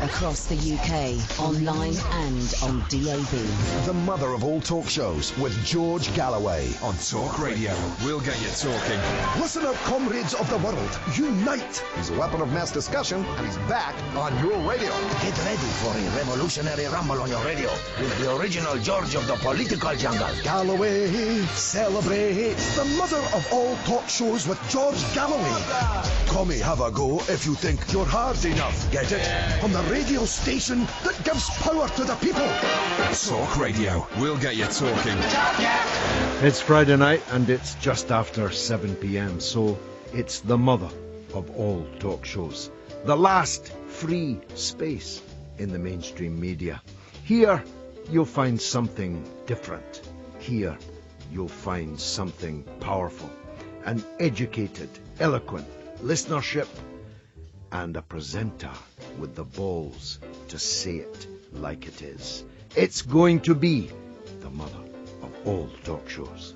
across the UK, online and on DAB. The mother of all talk shows with George Galloway. On Talk Radio, we'll get you talking. Listen up, comrades of the world. Unite! He's a weapon of mass discussion, and he's back on your radio. Get ready for a revolutionary rumble on your radio with the original George of the political jungle. Galloway, celebrate. The mother of all talk shows with George Galloway. Call me have a go if you think you're hard enough. Get it? On the radio station that gives power to the people. Talk Radio, we'll get you talking. It's Friday night and it's just after 7 p.m, so it's the mother of all talk shows. The last free space in the mainstream media. Here you'll find something different. Here you'll find something powerful. An educated, eloquent listenership and a presenter with the balls to say it like it is. It's going to be the mother of all talk shows.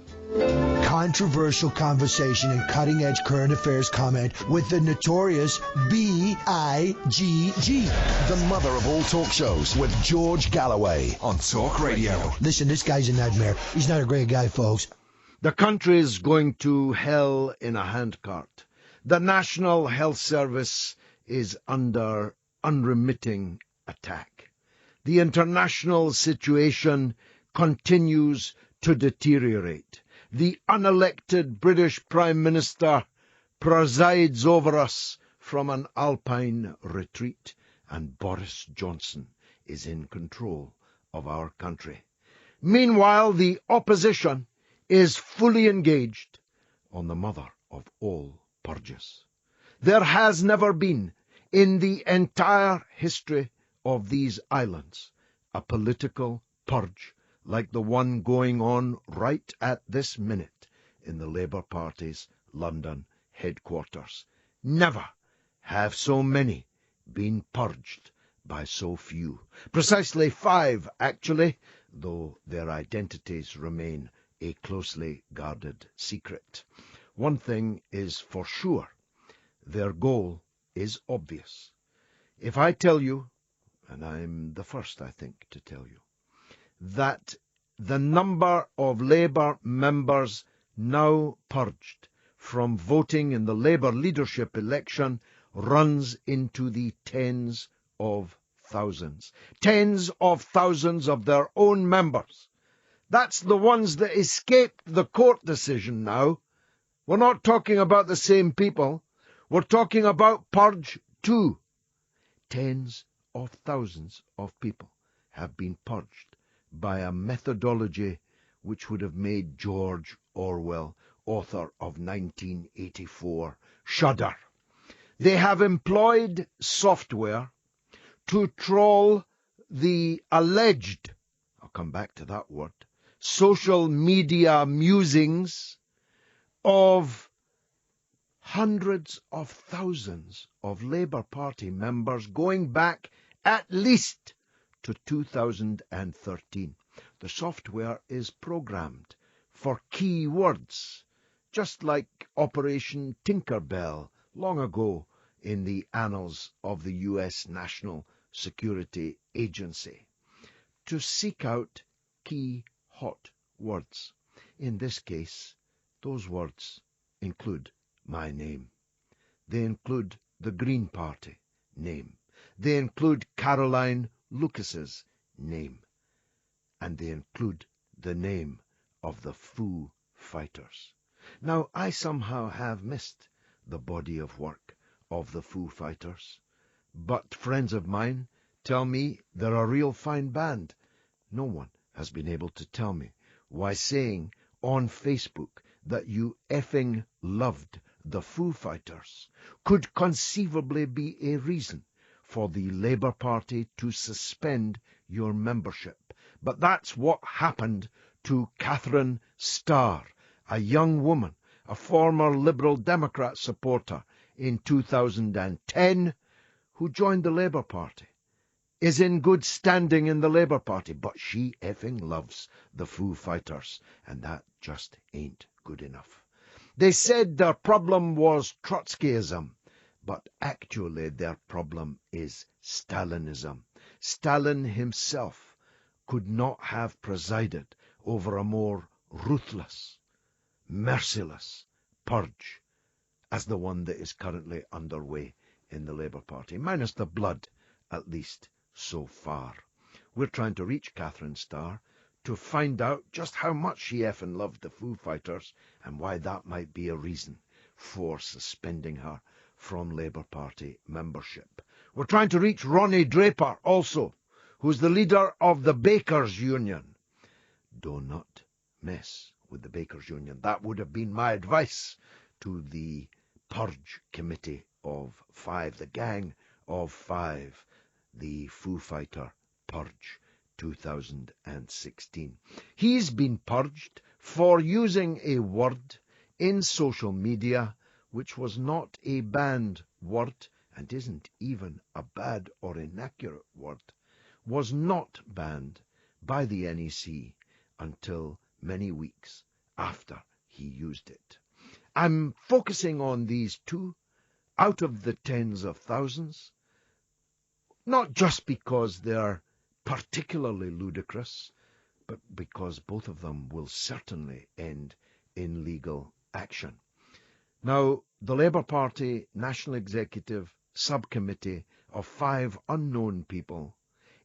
Controversial conversation and cutting-edge current affairs comment with the notorious B.I.G.G. The mother of all talk shows with George Galloway. On Talk Radio. Listen, this guy's a nightmare. He's not a great guy, folks. The country's going to hell in a handcart. The National Health Service is under unremitting attack. The international situation continues to deteriorate. The unelected British Prime Minister presides over us from an alpine retreat, and Boris Johnson is in control of our country. Meanwhile, the opposition is fully engaged on the mother of all purges. There has never been, in the entire history of these islands, a political purge like the one going on right at this minute in the Labour Party's London headquarters. Never have so many been purged by so few. Precisely 5, actually, though their identities remain a closely guarded secret. One thing is for sure, their goal is obvious. If I tell you, and I'm the first, I think, to tell you, that the number of Labour members now purged from voting in the Labour leadership election runs into the tens of thousands. Tens of thousands of their own members. That's the ones that escaped the court decision now. We're not talking about the same people. We're talking about Purge 2. Tens of thousands of people have been purged by a methodology which would have made George Orwell, author of 1984, shudder. They have employed software to troll the alleged, I'll come back to that word, social media musings of hundreds of thousands of Labour Party members going back at least to 2013. The software is programmed for key words, just like Operation Tinkerbell long ago in the annals of the U.S. National Security Agency, to seek out key hot words. In this case, those words include my name. They include the Green Party name. They include Caroline Lucas's name. And they include the name of the Foo Fighters. Now, I somehow have missed the body of work of the Foo Fighters, but friends of mine tell me they're a real fine band. No one has been able to tell me why saying on Facebook that you effing loved the Foo Fighters could conceivably be a reason for the Labour Party to suspend your membership. But that's what happened to Catherine Starr, a young woman, a former Liberal Democrat supporter in 2010, who joined the Labour Party, is in good standing in the Labour Party, but she effing loves the Foo Fighters, and that just ain't good enough. They said their problem was Trotskyism, but actually their problem is Stalinism. Stalin himself could not have presided over a more ruthless, merciless purge as the one that is currently underway in the Labour Party, minus the blood, at least so far. We're trying to reach Catherine Starr to find out just how much she effing loved the Foo Fighters and why that might be a reason for suspending her from Labour Party membership. We're trying to reach Ronnie Draper also, who's the leader of the Bakers Union. Do not mess with the Bakers Union. That would have been my advice to the Purge Committee of Five, the Gang of Five, the Foo Fighter Purge 2016. He's been purged for using a word in social media which was not a banned word and isn't even a bad or inaccurate word, was not banned by the NEC until many weeks after he used it. I'm focusing on these two out of the tens of thousands, not just because they're particularly ludicrous, but because both of them will certainly end in legal action. Now, the Labour Party National Executive Subcommittee of 5 unknown people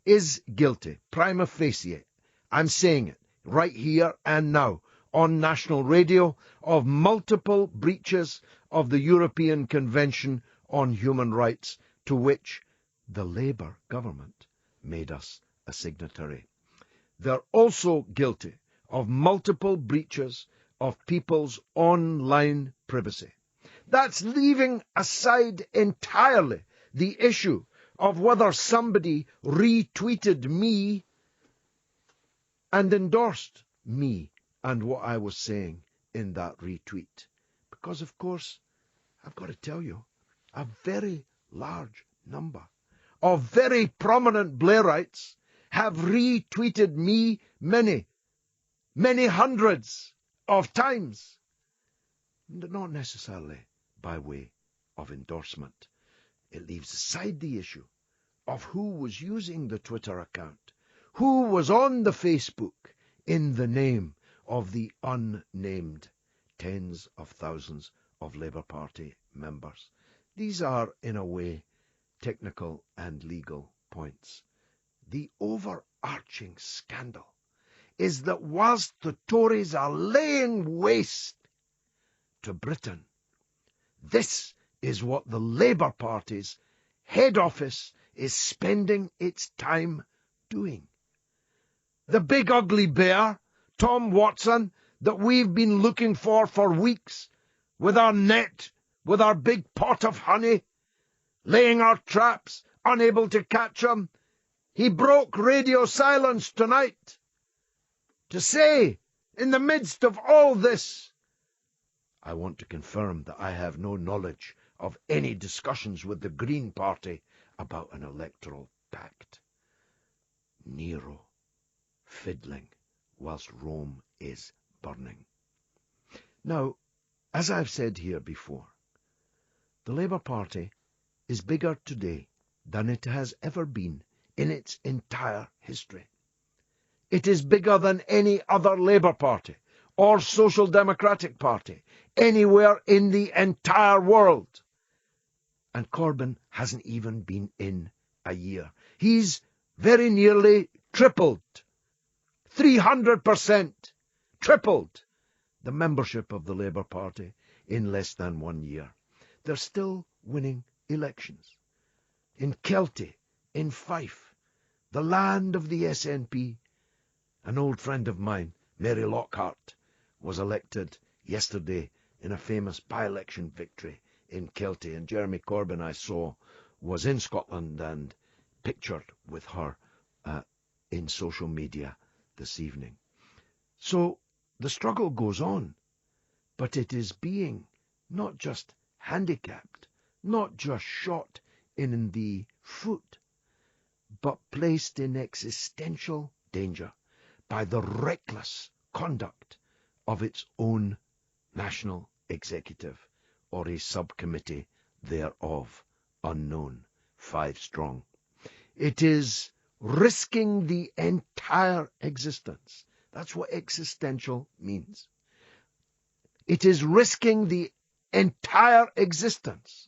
is guilty, prima facie. I'm saying it right here and now on national radio of multiple breaches of the European Convention on Human Rights, to which the Labour government made us a signatory. They're also guilty of multiple breaches of people's online privacy. That's leaving aside entirely the issue of whether somebody retweeted me and endorsed me and what I was saying in that retweet. Because, of course, I've got to tell you, a very large number of very prominent Blairites have retweeted me many, many hundreds of times. Not necessarily by way of endorsement. It leaves aside the issue of who was using the Twitter account, who was on the Facebook in the name of the unnamed tens of thousands of Labour Party members. These are, in a way, technical and legal points. The overarching scandal is that whilst the Tories are laying waste to Britain, this is what the Labour Party's head office is spending its time doing. The big ugly bear, Tom Watson, that we've been looking for weeks, with our net, with our big pot of honey, laying our traps, unable to catch him. He broke radio silence tonight to say, in the midst of all this, I want to confirm that I have no knowledge of any discussions with the Green Party about an electoral pact. Nero fiddling whilst Rome is burning. Now, as I've said here before, the Labour Party is bigger today than it has ever been in its entire history. It is bigger than any other Labour Party or Social Democratic Party anywhere in the entire world. And Corbyn hasn't even been in a year. He's very nearly tripled, 300%, tripled the membership of the Labour Party in less than 1 year. They're still winning elections. In Kelty, in Fife, the land of the SNP, an old friend of mine, Mary Lockhart, was elected yesterday in a famous by-election victory in Kelty, and Jeremy Corbyn, I saw, was in Scotland and pictured with her in social media this evening. So the struggle goes on, but it is being not just handicapped, not just shot in the foot, but placed in existential danger by the reckless conduct of its own national executive or a subcommittee thereof unknown, 5 strong. It is risking the entire existence. That's what existential means. It is risking the entire existence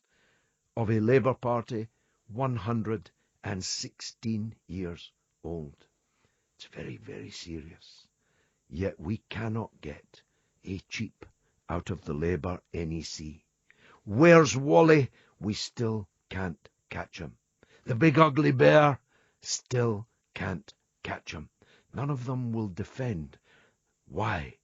of a Labour Party 116 years old. It's very, very serious. Yet we cannot get a cheap out of the Labour NEC. Where's Wally? We still can't catch him. The big ugly bear? Still can't catch him. None of them will defend why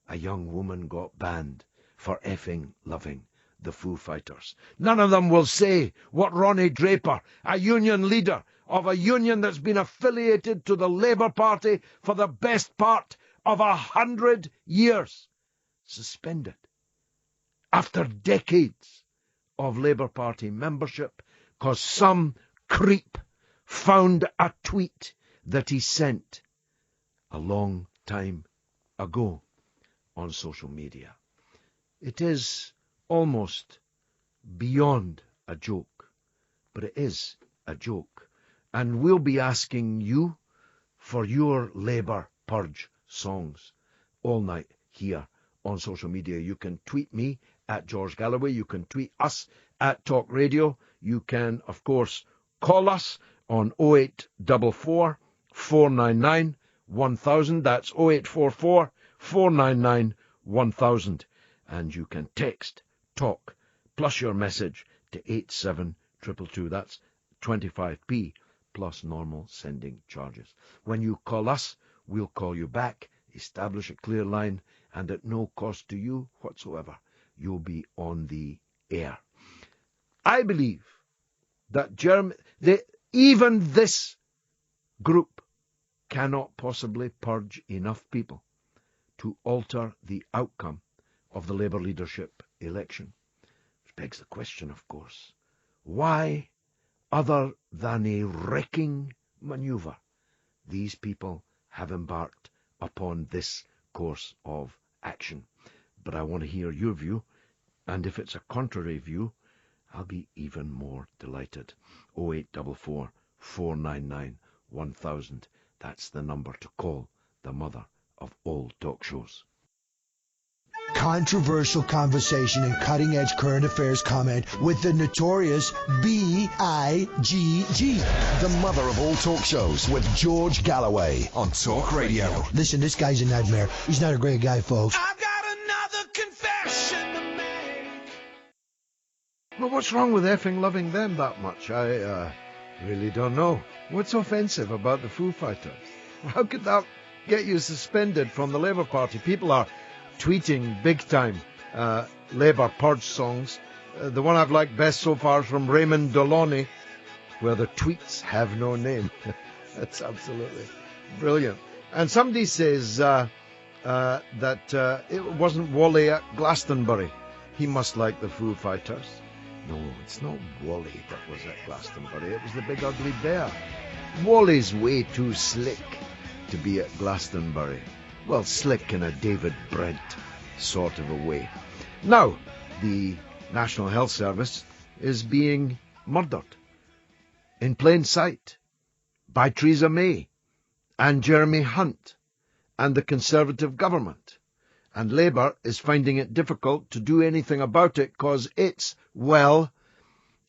a young woman got banned for effing loving the Foo Fighters. None of them will say what Ronnie Draper, a union leader of a union that's been affiliated to the Labour Party for the best part of 100 years, suspended after decades of Labour Party membership because some creep found a tweet that he sent a long time ago on social media. It is almost beyond a joke, but it is a joke. And we'll be asking you for your Labour Purge songs all night here on social media. You can tweet me at George Galloway. You can tweet us at Talk Radio. You can, of course, call us on 0844 499 1000. That's 0844 499 1000. And you can text TALK plus your message to 87222. That's 25p plus normal sending charges. When you call us, we'll call you back, establish a clear line, and at no cost to you whatsoever, you'll be on the air. I believe that even this group cannot possibly purge enough people to alter the outcome of the Labour leadership election. Which begs the question, of course, why, other than a wrecking manoeuvre, these people have embarked upon this course of action. But I want to hear your view, and if it's a contrary view, I'll be even more delighted. 0844 499 1000. That's the number to call the mother of all talk shows. Controversial conversation and cutting-edge current affairs comment with the notorious B.I.G.G. The mother of all talk shows with George Galloway. On Talk Radio. Listen, this guy's a nightmare. He's not a great guy, folks. I've got another confession to make. Well, what's wrong with effing loving them that much? I really don't know. What's offensive about the Foo Fighters? How could that get you suspended from the Labour Party? People are tweeting big time Labour Purge songs. The one I've liked best so far is from Raymond Deloney, where the tweets have no name. That's absolutely brilliant. And somebody says that it wasn't Wally at Glastonbury. He must like the Foo Fighters. No, it's not Wally that was at Glastonbury. It was the big ugly bear. Wally's way too slick to be at Glastonbury. Well, slick in a David Brent sort of a way. Now, the National Health Service is being murdered in plain sight by Theresa May and Jeremy Hunt and the Conservative government. And Labour is finding it difficult to do anything about it because it's, well,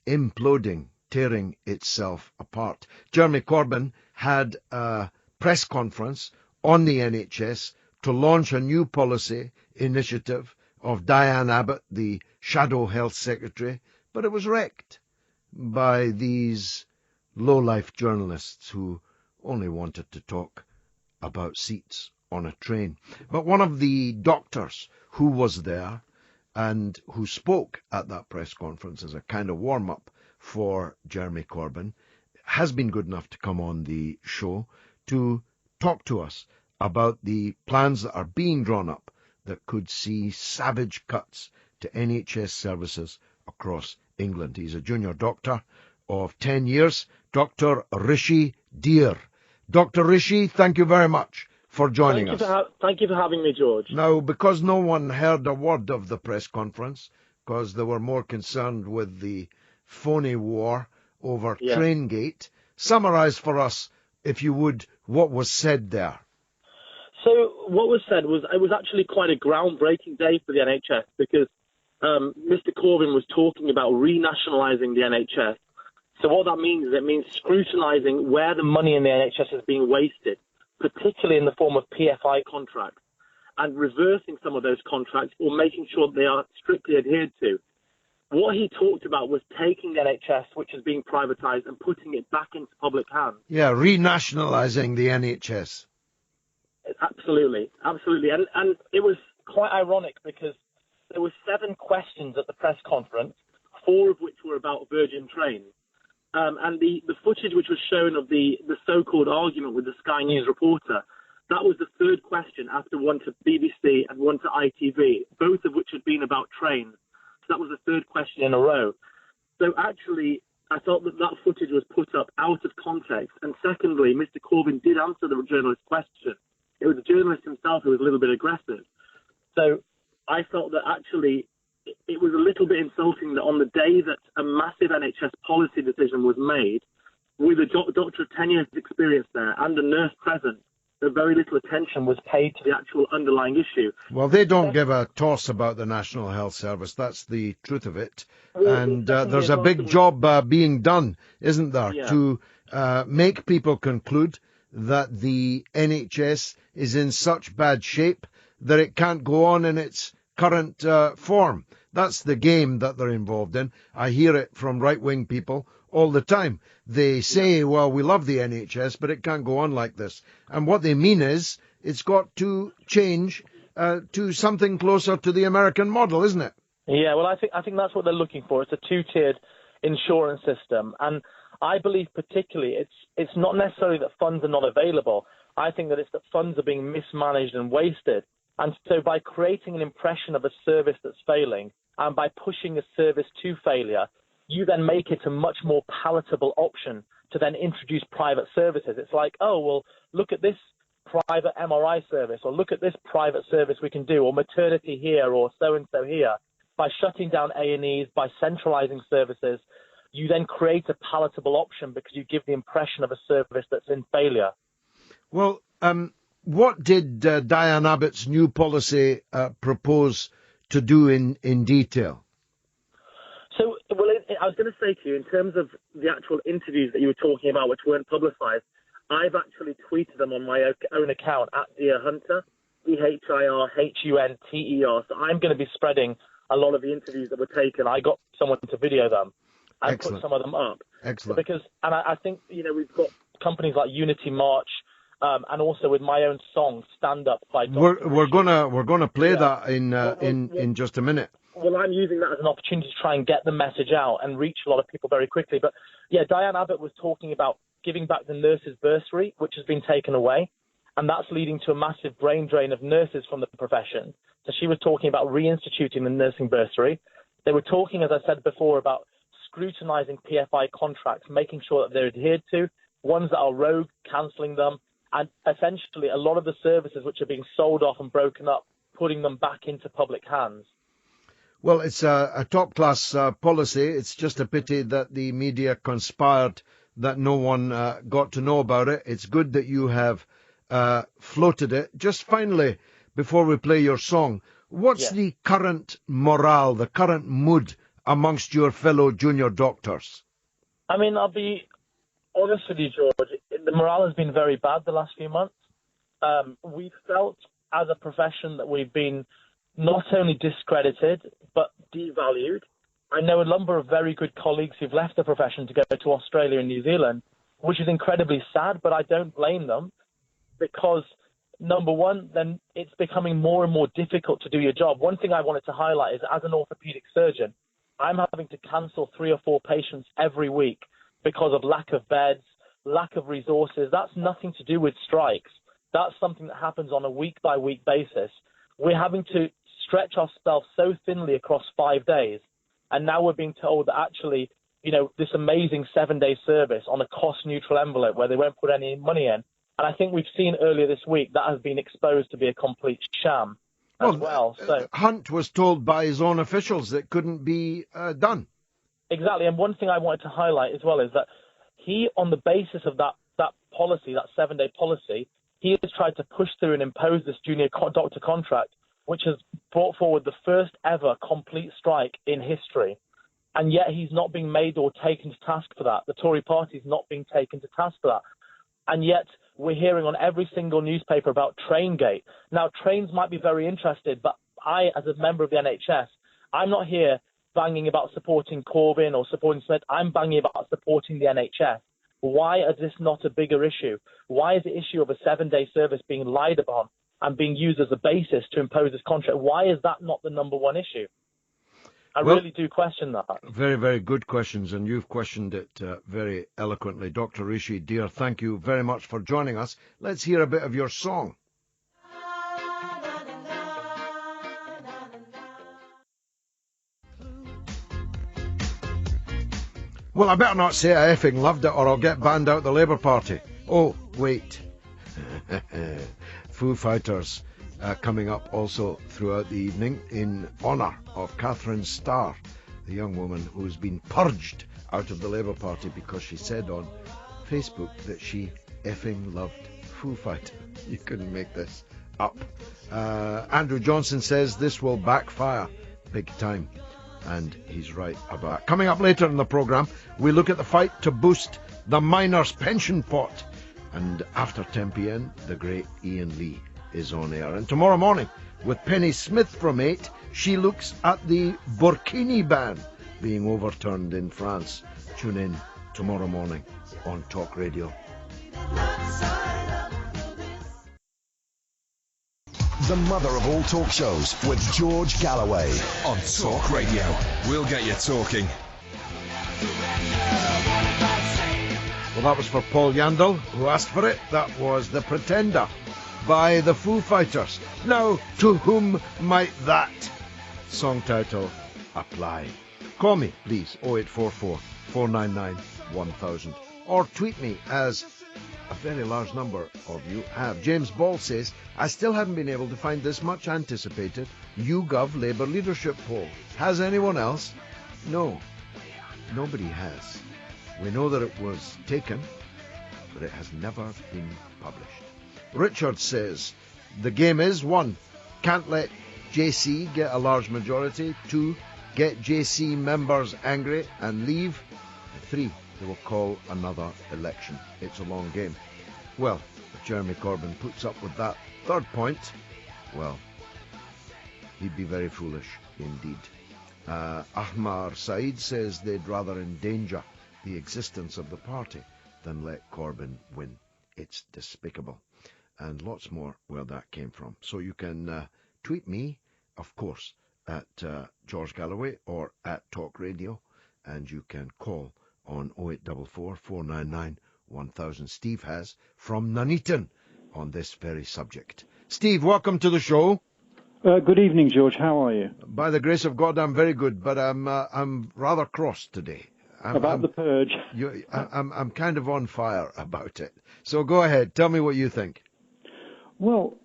imploding, tearing itself apart. Jeremy Corbyn had a press conference on the NHS to launch a new policy initiative of Diane Abbott, the shadow health secretary, but it was wrecked by these low-life journalists who only wanted to talk about seats on a train. But one of the doctors who was there and who spoke at that press conference as a kind of warm-up for Jeremy Corbyn has been good enough to come on the show to talk to us about the plans that are being drawn up that could see savage cuts to NHS services across England. He's a junior doctor of 10 years, Dr. Rishi Dheer. Dr. Rishi, thank you very much for joining us. Thank you for having me, George. Now, because no one heard a word of the press conference, because they were more concerned with the phony war over Yeah. Traingate. Summarise for us, if you would, what was said there. So what was said was it was actually quite a groundbreaking day for the NHS because Mr. Corbyn was talking about renationalising the NHS. So what that means is it means scrutinising where the money in the NHS is being wasted, particularly in the form of PFI contracts, and reversing some of those contracts or making sure that they are strictly adhered to. What he talked about was taking the NHS, which is being privatised, and putting it back into public hands. Yeah, renationalising the NHS. Absolutely, absolutely. And it was quite ironic because there were 7 questions at the press conference, 4 of which were about Virgin Trains. And the footage which was shown of the so-called argument with the Sky News reporter, that was the 3rd question after one to BBC and one to ITV, both of which had been about trains. So that was the 3rd question in a row. So actually, I thought that footage was put up out of context. And secondly, Mr. Corbyn did answer the journalist's question. It was the journalist himself who was a little bit aggressive. So I felt that actually it was a little bit insulting that on the day that a massive NHS policy decision was made, with a doctor of 10 years experience there and a nurse present, that very little attention was paid to the actual underlying issue. Well, they don't give a toss about the National Health Service. That's the truth of it. Well, and there's a big job being done, isn't there, Yeah. to make people conclude that the NHS is in such bad shape that it can't go on in its current form. That's the game that they're involved in. I hear it from right-wing people all the time. They say, well, we love the NHS, but it can't go on like this. And what they mean is it's got to change to something closer to the American model, isn't it? Yeah, well, I think that's what they're looking for. It's a 2-tiered insurance system. And I believe particularly it's not necessarily that funds are not available. I think that it's that funds are being mismanaged and wasted. And so by creating an impression of a service that's failing and by pushing a service to failure, you then make it a much more palatable option to then introduce private services. It's like, oh, well, look at this private MRI service, or look at this private service we can do, or maternity here, or so-and-so here. By shutting down A&Es, by centralising services, you then create a palatable option because you give the impression of a service that's in failure. Well, what did Diane Abbott's new policy propose to do in detail? So, well, I was going to say to you, in terms of the actual interviews that you were talking about, which weren't publicised, I've actually tweeted them on my own account, at Dear Hunter, DHIRHUNTER. So I'm going to be spreading a lot of the interviews that were taken. I got someone to video them and Excellent. put some of them up. Excellent. Because, and I think, we've got companies like Unity March, and also with my own song, Stand Up by Dr. We're gonna play that in just a minute. Well, I'm using that as an opportunity to try and get the message out and reach a lot of people very quickly. But yeah, Diane Abbott was talking about giving back the nurses' bursary, which has been taken away, and that's leading to a massive brain drain of nurses from the profession. So she was talking about reinstituting the nursing bursary. They were talking, as I said before, about scrutinising PFI contracts, making sure that they're adhered to, ones that are rogue, cancelling them, and essentially a lot of the services which are being sold off and broken up, putting them back into public hands. Well, it's a top-class policy. It's just a pity that the media conspired that no one got to know about it. It's good that you have floated it. Just finally, before we play your song, what's the current morale, the current mood amongst your fellow junior doctors? I mean, I'll be honest with you, George. The morale has been very bad the last few months. We've felt as a profession that we've been not only discredited, but devalued. I know a number of very good colleagues who've left the profession to go to Australia and New Zealand, which is incredibly sad, but I don't blame them because, number one, then it's becoming more and more difficult to do your job. One thing I wanted to highlight is as an orthopedic surgeon, I'm having to cancel 3 or 4 patients every week because of lack of beds, lack of resources. That's nothing to do with strikes. That's something that happens on a week-by-week basis. We're having to stretch ourselves so thinly across 5 days. And now we're being told that actually, this amazing 7-day service on a cost-neutral envelope where they won't put any money in. And I think we've seen earlier this week that has been exposed to be a complete sham. as well. So Hunt was told by his own officials that couldn't be done. exactly, and one thing I wanted to highlight as well is that he, on the basis of that policy, that 7-day policy, he has tried to push through and impose this junior doctor contract, which has brought forward the first ever complete strike in history. And yet he's not being made or taken to task for that. The Tory party is not being taken to task for that. And yet we're hearing on every single newspaper about Traingate. Now, trains might be very interested, but I, as a member of the NHS, I'm not here banging about supporting Corbyn or supporting Smith. I'm banging about supporting the NHS. Why is this not a bigger issue? Why is the issue of a 7-day service being lied upon and being used as a basis to impose this contract? Why is that not the number one issue? I really do question that. Very, very good questions, and you've questioned it very eloquently. Dr. Rishi, dear, thank you very much for joining us. Let's hear a bit of your song. Well, I better not say I effing loved it or I'll get banned out the Labour Party. Oh, wait. Foo Fighters coming up also throughout the evening in honour of Catherine Starr, the young woman who's been purged out of the Labour Party because she said on Facebook that she effing loved Foo Fighters. You couldn't make this up. Andrew Johnson says this will backfire big time. And he's right about it. Coming up later in the programme, we look at the fight to boost the miners' pension pot. And after 10 p.m, the great Ian Lee is on air. And tomorrow morning, with Penny Smith from 8, she looks at the Burkini ban being overturned in France. Tune in tomorrow morning on Talk Radio. The mother of all talk shows with George Galloway. On Talk Radio. We'll get you talking. Well, that was for Paul Yandel, who asked for it. That was The Pretender by the Foo Fighters. Now, to whom might that song title apply? Call me, please, 0844 499 1000. Or tweet me, as a very large number of you have. James Ball says, I still haven't been able to find this much anticipated YouGov Labour leadership poll. Has anyone else? No, nobody has. We know that it was taken, but it has never been published. Richard says, the game is 1, can't let JC get a large majority. 2, get JC members angry and leave. 3, they will call another election. It's a long game. Well, if Jeremy Corbyn puts up with that third point, well, he'd be very foolish indeed. Ahmar Saeed says they'd rather endanger the existence of the party than let Corbyn win. It's despicable. And lots more where that came from. So you can tweet me, of course, at George Galloway or at Talk Radio, and you can call on 0844 499 1000. Steve has from Nuneaton on this very subject. Steve, welcome to the show. Good evening, George. How are you? By the grace of God, I'm very good, but I'm rather cross today. About the purge? I'm kind of on fire about it. So go ahead, tell me what you think. Well,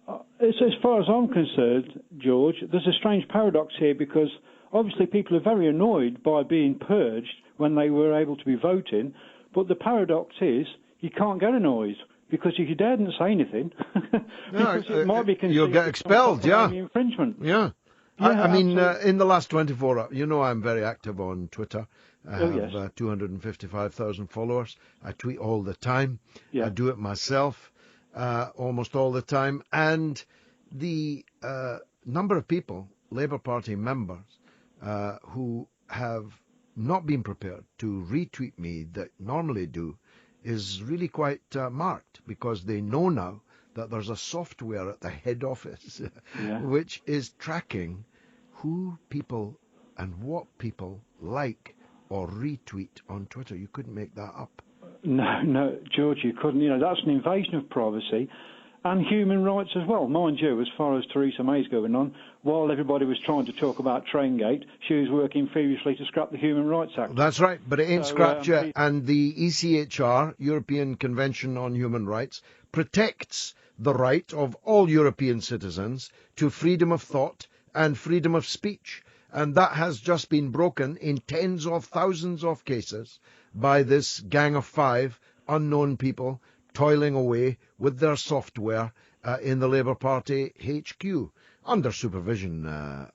as far as I'm concerned, George, there's a strange paradox here because obviously people are very annoyed by being purged when they were able to be voting, but the paradox is you can't get annoyed because if you daren't say anything, because it might be considered you'll get expelled, infringement. Yeah. I mean, in the last 24 hours, you know I'm very active on Twitter. I have 255,000 followers. I tweet all the time. I do it myself almost all the time. And the number of people, Labour Party members, who have not been prepared to retweet me that normally do is really quite marked, because they know now that there's a software at the head office which is tracking who people and what people like or retweet on Twitter. You couldn't make that up. No, George, you couldn't. You know, that's an invasion of privacy. and human rights as well. Mind you, as far as Theresa May's going on, while everybody was trying to talk about Traingate, she was working feverishly to scrap the Human Rights Act. That's right, but it ain't scrapped yet. And the ECHR, European Convention on Human Rights, protects the right of all European citizens to freedom of thought and freedom of speech. And that has just been broken in tens of thousands of cases by this gang of 5 unknown people toiling away with their software in the Labour Party HQ, under supervision,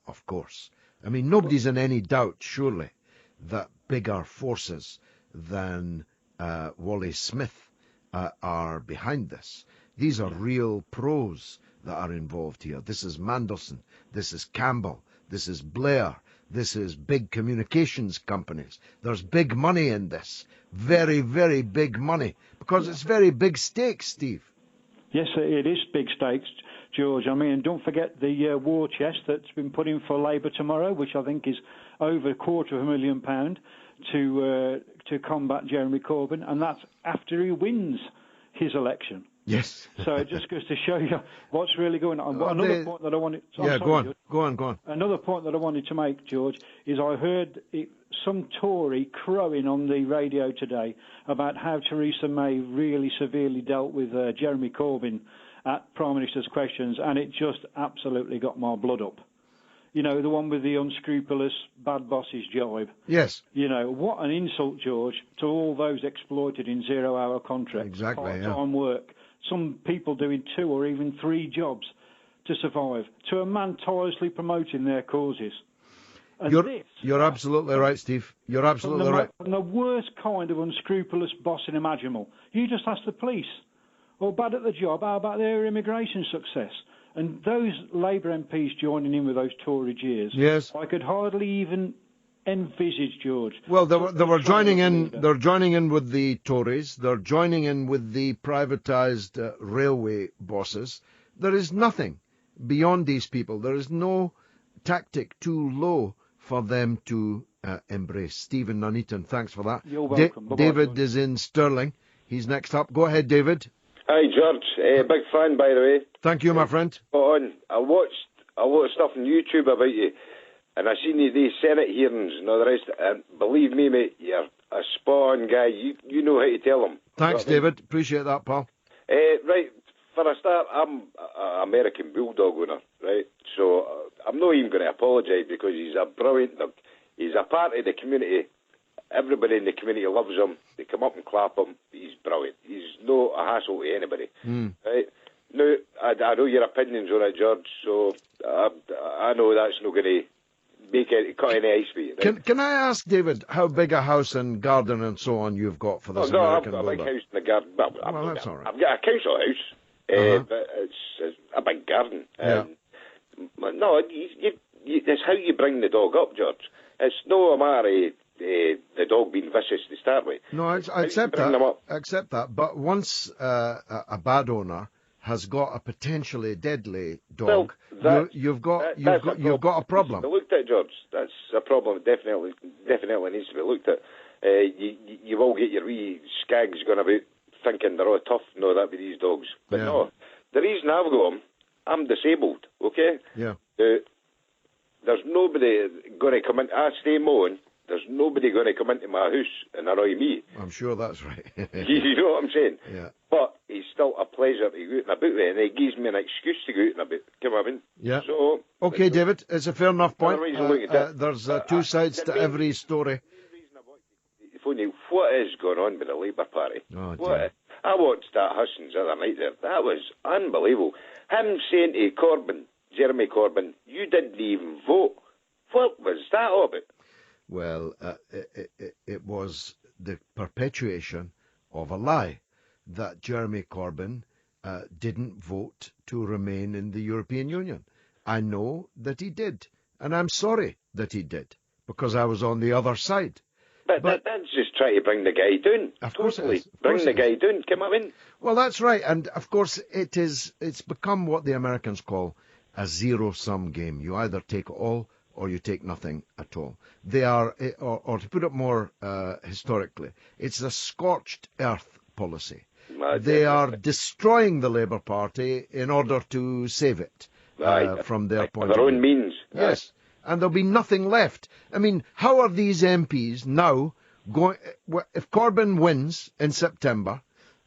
of course. I mean, nobody's in any doubt, surely, that bigger forces than Wally Smith are behind this. These are real pros that are involved here. This is Mandelson, this is Campbell, this is Blair, this is big communications companies. There's big money in this. Very, very big money. Because it's very big stakes, Steve. Yes, it is big stakes, George. I mean, don't forget the war chest that's been put in for Labour tomorrow, which I think is over £250,000 to combat Jeremy Corbyn, and that's after he wins his election. Yes. So it just goes to show you what's really going on. Another point that I wanted... Go on. Another point that I wanted to make, George, is I heard some Tory crowing on the radio today about how Theresa May really severely dealt with Jeremy Corbyn at Prime Minister's questions, and it just absolutely got my blood up. You know, the one with the unscrupulous bad boss's jibe. Yes. You know, what an insult, George, to all those exploited in zero-hour contracts, part-time work. Some people doing 2 or even 3 jobs to survive, to a man tirelessly promoting their causes. And you're absolutely right, Steve. You're absolutely right. And the worst kind of unscrupulous bossing imaginable. You just ask the police, or bad at the job, how about their immigration success? And those Labour MPs joining in with those Tory jeers, yes, I could hardly even envisage, George. Well, they were joining in. They're joining in with the Tories. They're joining in with the privatised railway bosses. There is nothing beyond these people. There is no tactic too low for them to embrace. Stephen Nuneaton, thanks for that. You're welcome. David is in Stirling. He's next up. Go ahead, David. Hi, George. Big fan, by the way. Thank you, my friend. I watched a lot of stuff on YouTube about you, and I seen these Senate hearings and all the rest. And believe me, mate, you're a spot-on guy. You know how to tell them. Thanks, David. Appreciate that, pal. Right, for a start, I'm an American Bulldog owner, right? So I'm not even going to apologise because he's a brilliant dog. He's a part of the community. Everybody in the community loves him. They come up and clap him. He's brilliant. He's no a hassle to anybody. Right? Now, I know your opinions on it, George, so I know that's not going to cut any ice for you. Right? Can I ask, David, how big a house and garden and so on you've got for this American Bulldog? I've got a big house in the garden. Well, that's all right. I've got a council house, but it's a big garden. No, it's how you bring the dog up, George. It's no a matter of the dog being vicious to start with. No, I accept that. I accept that. But once a bad owner has got a potentially deadly dog, well, you've got a problem. Looked at, George. That's a problem. Definitely needs to be looked at. You will get your wee skags going about thinking they're all tough. No, that'd be these dogs. But no, the reason I've got them, I'm disabled. Okay. Yeah. There's nobody going to come in. I stay mowing. There's nobody going to come into my house and annoy me. I'm sure that's right. You know what I'm saying? Yeah. But it's still a pleasure to go out and about with, and it gives me an excuse to go out and about. Come on in. Yeah. So, okay, David, it's a fair enough point. There's 2 sides to every story. What is going on with the Labour Party? Oh, dear. I watched that Hutchins the other night there. That was unbelievable. Him saying to Jeremy Corbyn, you didn't even vote. What was that all about? Well, it was the perpetuation of a lie that Jeremy Corbyn didn't vote to remain in the European Union. I know that he did, and I'm sorry that he did, because I was on the other side. But that's just trying to bring the guy down. Of course it is. Bring the guy down. Come on in. Well, that's right, and of course it's become what the Americans call a zero-sum game. You either take all or you take nothing at all. They are, or to put it more historically, it's a scorched earth policy. they are destroying the Labour Party in order to save it from their point of view. Their own means. Yes, and there'll be nothing left. I mean, how are these MPs now going... If Corbyn wins in September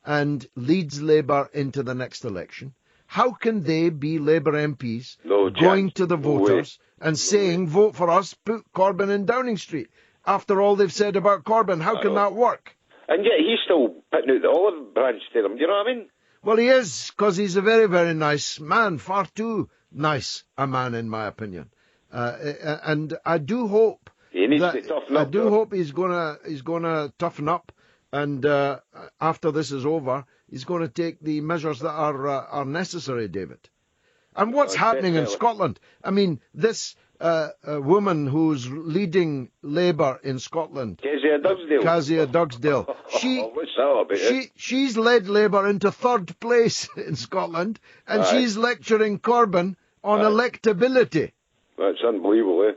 and leads Labour into the next election, how can they be Labour MPs going to the voters and saying, vote for us, put Corbyn in Downing Street? After all they've said about Corbyn, how can that work? And yet he's still putting out the olive branch to them, do you know what I mean? Well, he is, because he's a very, very nice man, far too nice a man, in my opinion. And I do hope he needs to toughen up. I do hope he's gonna toughen up, and after this is over, he's going to take the measures that are necessary, David. And what's happening in Scotland? I mean, this woman who's leading Labour in Scotland, Kezia Dugsdale, she's led Labour into third place in Scotland, and she's lecturing Corbyn on electability. That's unbelievable, eh?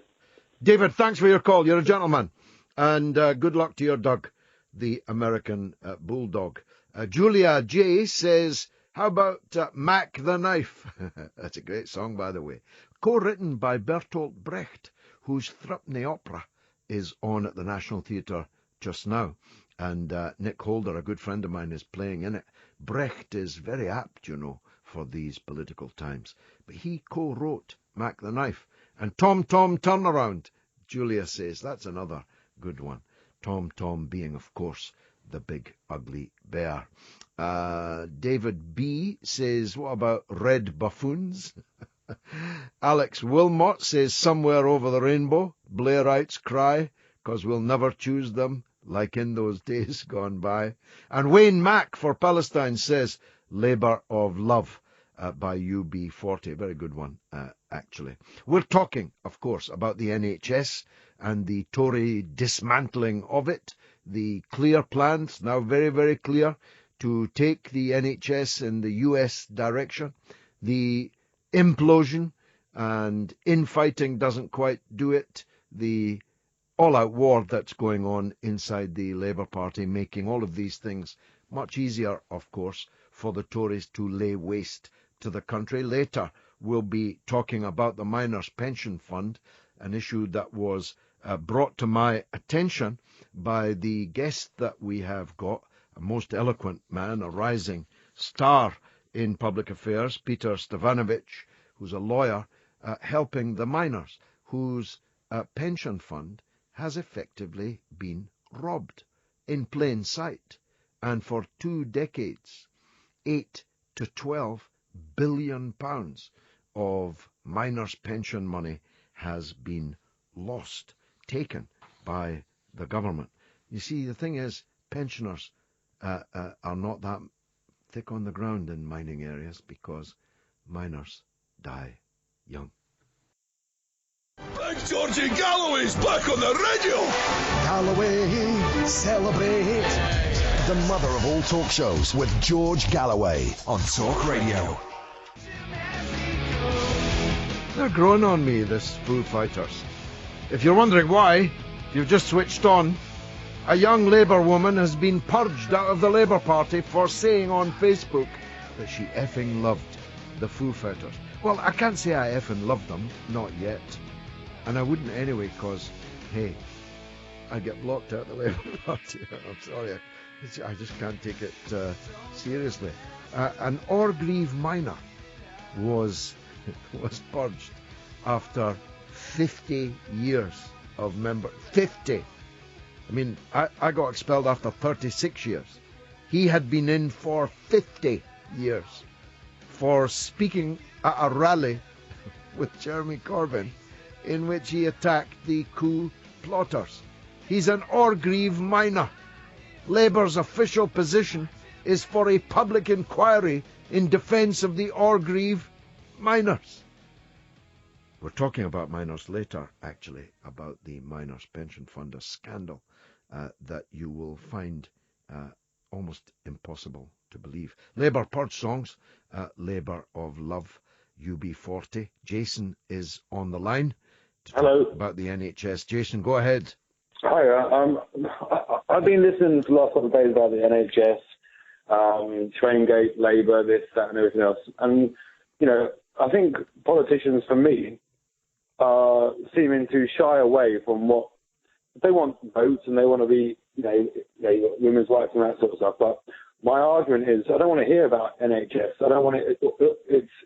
David, thanks for your call. You're a gentleman. And good luck to your Doug, the American bulldog. Julia J. says, how about Mac the Knife? That's a great song, by the way. Co-written by Bertolt Brecht, whose Threepenny Opera is on at the National Theatre just now. And Nick Holder, a good friend of mine, is playing in it. Brecht is very apt, you know, for these political times. But he co-wrote Mac the Knife. And Tom Tom Turnaround, Julia says. That's another good one. Tom Tom being, of course, the big ugly bear. David B. says, what about Red Buffoons? Alex Wilmot says, somewhere over the rainbow, Blairites cry, 'cause we'll never choose them, like in those days gone by. And Wayne Mack for Palestine says, Labour of Love by UB40. Very good one, actually. We're talking, of course, about the NHS and the Tory dismantling of it, the clear plans, now very, very clear, to take the NHS in the US direction. The implosion and infighting doesn't quite do it. The all-out war that's going on inside the Labour Party, making all of these things much easier, of course, for the Tories to lay waste to the country. Later, we'll be talking about the Miners' Pension Fund, an issue that was brought to my attention by the guest that we have got, a most eloquent man, a rising star in public affairs, Peter Stavanovich, who's a lawyer, helping the miners, whose pension fund has effectively been robbed in plain sight. And for 2 decades, 8 to 12 billion pounds of miners' pension money has been lost, taken by the government. You see, the thing is, pensioners are not that thick on the ground in mining areas because miners die young. Big Georgie Galloway's back on the radio! Galloway, celebrate! The mother of all talk shows with George Galloway on Talk Radio. They're growing on me, this Foo Fighters. If you're wondering why, if you've just switched on, a young Labour woman has been purged out of the Labour Party for saying on Facebook that she effing loved the Foo Fighters. Well, I can't say I effing loved them, not yet. And I wouldn't anyway, because, hey, I get blocked out of the Labour Party. I'm sorry, I just can't take it seriously. An Orgreave miner was purged after 50 years of member. 50! I mean, I got expelled after 36 years. He had been in for 50 years for speaking at a rally with Jeremy Corbyn in which he attacked the coup plotters. He's an Orgreave miner. Labour's official position is for a public inquiry in defence of the Orgreave miners. We're talking about miners later, actually, about the Miners' Pension Fund, a scandal that you will find almost impossible to believe. Labour purge songs, Labour of Love, UB40. Jason is on the line to talk about the NHS. Jason, go ahead. Hi, I've been listening for the last couple of days about the NHS, Traingate, Labour, this, that, and everything else. And, you know, I think politicians, for me, are seeming to shy away from what they want votes and they want to be, you know, women's rights and that sort of stuff. But my argument is, I don't want to hear about NHS. I don't want to.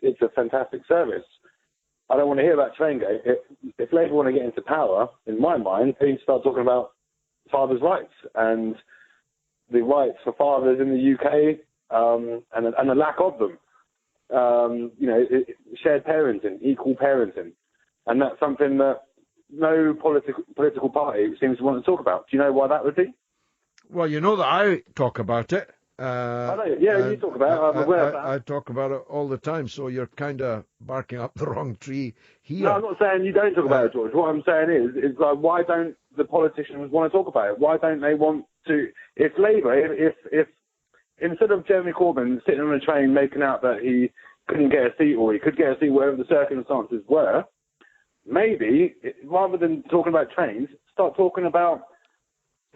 It's a fantastic service. I don't want to hear about Traingate. If Labour want to get into power, in my mind, they need to start talking about fathers' rights and the rights for fathers in the UK and the lack of them. You know, shared parenting, equal parenting, and that's something that no political party seems to want to talk about. Do you know why that would be? Well, you know that I talk about it. I know, yeah, you talk about it. I'm aware of that. I talk about it all the time, so you're kind of barking up the wrong tree here. No, I'm not saying you don't talk about it, George. What I'm saying is like, why don't the politicians want to talk about it? Why don't they want to? If Labour, if instead of Jeremy Corbyn sitting on a train making out that he couldn't get a seat or he could get a seat wherever the circumstances were, maybe, rather than talking about trains, start talking about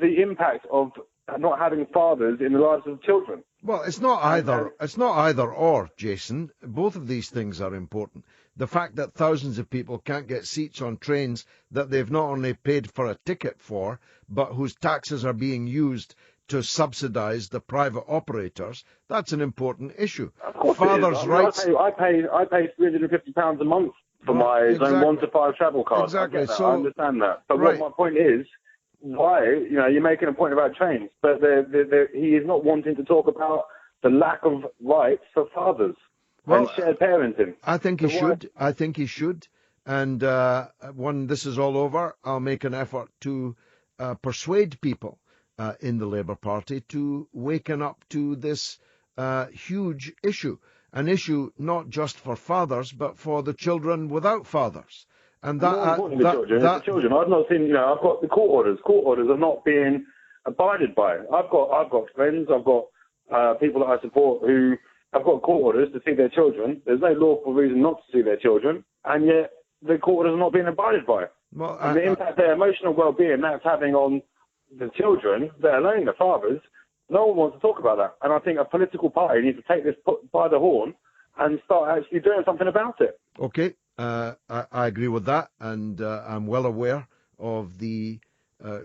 the impact of not having fathers in the lives of children. Well, it's not either. It's not either or, Jason. Both of these things are important. The fact that thousands of people can't get seats on trains that they've not only paid for a ticket for, but whose taxes are being used to subsidise the private operators, that's an important issue. Of course Fathers' rights. I pay £350 a month for my Zone 1 to 5 travel cards. Exactly. I understand that. But what my point is, why, you know, you're making a point about trains, but he is not wanting to talk about the lack of rights for fathers and shared parenting. I think he should. I think he should. And when this is all over, I'll make an effort to persuade people in the Labour Party to waken up to this huge issue. An issue not just for fathers, but for the children without fathers. And that, more importantly, the children. I've not seen, you know, I've got the court orders. Court orders are not being abided by. I've got friends, I've got people that I support who have got court orders to see their children. There's no lawful reason not to see their children, and yet the court orders are not being abided by. Well, and the impact their emotional well-being that's having on the children, let alone the fathers, no one wants to talk about that. And I think a political party needs to take this by the horn and start actually doing something about it. Okay. I agree with that, and I'm well aware of the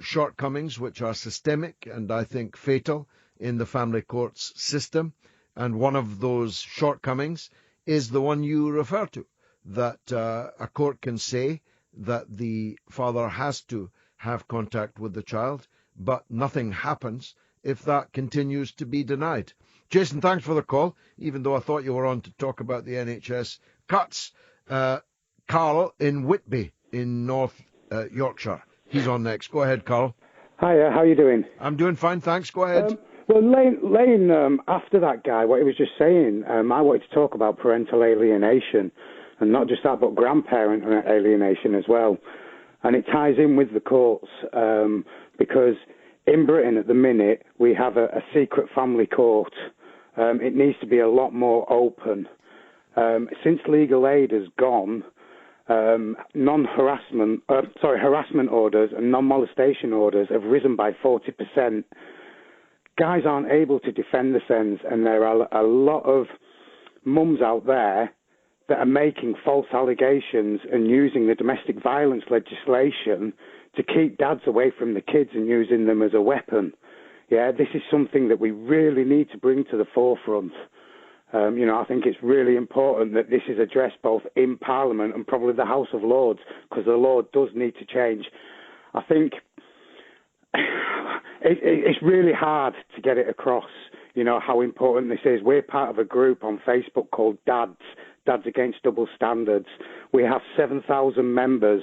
shortcomings which are systemic and I think fatal in the family courts system. And one of those shortcomings is the one you refer to, that a court can say that the father has to have contact with the child, but nothing happens if that continues to be denied. Jason, thanks for the call, even though I thought you were on to talk about the NHS cuts. Carl in Whitby in North Yorkshire. He's on next. Go ahead, Carl. Hi, how are you doing? I'm doing fine, thanks. Go ahead. Well, Lane, after that guy, what he was just saying, I wanted to talk about parental alienation, and not just that, but grandparent alienation as well. And it ties in with the courts, because in Britain at the minute, we have a secret family court. It needs to be a lot more open. Since legal aid has gone, harassment orders and non-molestation orders have risen by 40%. Guys aren't able to defend themselves, and there are a lot of mums out there that are making false allegations and using the domestic violence legislation to keep dads away from the kids and using them as a weapon. Yeah, this is something that we really need to bring to the forefront. You know, I think it's really important that this is addressed both in Parliament and probably the House of Lords, because the law does need to change. I think it's really hard to get it across, you know, how important this is. We're part of a group on Facebook called Dads Against Double Standards. We have 7,000 members.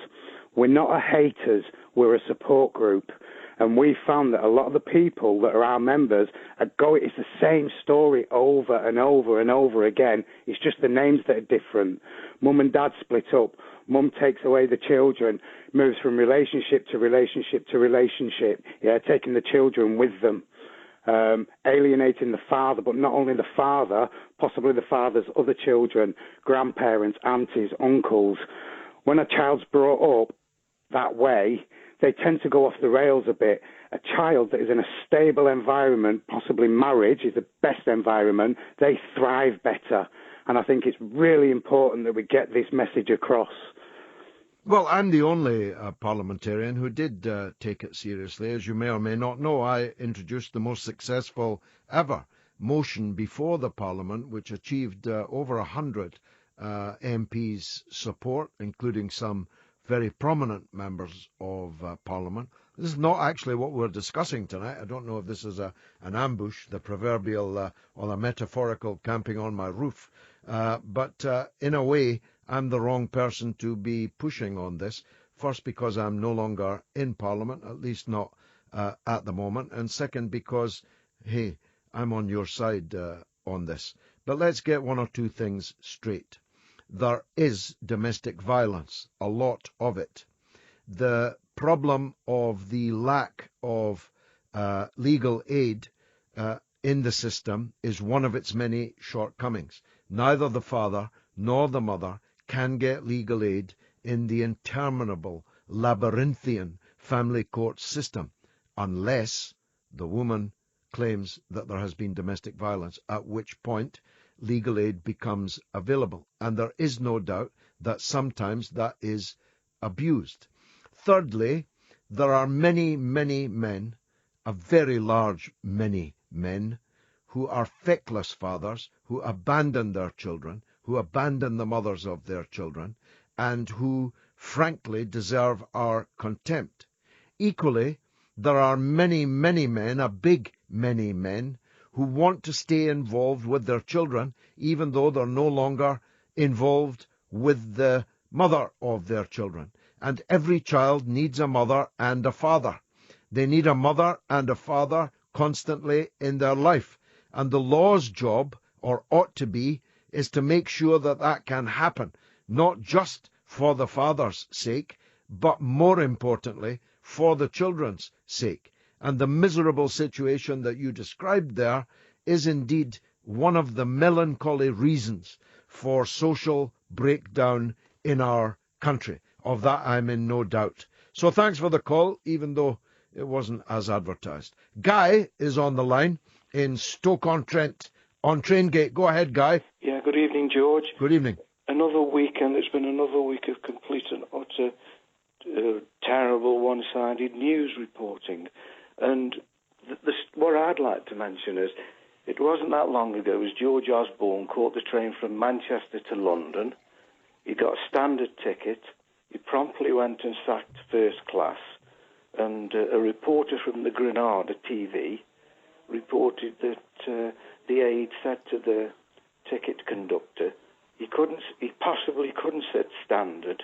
We're not a haters, we're a support group. And we found that a lot of the people that are our members it's the same story over and over and over again. It's just the names that are different. Mum and dad split up. Mum takes away the children, moves from relationship to relationship to relationship, taking the children with them. Alienating the father, but not only the father, possibly the father's other children, grandparents, aunties, uncles. When a child's brought up that way, they tend to go off the rails a bit, a child that is in a stable environment, possibly marriage is the best environment, they thrive better. And I think it's really important that we get this message across. Well, I'm the only parliamentarian who did take it seriously. As you may or may not know, I introduced the most successful ever motion before the Parliament, which achieved over 100 MPs' support, including some very prominent members of Parliament. This is not actually what we're discussing tonight. I don't know if this is an ambush, the proverbial or the metaphorical camping on my roof. But in a way, I'm the wrong person to be pushing on this. First, because I'm no longer in Parliament, at least not at the moment. And second, because, hey, I'm on your side on this. But let's get one or two things straight. There is domestic violence, a lot of it. The problem of the lack of legal aid in the system is one of its many shortcomings. Neither the father nor the mother can get legal aid in the interminable, labyrinthian family court system unless the woman claims that there has been domestic violence, at which point legal aid becomes available. And there is no doubt that sometimes that is abused. Thirdly, there are many, many men, a very large many men, who are feckless fathers, who abandon their children, who abandon the mothers of their children, and who, frankly, deserve our contempt. Equally, there are many, many men, a big many men, who want to stay involved with their children, even though they're no longer involved with the mother of their children. And every child needs a mother and a father. They need a mother and a father constantly in their life. And the law's job, or ought to be, is to make sure that that can happen, not just for the father's sake, but more importantly, for the children's sake. And the miserable situation that you described there is indeed one of the melancholy reasons for social breakdown in our country. Of that I'm in no doubt. So thanks for the call, even though it wasn't as advertised. Guy is on the line in Stoke-on-Trent on Traingate. Go ahead, Guy. Yeah, good evening, George. Good evening. Another weekend. It's been another week of complete and utter terrible one-sided news reporting. And what I'd like to mention is, it wasn't that long ago as George Osborne caught the train from Manchester to London. He got a standard ticket. He promptly went and sat first class. And a reporter from the Granada TV reported that the aide said to the ticket conductor he possibly couldn't sit standard,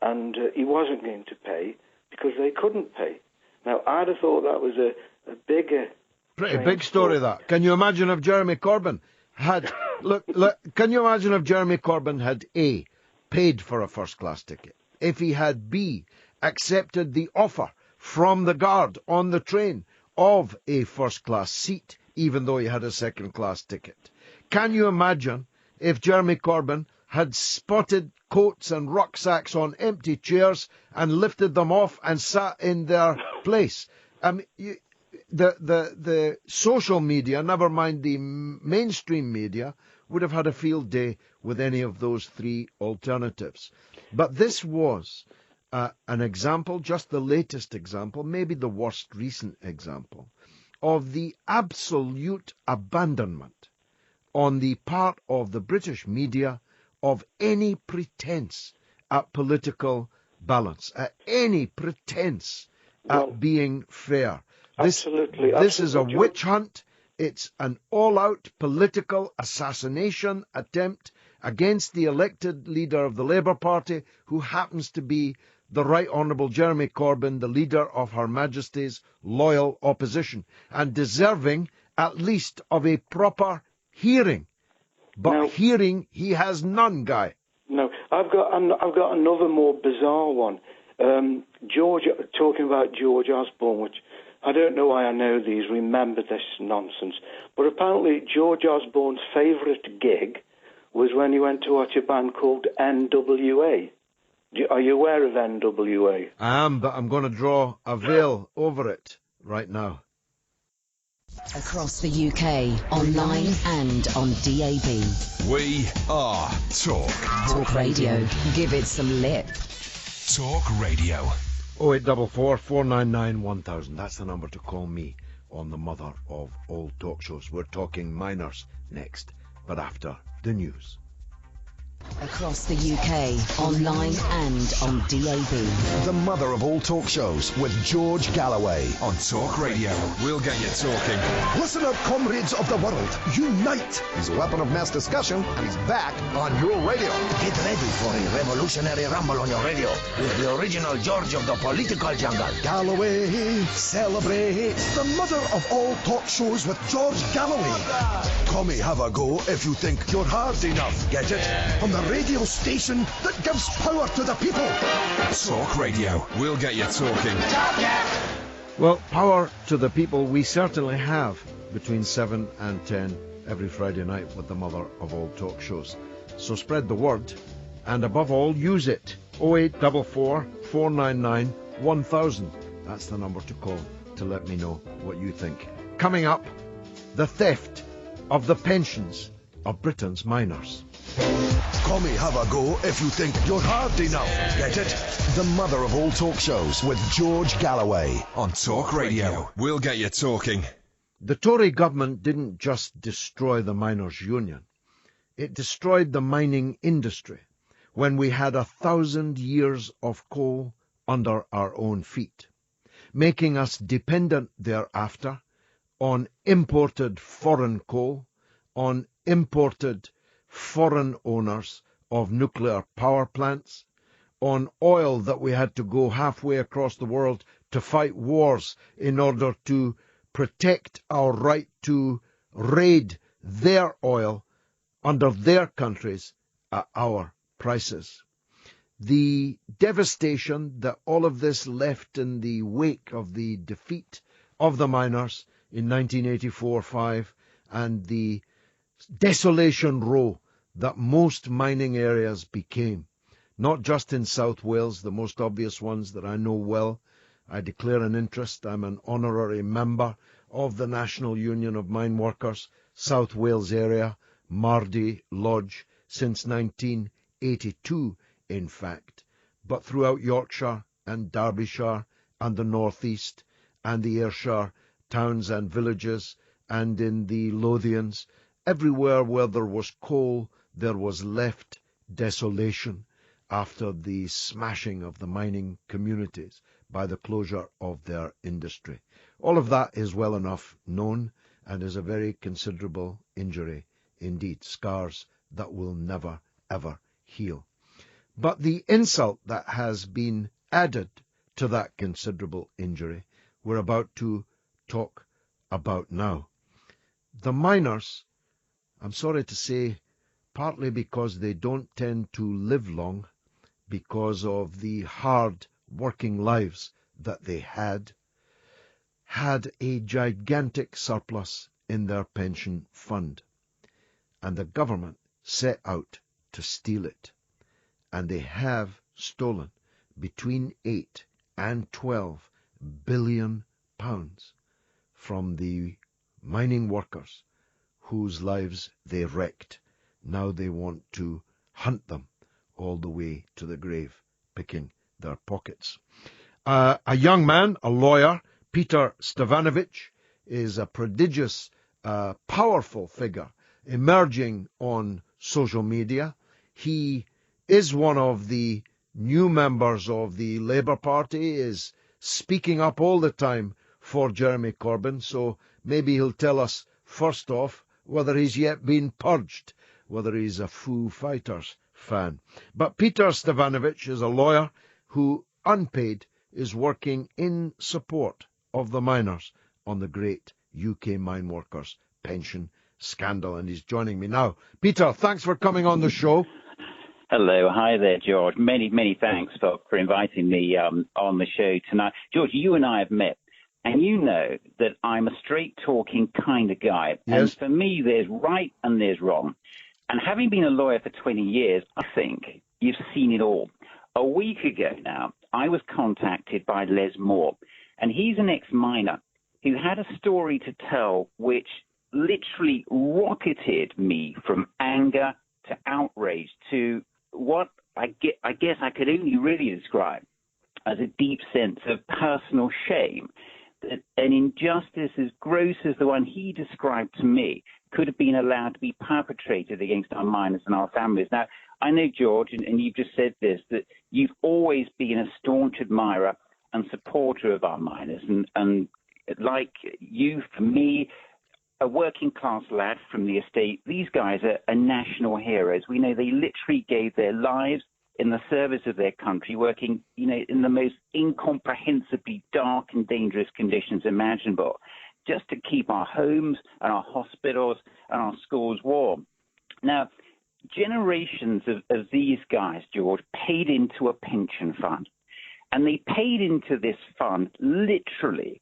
and he wasn't going to pay because they couldn't pay. Now, I'd have thought that was a bigger... Pretty big story, that. Can you imagine if Jeremy Corbyn had... look, can you imagine if Jeremy Corbyn had A, paid for a first-class ticket, if he had B, accepted the offer from the guard on the train of a first-class seat, even though he had a second-class ticket? Can you imagine if Jeremy Corbyn had spotted coats and rucksacks on empty chairs and lifted them off and sat in their place? The social media, never mind the mainstream media, would have had a field day with any of those three alternatives. But this was an example, just the latest example, maybe the worst recent example, of the absolute abandonment on the part of the British media of any pretense at political balance, at any pretense at being fair. This is a witch hunt. It's an all-out political assassination attempt against the elected leader of the Labour Party, who happens to be the Right Honourable Jeremy Corbyn, the leader of Her Majesty's loyal opposition, and deserving at least of a proper hearing. But now, hearing he has none, Guy. No, I've got another more bizarre one. Talking about George Osborne, which I don't know why I know these, remember this nonsense, but apparently George Osborne's favourite gig was when he went to watch a band called NWA. Are you aware of NWA? I am, but I'm going to draw a veil over it. right now. Across the UK, online and on DAB. We are Talk. Talk Radio. Give it some lip. Talk Radio. 0844 499 1000. That's the number to call me on the mother of all talk shows. We're talking minors next, but after the news. Across the UK, online and on DAB. The mother of all talk shows with George Galloway. On Talk Radio, we'll get you talking. Listener comrades of the world, unite! He's a weapon of mass discussion, and he's back on your radio. Get ready for a revolutionary rumble on your radio with the original George of the political jungle. Galloway, celebrate the mother of all talk shows with George Galloway. Come have a go if you think you're hard enough. Get it? On the radio station that gives power to the people. Talk Radio, we'll get you talking. Well, power to the people we certainly have between 7 and 10 every Friday night with the mother of all talk shows. So spread the word, and above all, use it. 0844 499 1000. That's the number to call to let me know what you think. Coming up, the theft of the pensions of Britain's miners. Come have a go if you think you're hard enough. Get it? The mother of all talk shows with George Galloway. On Talk Radio, we'll get you talking. The Tory government didn't just destroy the miners' union. It destroyed the mining industry when we had 1,000 years of coal under our own feet, making us dependent thereafter on imported foreign coal, on imported foreign owners of nuclear power plants, on oil that we had to go halfway across the world to fight wars in order to protect our right to raid their oil under their countries at our prices. The devastation that all of this left in the wake of the defeat of the miners in 1984-5 and the desolation row that most mining areas became, not just in South Wales, the most obvious ones that I know well. I declare an interest. I'm an honorary member of the National Union of Mine Workers, South Wales area, Mardy Lodge, since 1982, in fact. But throughout Yorkshire and Derbyshire and the North East and the Ayrshire towns and villages and in the Lothians, everywhere where there was coal, there was left desolation after the smashing of the mining communities by the closure of their industry. All of that is well enough known and is a very considerable injury indeed, scars that will never, ever heal. But the insult that has been added to that considerable injury we're about to talk about now. The miners, I'm sorry to say, partly because they don't tend to live long because of the hard working lives that they had a gigantic surplus in their pension fund. And the government set out to steal it. And they have stolen between 8 and 12 billion pounds from the mining workers whose lives they wrecked. Now they want to hunt them all the way to the grave, picking their pockets. A young man, a lawyer, Peter Stavanovich, is a prodigious, powerful figure emerging on social media. He is one of the new members of the Labour Party, is speaking up all the time for Jeremy Corbyn, so maybe he'll tell us, first off, whether he's yet been purged, whether he's a Foo Fighters fan. But Peter Stavanovich is a lawyer who, unpaid, is working in support of the miners on the great UK mine workers pension scandal, and he's joining me now. Peter, thanks for coming on the show. Hello. Hi there, George. Many thanks for inviting me on the show tonight. George, you and I have met, and you know that I'm a straight-talking kind of guy. Yes. And for me, there's right and there's wrong. And having been a lawyer for 20 years, I think you've seen it all. A week ago now, I was contacted by Les Moore, and he's an ex-miner. who had a story to tell which literally rocketed me from anger to outrage to what I guess I could only really describe as a deep sense of personal shame that an injustice as gross as the one he described to me could have been allowed to be perpetrated against our miners and our families. Now, I know, George, and you've just said this, that you've always been a staunch admirer and supporter of our miners. And like you, for me, a working class lad from the estate, these guys are national heroes. We know they literally gave their lives in the service of their country, working, in the most incomprehensibly dark and dangerous conditions imaginable, just to keep our homes and our hospitals and our schools warm. Now, generations of these guys, George, paid into a pension fund. And they paid into this fund literally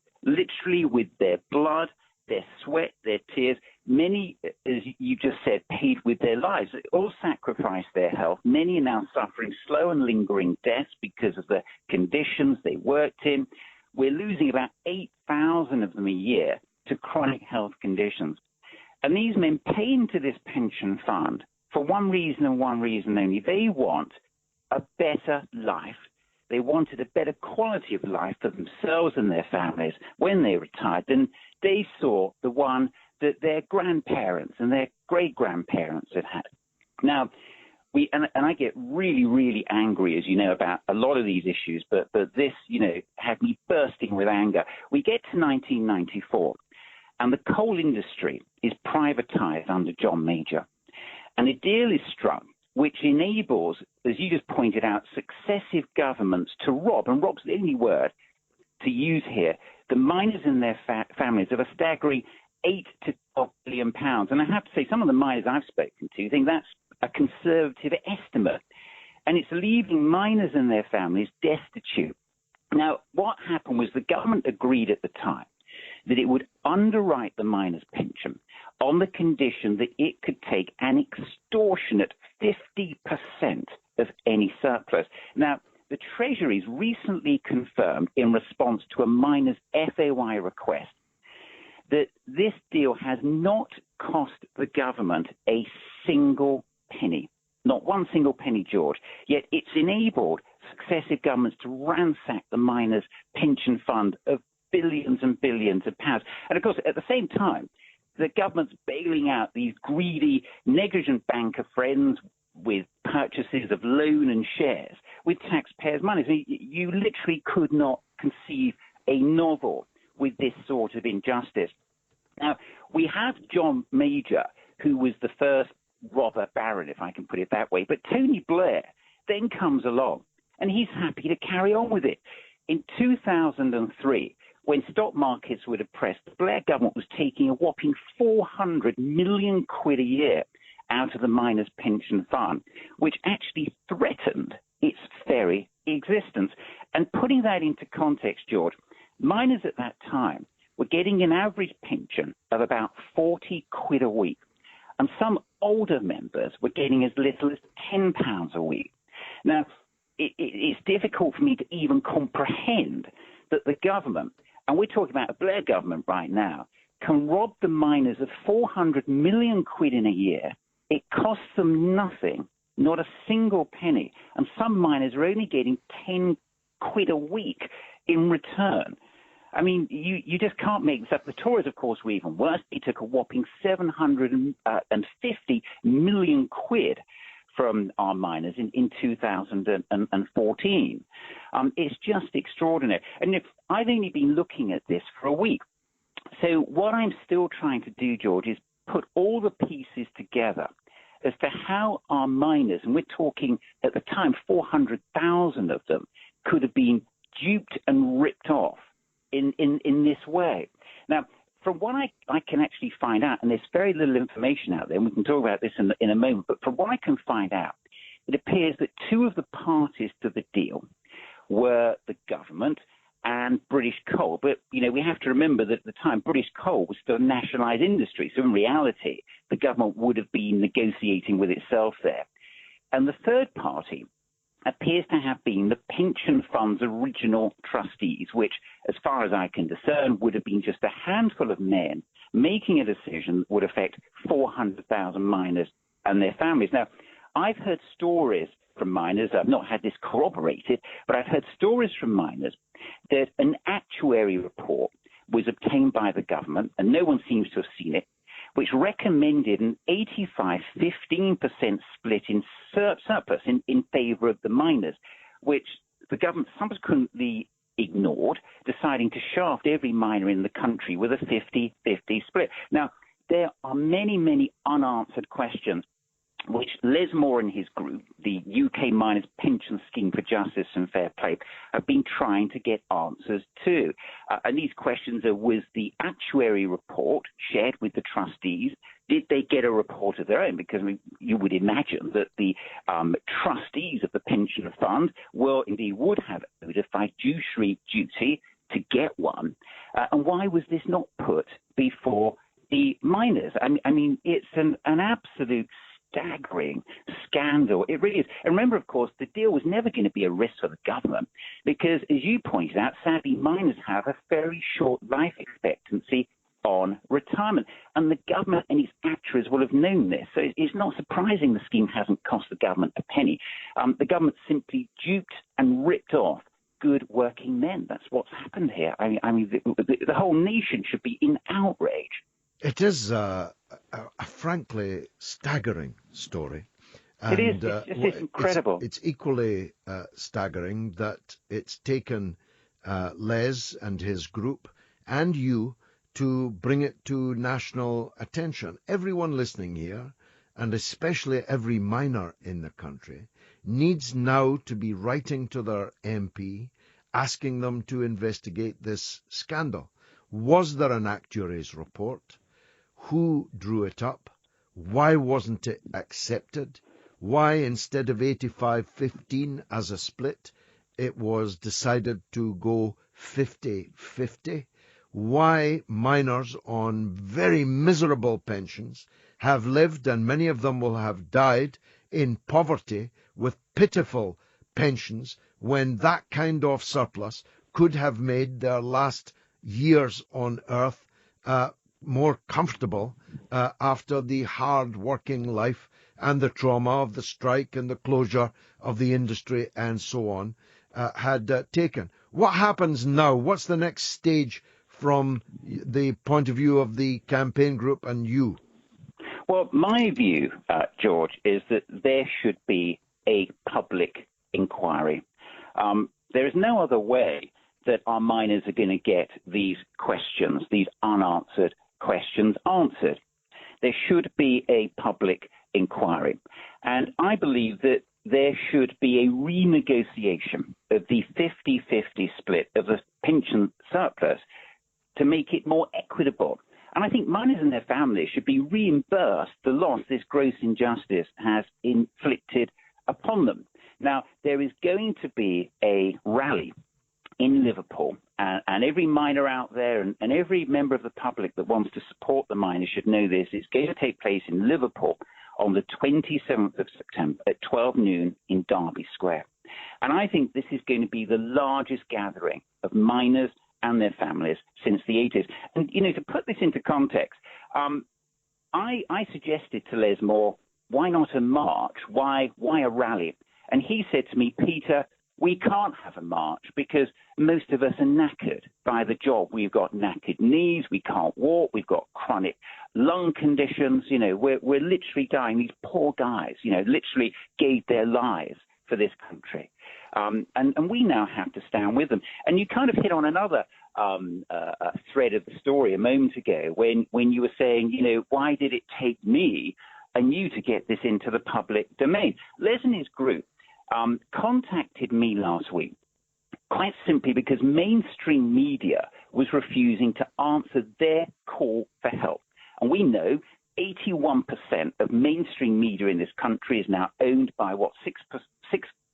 with their blood, their sweat, their tears. Many, as you just said, paid with their lives. They all sacrificed their health. Many are now suffering slow and lingering deaths because of the conditions they worked in. We're losing about 8,000 of them a year to chronic health conditions. And these men pay into this pension fund for one reason and one reason only. They want a better life. They wanted a better quality of life for themselves and their families when they retired than they saw the one that their grandparents and their great-grandparents had had. Now, I get really, really angry, as you know, about a lot of these issues, but this, had me bursting with anger. We get to 1994, and the coal industry is privatized under John Major, and a deal is struck which enables, as you just pointed out, successive governments to rob, and rob's the only word to use here, the miners and their families of a staggering £8 to £12 billion. And I have to say, some of the miners I've spoken to think that's a conservative estimate, and it's leaving miners and their families destitute. Now, what happened was the government agreed at the time that it would underwrite the miners' pension on the condition that it could take an extortionate 50% of any surplus. Now, the Treasury's recently confirmed, in response to a miners' FOI request, that this deal has not cost the government a single penny. Not one single penny, George. Yet it's enabled successive governments to ransack the miners' pension fund of billions and billions of pounds. And of course, at the same time, the government's bailing out these greedy, negligent banker friends with purchases of loan and shares with taxpayers' money. So you literally could not conceive a novel with this sort of injustice. Now, we have John Major, who was the first robber baron, if I can put it that way. But Tony Blair then comes along, and he's happy to carry on with it. In 2003, when stock markets were depressed, the Blair government was taking a whopping 400 million quid a year out of the miners' pension fund, which actually threatened its very existence. And putting that into context, George, miners at that time were getting an average pension of about 40 quid a week. And some older members were getting as little as £10 a week. Now, it's difficult for me to even comprehend that the government, and we're talking about a Blair government right now, can rob the miners of 400 million quid in a year. It costs them nothing, not a single penny. And some miners are only getting 10 quid a week in return. I mean, you just can't make this up. The Tories, of course, were even worse. They took a whopping 750 million quid from our miners in 2014. It's just extraordinary. And I've only been looking at this for a week. So what I'm still trying to do, George, is put all the pieces together as to how our miners, and we're talking at the time 400,000 of them, could have been duped and ripped off in this way. Now, from what I can actually find out, and there's very little information out there, and we can talk about this in a moment, but from what I can find out, it appears that two of the parties to the deal were the government and British Coal. But, we have to remember that at the time, British Coal was still a nationalised industry. So in reality, the government would have been negotiating with itself there. And the third party appears to have been the pension fund's original trustees, which, as far as I can discern, would have been just a handful of men making a decision that would affect 400,000 miners and their families. Now, I've heard stories from miners, I've not had this corroborated, but I've heard stories from miners that an actuary report was obtained by the government, and no one seems to have seen it, which recommended an 85-15% split in surplus in favour of the miners, which the government subsequently ignored, deciding to shaft every miner in the country with a 50-50 split. Now, there are many, many unanswered questions which Les Moore and his group, the UK Miners Pension Scheme for Justice and Fair Play, have been trying to get answers to. And these questions are, was the actuary report shared with the trustees? Did they get a report of their own? Because you would imagine that the trustees of the pension fund would have owed a fiduciary duty to get one. And why was this not put before the miners? I mean, it's an absolute staggering scandal. It really is. And remember, of course, the deal was never going to be a risk for the government because, as you pointed out, sadly, miners have a very short life expectancy on retirement. And the government and its actuaries will have known this. So it's not surprising the scheme hasn't cost the government a penny. The government simply duped and ripped off good working men. That's what's happened here. I mean, the whole nation should be in outrage. It is a frankly staggering story. And, it is. It's incredible. It's equally staggering that it's taken Les and his group and you to bring it to national attention. Everyone listening here, and especially every miner in the country, needs now to be writing to their MP, asking them to investigate this scandal. Was there an actuary's report? Who drew it up? Why wasn't it accepted? Why, instead of 85-15 as a split, it was decided to go 50-50? Why miners on very miserable pensions have lived, and many of them will have died, in poverty with pitiful pensions, when that kind of surplus could have made their last years on earth more comfortable after the hard-working life and the trauma of the strike and the closure of the industry and so on had taken. What happens now? What's the next stage from the point of view of the campaign group and you? Well, my view, George, is that there should be a public inquiry. There is no other way that our miners are going to get these questions, these unanswered questions, answered. There should be a public inquiry. And I believe that there should be a renegotiation of the 50-50 split of the pension surplus to make it more equitable. And I think miners and their families should be reimbursed the loss this gross injustice has inflicted upon them. Now, there is going to be a rally in Liverpool, and every miner out there and every member of the public that wants to support the miners should know this. It's going to take place in Liverpool on the 27th of September at 12 noon in Derby Square. And I think this is going to be the largest gathering of miners and their families since the 80s. And, you know, to put this into context, I suggested to Les Moore, why not a march? Why a rally? And he said to me, Peter, we can't have a march because most of us are knackered by the job. We've got knackered knees, we can't walk, we've got chronic lung conditions, you know, we're literally dying. These poor guys, you know, literally gave their lives for this country. And we now have to stand with them. And you kind of hit on another thread of the story a moment ago when you were saying, you know, why did it take me and you to get this into the public domain? Les and his group contacted me last week quite simply because mainstream media was refusing to answer their call for help. And we know 81% of mainstream media in this country is now owned by, 6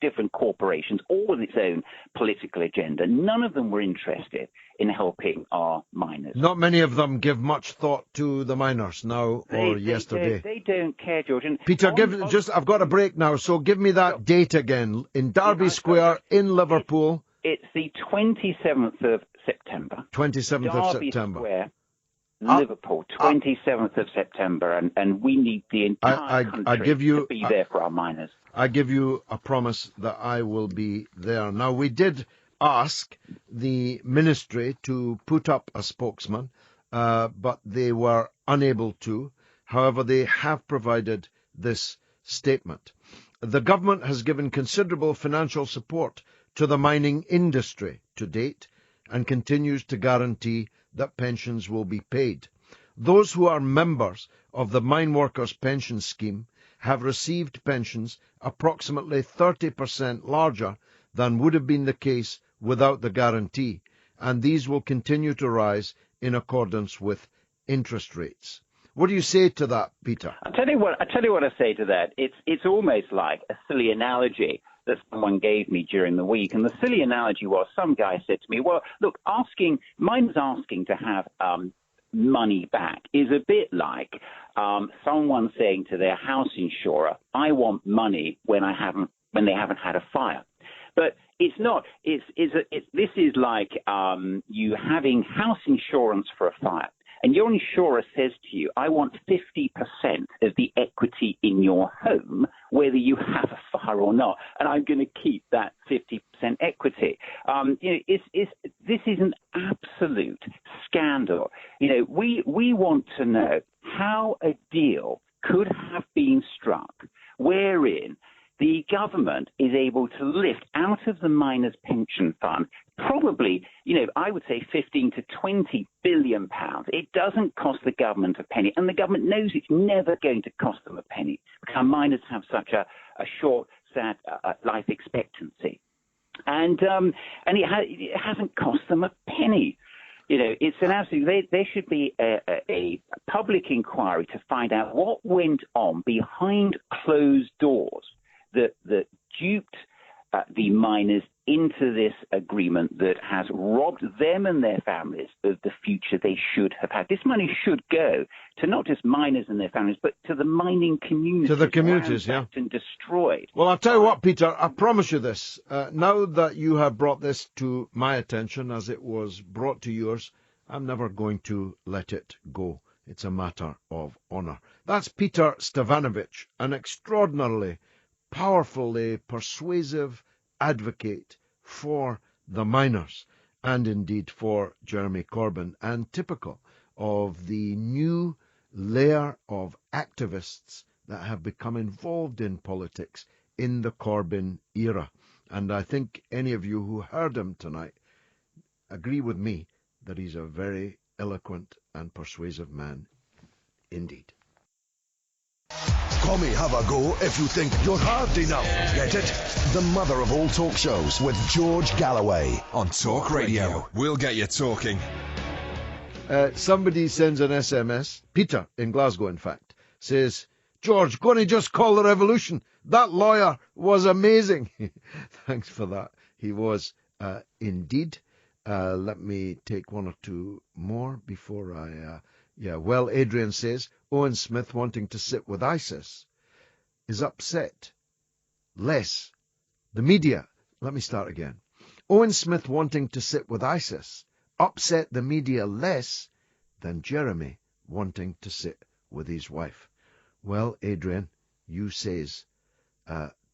different corporations, all with its own political agenda. None of them were interested in helping our miners. Not many of them give much thought to the miners now or yesterday. They don't care, George. And Peter, I've got a break now, so give me that date again. In Derby Square in Liverpool. It's the 27th of September. 27th of Derby September. Square, Liverpool, 27th of September, and we need the entire country to be there for our miners. I give you a promise that I will be there. Now, we did ask the ministry to put up a spokesman, but they were unable to. However, they have provided this statement. The government has given considerable financial support to the mining industry to date and continues to guarantee that pensions will be paid. Those who are members of the Mine Workers Pension Scheme have received pensions approximately 30% larger than would have been the case without the guarantee, and these will continue to rise in accordance with interest rates. What do you say to that, Peter? I tell you what I say to that. It's almost like a silly analogy that someone gave me during the week, and the silly analogy was some guy said to me, "Well, look, miners asking to have money back is a bit like someone saying to their house insurer, 'I want money when they haven't had a fire.'" But it's not. This is like you having house insurance for a fire. And your insurer says to you, "I want 50% of the equity in your home, whether you have a fire or not, and I'm going to keep that 50% equity." This is an absolute scandal. We want to know how a deal could have been struck wherein the government is able to lift out of the miners' pension fund probably, I would say 15 to 20 billion pounds. It doesn't cost the government a penny, and the government knows it's never going to cost them a penny because our miners have such a short, sad life expectancy. And it hasn't cost them a penny. It's an absolute. There should be a public inquiry to find out what went on behind closed doors that duped the miners into this agreement that has robbed them and their families of the future they should have had. This money should go to not just miners and their families, but to the mining community. To the communities, yeah. And destroyed. Well, I'll tell you what, Peter, I promise you this. Now that you have brought this to my attention, as it was brought to yours, I'm never going to let it go. It's a matter of honour. That's Peter Stavanovich, an extraordinarily powerfully persuasive advocate for the miners and indeed for Jeremy Corbyn, and typical of the new layer of activists that have become involved in politics in the Corbyn era. And I think any of you who heard him tonight agree with me that he's a very eloquent and persuasive man indeed. Come have a go if you think you're hard enough. Get it? The mother of all talk shows with George Galloway. On Talk Radio. We'll get you talking. Somebody sends an SMS, Peter in Glasgow in fact, says, "George, go and just call the revolution. That lawyer was amazing." Thanks for that. He was indeed. Let me take one or two more before I... Well, Adrian says, Owen Smith wanting to sit with ISIS is upset less. The media, let me start again. Owen Smith wanting to sit with ISIS upset the media less than Jeremy wanting to sit with his wife. Well, Adrian, you says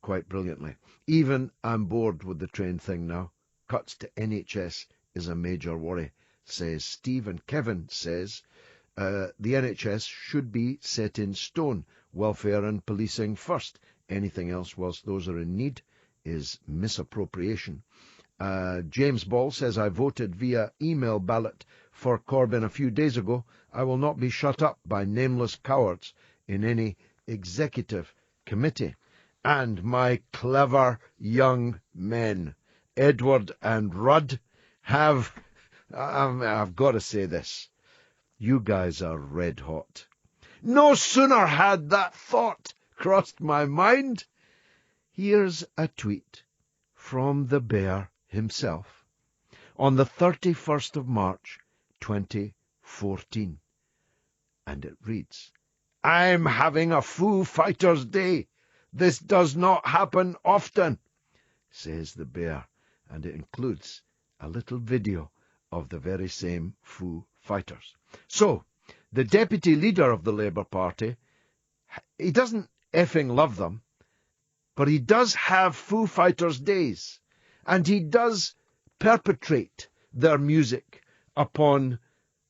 quite brilliantly. Even I'm bored with the train thing now. Cuts to NHS is a major worry, says Steve. And Kevin says, the NHS should be set in stone. Welfare and policing first. Anything else whilst those are in need is misappropriation. James Ball says, I voted via email ballot for Corbyn a few days ago. I will not be shut up by nameless cowards in any executive committee. And my clever young men, Edward and Rudd, have... I've got to say this. You guys are red hot. No sooner had that thought crossed my mind, Here's a tweet from the bear himself on the 31st of March, 2014. And it reads, "I'm having a Foo Fighters day. This does not happen often," says the bear, and it includes a little video of the very same Foo Fighters. So, the deputy leader of the Labour Party, he doesn't effing love them, but he does have Foo Fighters days, and he does perpetrate their music upon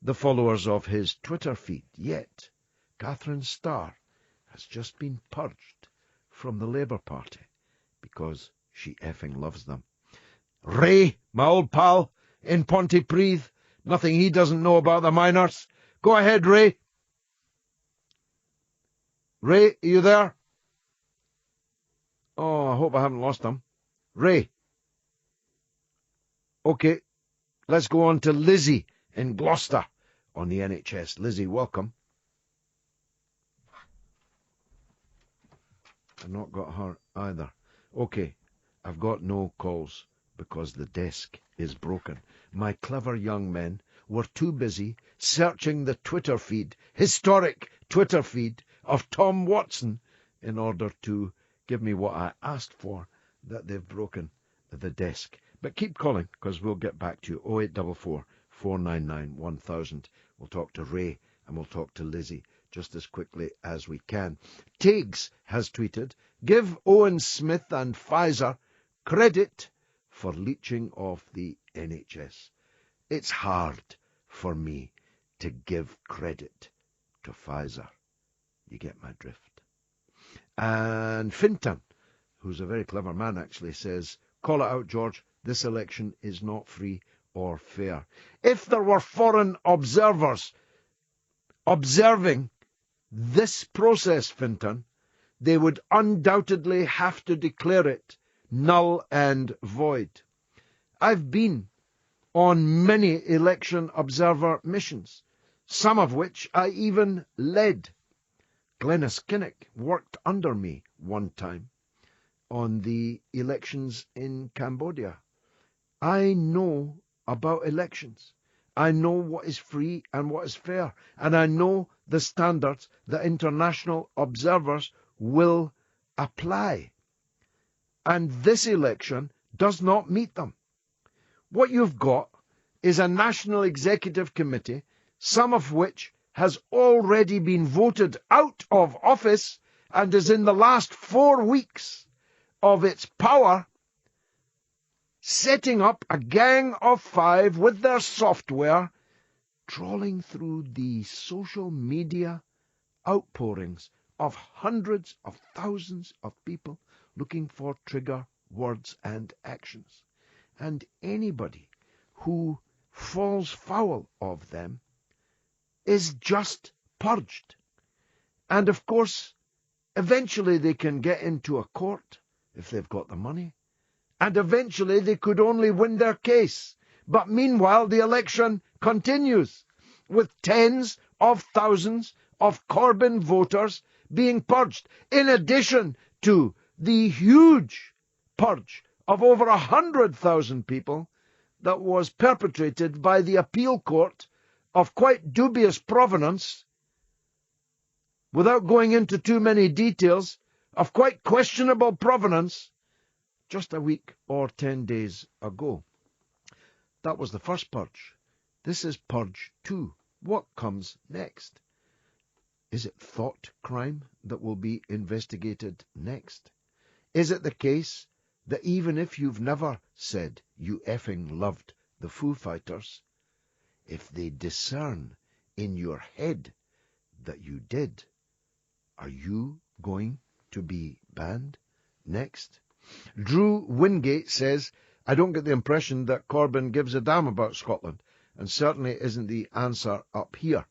the followers of his Twitter feed. Yet, Catherine Starr has just been purged from the Labour Party because she effing loves them. Ray, my old pal in Pontypridd, nothing he doesn't know about the miners. Go ahead, Ray. Ray, are you there? Oh, I hope I haven't lost him. Ray. Okay, let's go on to Lizzie in Gloucester on the NHS. Lizzie, welcome. I've not got her either. Okay, I've got no calls because the desk is broken. My clever young men were too busy searching the Twitter feed, historic Twitter feed of Tom Watson, in order to give me what I asked for, that they've broken the desk. But keep calling, because we'll get back to you. 0844 499 1000. We'll talk to Ray and we'll talk to Lizzie just as quickly as we can. Tiggs has tweeted, "Give Owen Smith and Pfizer credit for leeching off the NHS. It's hard for me to give credit to Pfizer." You get my drift. And Fintan, who's a very clever man actually, says, "Call it out, George. This election is not free or fair. If there were foreign observers observing this process, Fintan, they would undoubtedly have to declare it null and void. I've been on many election observer missions, some of which I even led. Glenys Kinnock worked under me one time on the elections in Cambodia. I know about elections. I know what is free and what is fair, and I know the standards that international observers will apply. And this election does not meet them. What you've got is a National Executive Committee, some of which has already been voted out of office and is in the last 4 weeks of its power, setting up a gang of 5 with their software, trawling through the social media outpourings of hundreds of thousands of people looking for trigger words and actions. And anybody who falls foul of them is just purged. And of course, eventually they can get into a court if they've got the money. And eventually they could only win their case. But meanwhile, the election continues, with tens of thousands of Corbyn voters being purged, in addition to the huge purge of over 100,000 people that was perpetrated by the appeal court of quite dubious provenance, without going into too many details, of quite questionable provenance, just a week or 10 days ago. That was the first purge. This is purge 2. What comes next? Is it thought crime that will be investigated next? Is it the case that even if you've never said you effing loved the Foo Fighters, if they discern in your head that you did, are you going to be banned next? Drew Wingate says, "I don't get the impression that Corbyn gives a damn about Scotland, and certainly isn't the answer up here."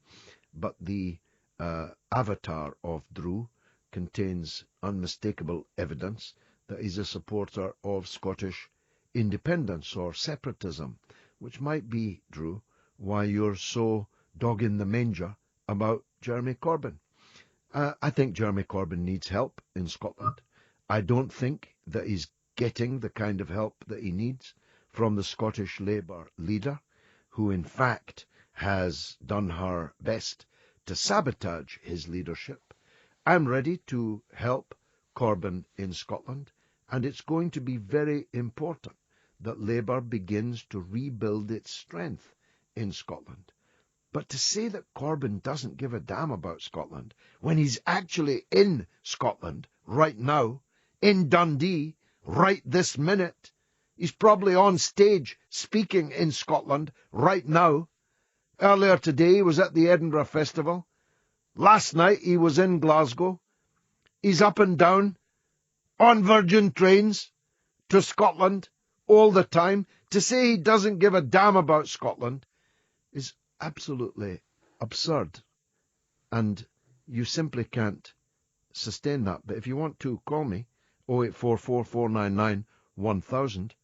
But the avatar of Drew contains unmistakable evidence that he's a supporter of Scottish independence or separatism, which might be, Drew, why you're so dog in the manger about Jeremy Corbyn. I think Jeremy Corbyn needs help in Scotland. I don't think that he's getting the kind of help that he needs from the Scottish Labour leader, who in fact has done her best to sabotage his leadership. I'm ready to help Corbyn in Scotland, and it's going to be very important that Labour begins to rebuild its strength in Scotland. But to say that Corbyn doesn't give a damn about Scotland when he's actually in Scotland right now, in Dundee, right this minute, he's probably on stage speaking in Scotland right now. Earlier today he was at the Edinburgh Festival. Last night he was in Glasgow. He's up and down on Virgin trains to Scotland all the time. To say he doesn't give a damn about Scotland is absolutely absurd. And you simply can't sustain that. But if you want to, call me, 0844 499 1000.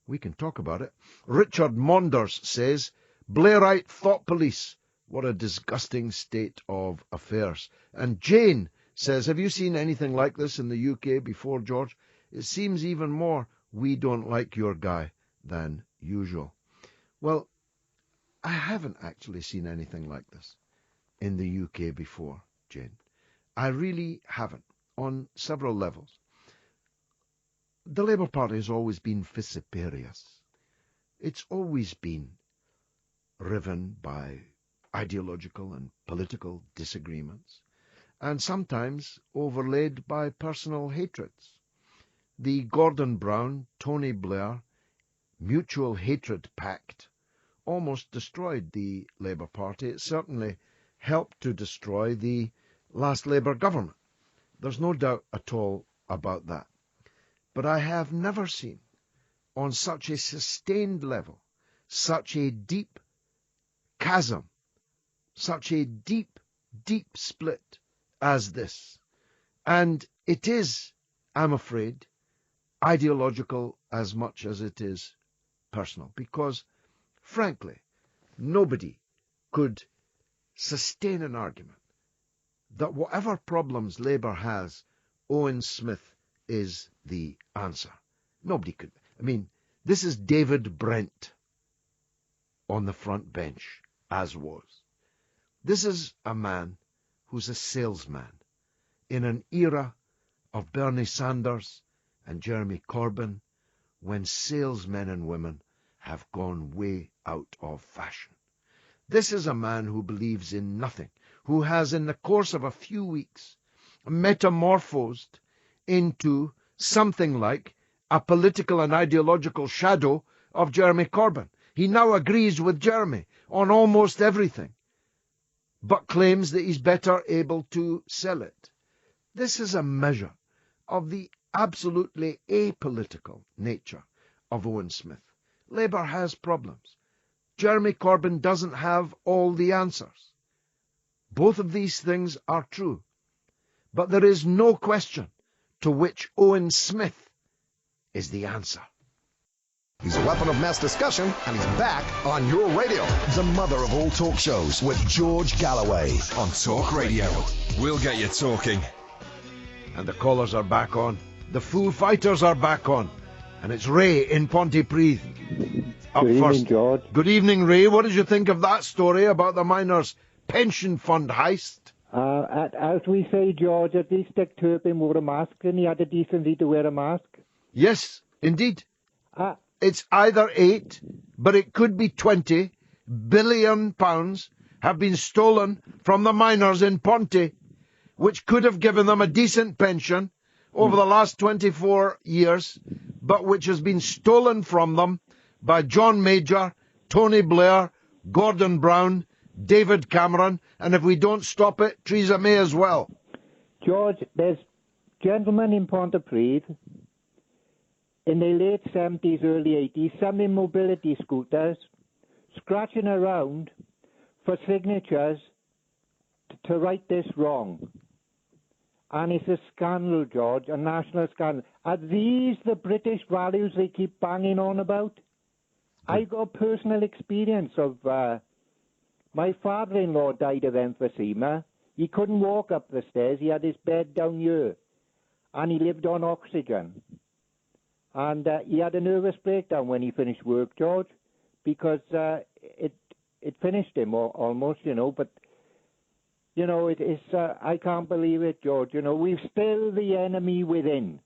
We can talk about it. Richard Maunders says, Blairite thought police. What a disgusting state of affairs. And Jane says, have you seen anything like this in the UK before, George? It seems even more we don't like your guy than usual. Well, I haven't actually seen anything like this in the UK before, Jane. I really haven't, on several levels. The Labour Party has always been vociferous. It's always been riven by ideological and political disagreements, and sometimes overlaid by personal hatreds. The Gordon Brown, Tony Blair mutual hatred pact almost destroyed the Labour Party. It certainly helped to destroy the last Labour government. There's no doubt at all about that. But I have never seen, on such a sustained level, such a deep chasm, such a deep, deep split as this. And it is, I'm afraid, ideological as much as it is personal, because, frankly, nobody could sustain an argument that whatever problems Labour has, Owen Smith is the answer. Nobody could. I mean, this is David Brent on the front bench, as was. This is a man who's a salesman in an era of Bernie Sanders and Jeremy Corbyn, when salesmen and women have gone way out of fashion. This is a man who believes in nothing, who has, in the course of a few weeks, metamorphosed into something like a political and ideological shadow of Jeremy Corbyn. He now agrees with Jeremy on almost everything, but claims that he's better able to sell it. This is a measure of the absolutely apolitical nature of Owen Smith. Labour has problems. Jeremy Corbyn doesn't have all the answers. Both of these things are true. But there is no question to which Owen Smith is the answer. He's a weapon of mass discussion, and he's back on your radio. The mother of all talk shows with George Galloway. On Talk Radio. We'll get you talking. And the callers are back on. The Foo Fighters are back on. And it's Ray in Pontypridd. Good evening, George. Good evening, Ray. What did you think of that story about the miners' pension fund heist? As we say, George, at least Dick Turpin wore a mask, and he had the decency to wear a mask. Yes, indeed. It's either 8, but it could be 20 billion pounds have been stolen from the miners in Ponty, which could have given them a decent pension over the last 24 years, but which has been stolen from them by John Major, Tony Blair, Gordon Brown, David Cameron, and if we don't stop it, Theresa May as well. George, there's gentlemen in Pontypridd in the late 70s, early 80s, some in mobility scooters, scratching around for signatures to right this wrong. And it's a scandal, George, a national scandal. Are these the British values they keep banging on about? I got personal experience of... my father-in-law died of emphysema. He couldn't walk up the stairs. He had his bed down here. and he lived on oxygen. And he had a nervous breakdown when he finished work, George, because it finished him almost, but, it is, I can't believe it, George. We've still the enemy within.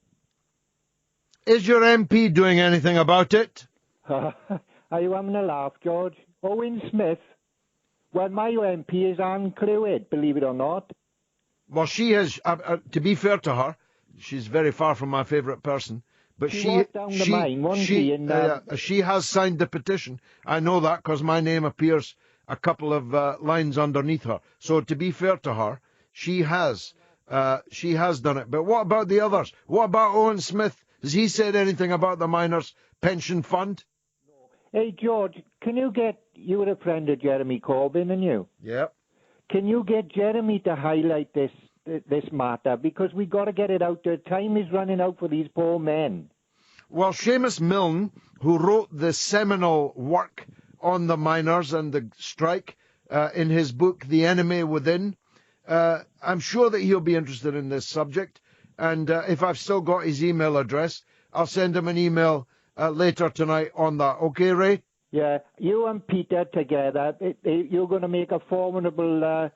Is your MP doing anything about it? Are you having a laugh, George? Owen Smith? Well, my MP is Anne Clewid, believe it or not. Well, she has, to be fair to her, she's very far from my favourite person, but she was down the mine, wasn't she? She has signed the petition. I know that because my name appears a couple of lines underneath her. So to be fair to her, she has done it. But what about the others? What about Owen Smith? Has he said anything about the miners' pension fund? Hey, George, you were a friend of Jeremy Corbyn, and you? Yep. Can you get Jeremy to highlight this matter? Because we got to get it out there. Time is running out for these poor men. Well, Seamus Milne, who wrote the seminal work on the miners and the strike in his book, The Enemy Within, I'm sure that he'll be interested in this subject. And if I've still got his email address, I'll send him an email later tonight on that. Okay, Ray? Yeah, you and Peter together, you're going to make a formidable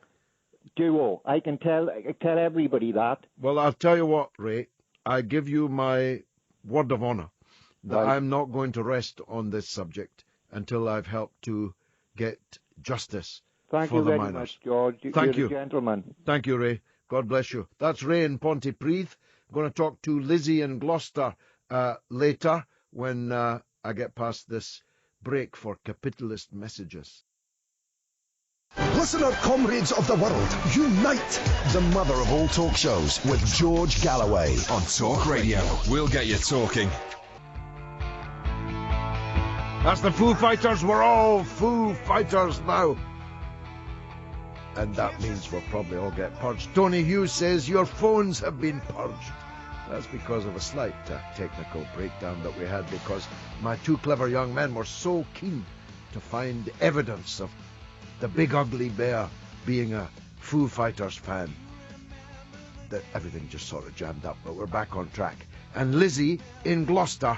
duo. I can tell everybody that. Well, I'll tell you what, Ray. I give you my word of honour that Right. I'm not going to rest on this subject until I've helped to get justice Thank for you the very miners. much, George. Thank You're you. a gentleman. Thank you, Ray. God bless you. That's Ray in Pontypridd. I'm going to talk to Lizzie in Gloucester later when I get past this break for capitalist messages. Listener comrades of the world, unite! The mother of all talk shows with George Galloway. On Talk Radio, we'll get you talking. That's the Foo Fighters. We're all Foo Fighters now. And that means we'll probably all get purged. Tony Hughes says your phones have been purged. That's because of a slight technical breakdown that we had, because my two clever young men were so keen to find evidence of the big ugly bear being a Foo Fighters fan that everything just sort of jammed up. But we're back on track. And Lizzie in Gloucester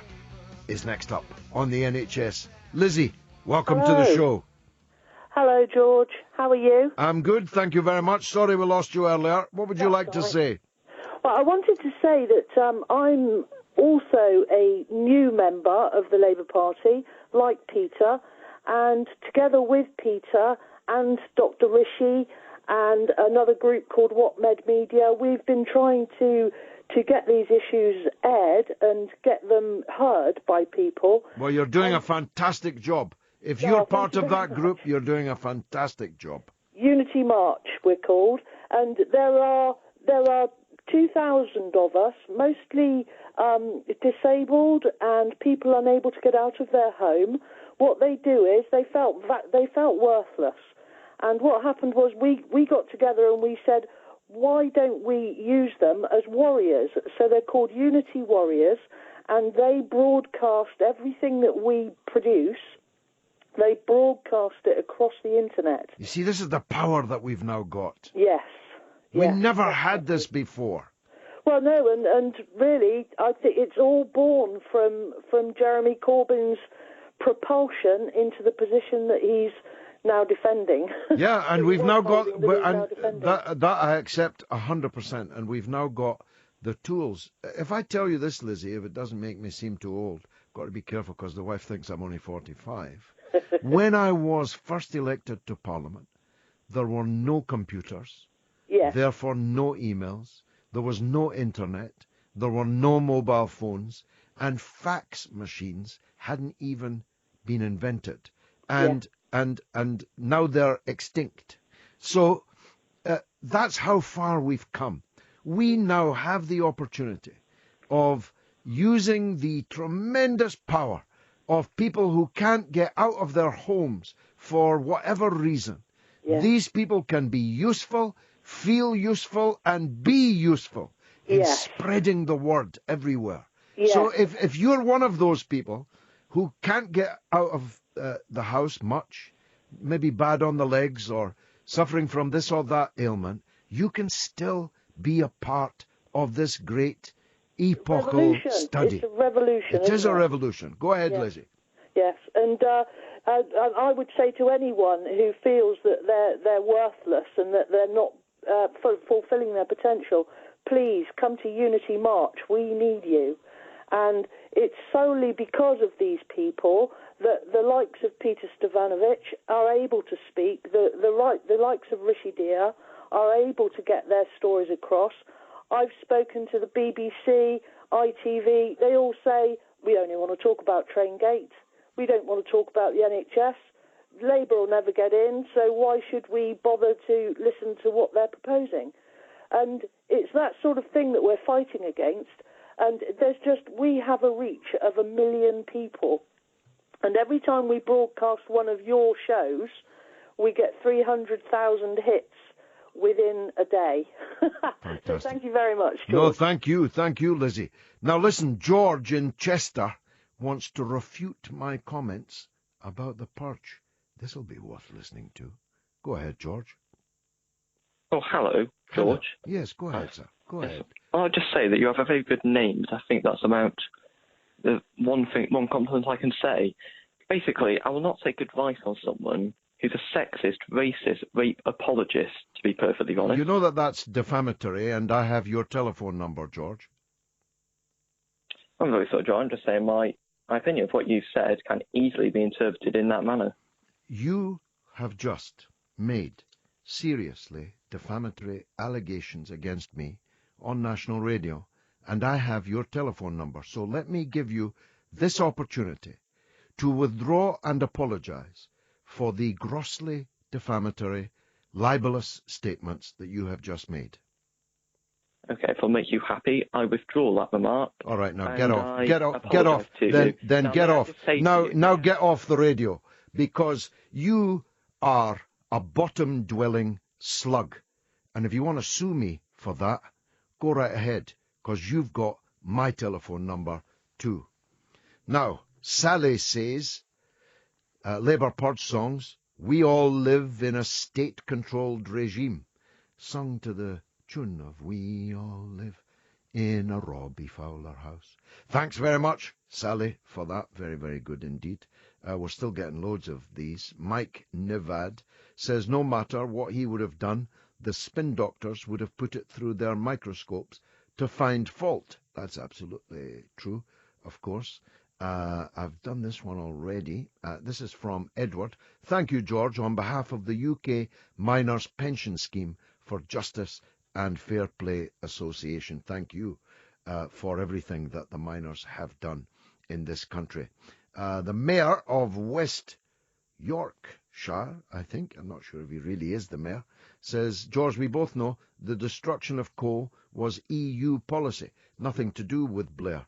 is next up on the NHS. Lizzie, welcome to the show. Hello, George. How are you? I'm good, thank you very much. Sorry we lost you earlier. What would you like to say? Well, I wanted to say that I'm also a new member of the Labour Party, like Peter, and together with Peter and Dr. Rishi and another group called What Med Media, we've been trying to get these issues aired and get them heard by people. Well, you're doing a fantastic job. If you're part of that group, you're doing a fantastic job. Unity March, we're called, and there are 2,000 of us, mostly disabled and people unable to get out of their home. What they do is they felt worthless, and what happened was we got together and we said, why don't we use them as warriors? So they're called Unity Warriors, and they broadcast everything that we produce. They broadcast it across the internet. You see, this is the power that we've now got. Yes. We never had this before. Well, no, and really, I think it's all born from Jeremy Corbyn's propulsion into the position that he's now defending. Yeah, and we've now got, and that I accept 100%, and we've now got the tools. If I tell you this, Lizzie, if it doesn't make me seem too old, got to be careful because the wife thinks I'm only 45. When I was first elected to Parliament, there were no computers, therefore no emails, there was no internet, there were no mobile phones, and fax machines hadn't even been invented. And now they're extinct. So that's how far we've come. We now have the opportunity of using the tremendous power of people who can't get out of their homes for whatever reason. These people can be useful, feel useful, and be useful in spreading the word everywhere. So if you're one of those people who can't get out of the house much, maybe bad on the legs or suffering from this or that ailment, you can still be a part of this great epochal revolution. study. It's a revolution. It is isn't a it? revolution. Go ahead, Yes. Lizzie. Yes, and I would say to anyone who feels that they're worthless and that they're not fulfilling their potential, please come to Unity March. We need you. And it's solely because of these people that the likes of Peter Stavanovich are able to speak, the likes of Rishi Deer are able to get their stories across. I've spoken to the BBC, ITV, they all say, we only want to talk about train gates. We don't want to talk about the NHS. Labour will never get in, so why should we bother to listen to what they're proposing? And it's that sort of thing that we're fighting against. And we have a reach of 1 million people. And every time we broadcast one of your shows, we get 300,000 hits within a day. So thank you very much, George. No, thank you, Lizzie. Now listen, George in Chester wants to refute my comments about the purge. This will be worth listening to. Go ahead, George. Oh, hello, George. Hello. Yes, go ahead, sir. Go ahead. I'll just say that you have a very good name. I think that's about the one compliment I can say. Basically, I will not take advice on someone who's a sexist, racist, rape apologist, to be perfectly honest. You know that that's defamatory, and I have your telephone number, George. I'm very sorry, John. I'm just saying my opinion of what you've said can easily be interpreted in that manner. You have just made seriously defamatory allegations against me on national radio, and I have your telephone number. So let me give you this opportunity to withdraw and apologize for the grossly defamatory, libelous statements that you have just made. Okay, if I'll make you happy, I withdraw that remark. All right, now get off. Get off. Then now, get off. Now you, get off the radio, because you are a bottom-dwelling slug. And if you want to sue me for that, go right ahead, because you've got my telephone number too. Now, Sally says, Labour purge songs, we all live in a state-controlled regime, sung to the tune of We All Live in a Robbie Fowler house. Thanks very much, Sally, for that. Very, very good indeed. We're still getting loads of these. Mike Nivad says no matter what he would have done, the spin doctors would have put it through their microscopes to find fault. That's absolutely true, of course. I've done this one already. This is from Edward. Thank you, George, on behalf of the UK Miners Pension Scheme for Justice and Fair Play Association. Thank you for everything that the miners have done in this country. The Mayor of West Yorkshire, I think, I'm not sure if he really is the Mayor, says, George, we both know the destruction of coal was EU policy, nothing to do with Blair.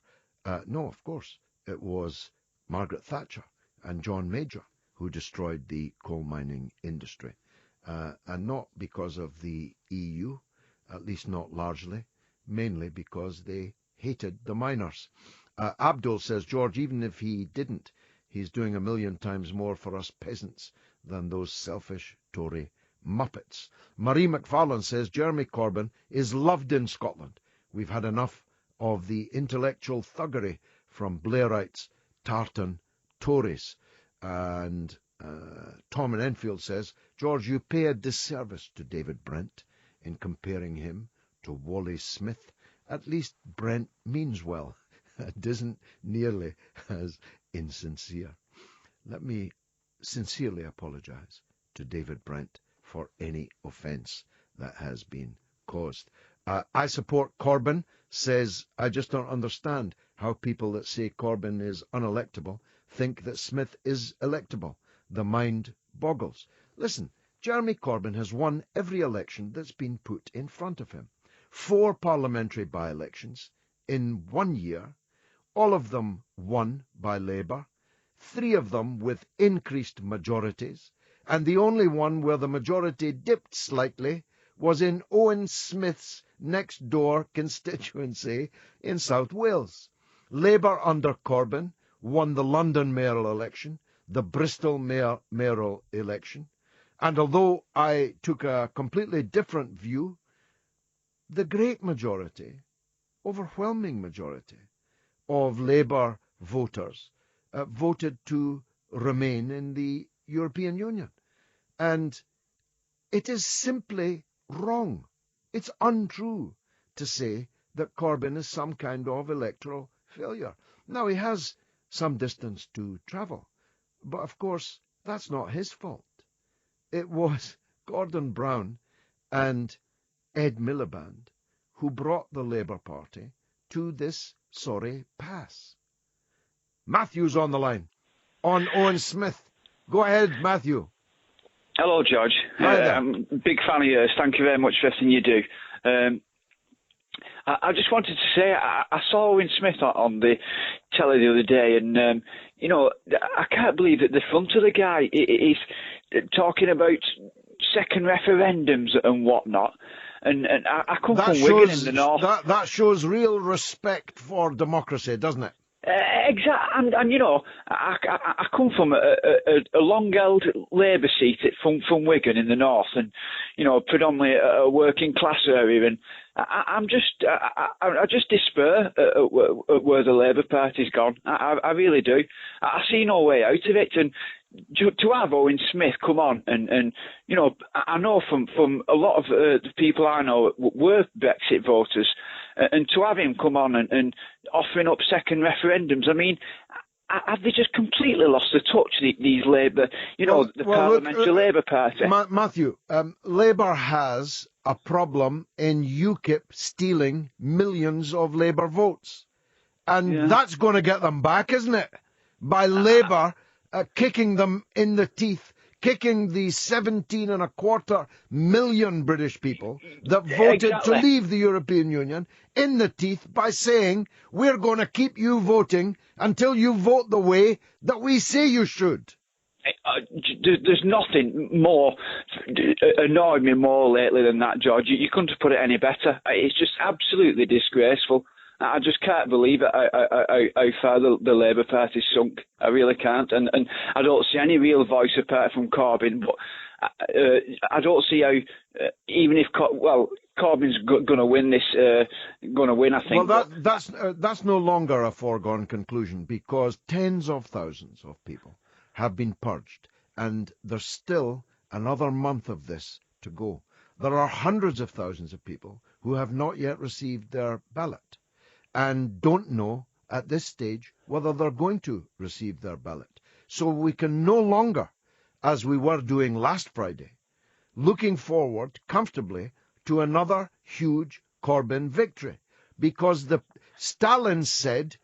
No, of course, it was Margaret Thatcher and John Major who destroyed the coal mining industry, and not because of the EU, at least not largely, mainly because they hated the miners. Abdul says, George, even if he didn't, he's doing 1,000,000 times more for us peasants than those selfish Tory muppets. Marie McFarlane says, Jeremy Corbyn is loved in Scotland. We've had enough of the intellectual thuggery from Blairites, tartan Tories. And Tom in Enfield says, George, you pay a disservice to David Brent in comparing him to Wally Smith. At least Brent means well. It isn't nearly as insincere. Let me sincerely apologize to David Brent for any offence that has been caused. I support Corbyn, says, I just don't understand how people that say Corbyn is unelectable think that Smith is electable. The mind boggles. Listen, Jeremy Corbyn has won every election that's been put in front of him. 4 parliamentary by-elections in 1 year, all of them won by Labour, 3 of them with increased majorities, and the only one where the majority dipped slightly was in Owen Smith's next-door constituency in South Wales. Labour under Corbyn won the London mayoral election, the Bristol mayoral election, and although I took a completely different view, the great majority overwhelming majority of Labour voters voted to remain in the European Union. And it is simply wrong. It's untrue to say that Corbyn is some kind of electoral failure. Now, he has some distance to travel, but of course, that's not his fault. It was Gordon Brown and Ed Miliband who brought the Labour Party to this sorry pass. Matthew's on the line, on Owen Smith. Go ahead, Matthew. Hello, George. Hi there. I'm a big fan of yours. Thank you very much for everything you do. I just wanted to say I saw Owen Smith on the telly the other day, and I can't believe that the front of the guy is talking about second referendums and whatnot. And I come from Wigan in the north. That shows real respect for democracy, doesn't it? Exactly, and I come from a long-held Labour seat from Wigan in the north, and predominantly a working class area, and I just despair at where the Labour Party's gone. I really do. I see no way out of it, and to have Owen Smith come on and I know from a lot of the people I know were Brexit voters, and to have him come on and offering up second referendums, I mean, have they just completely lost the touch, these Labour, Parliamentary Labour Party? Matthew, Labour has a problem in UKIP stealing millions of Labour votes. And that's going to get them back, isn't it? By Labour kicking them in the teeth, kicking the 17.25 million British people that voted to leave the European Union in the teeth by saying, we're going to keep you voting until you vote the way that we say you should. There's nothing more annoyed me more lately than that, George. You couldn't have put it any better. It's just absolutely disgraceful. I just can't believe it, how far the Labour Party's sunk. I really can't. And I don't see any real voice apart from Corbyn. But I don't see how, even if, Corbyn's going to win this, I think. Well, that's no longer a foregone conclusion, because tens of thousands of people have been purged, and there's still another month of this to go. There are hundreds of thousands of people who have not yet received their ballot and don't know at this stage whether they're going to receive their ballot. So we can no longer, as we were doing last Friday, looking forward comfortably to another huge Corbyn victory, because Stalin said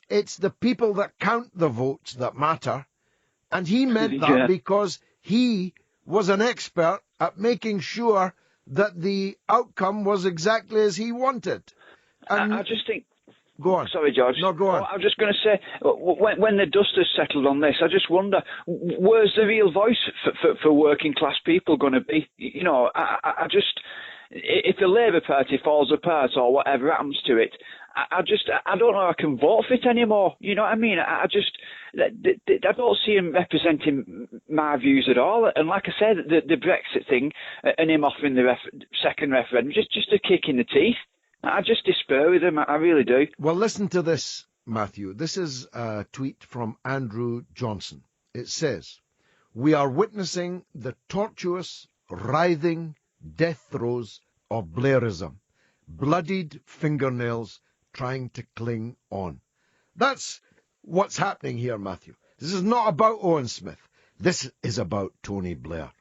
it's the people that count the votes that matter, and he meant that because he was an expert at making sure that the outcome was exactly as he wanted. And I just think... Go on. Sorry, George. No, go on. I was just going to say, when the dust has settled on this, I just wonder, where's the real voice for working class people going to be? I just, if the Labour Party falls apart or whatever happens to it, I don't know if I can vote for it anymore. You know what I mean? I don't see him representing my views at all. And like I said, the Brexit thing and him offering the second referendum, just a kick in the teeth. I just despair with him. I really do. Well, listen to this, Matthew. This is a tweet from Andrew Johnson. It says, "We are witnessing the tortuous, writhing death throes of Blairism. Bloodied fingernails trying to cling on." That's what's happening here, Matthew. This is not about Owen Smith. This is about Tony Blair.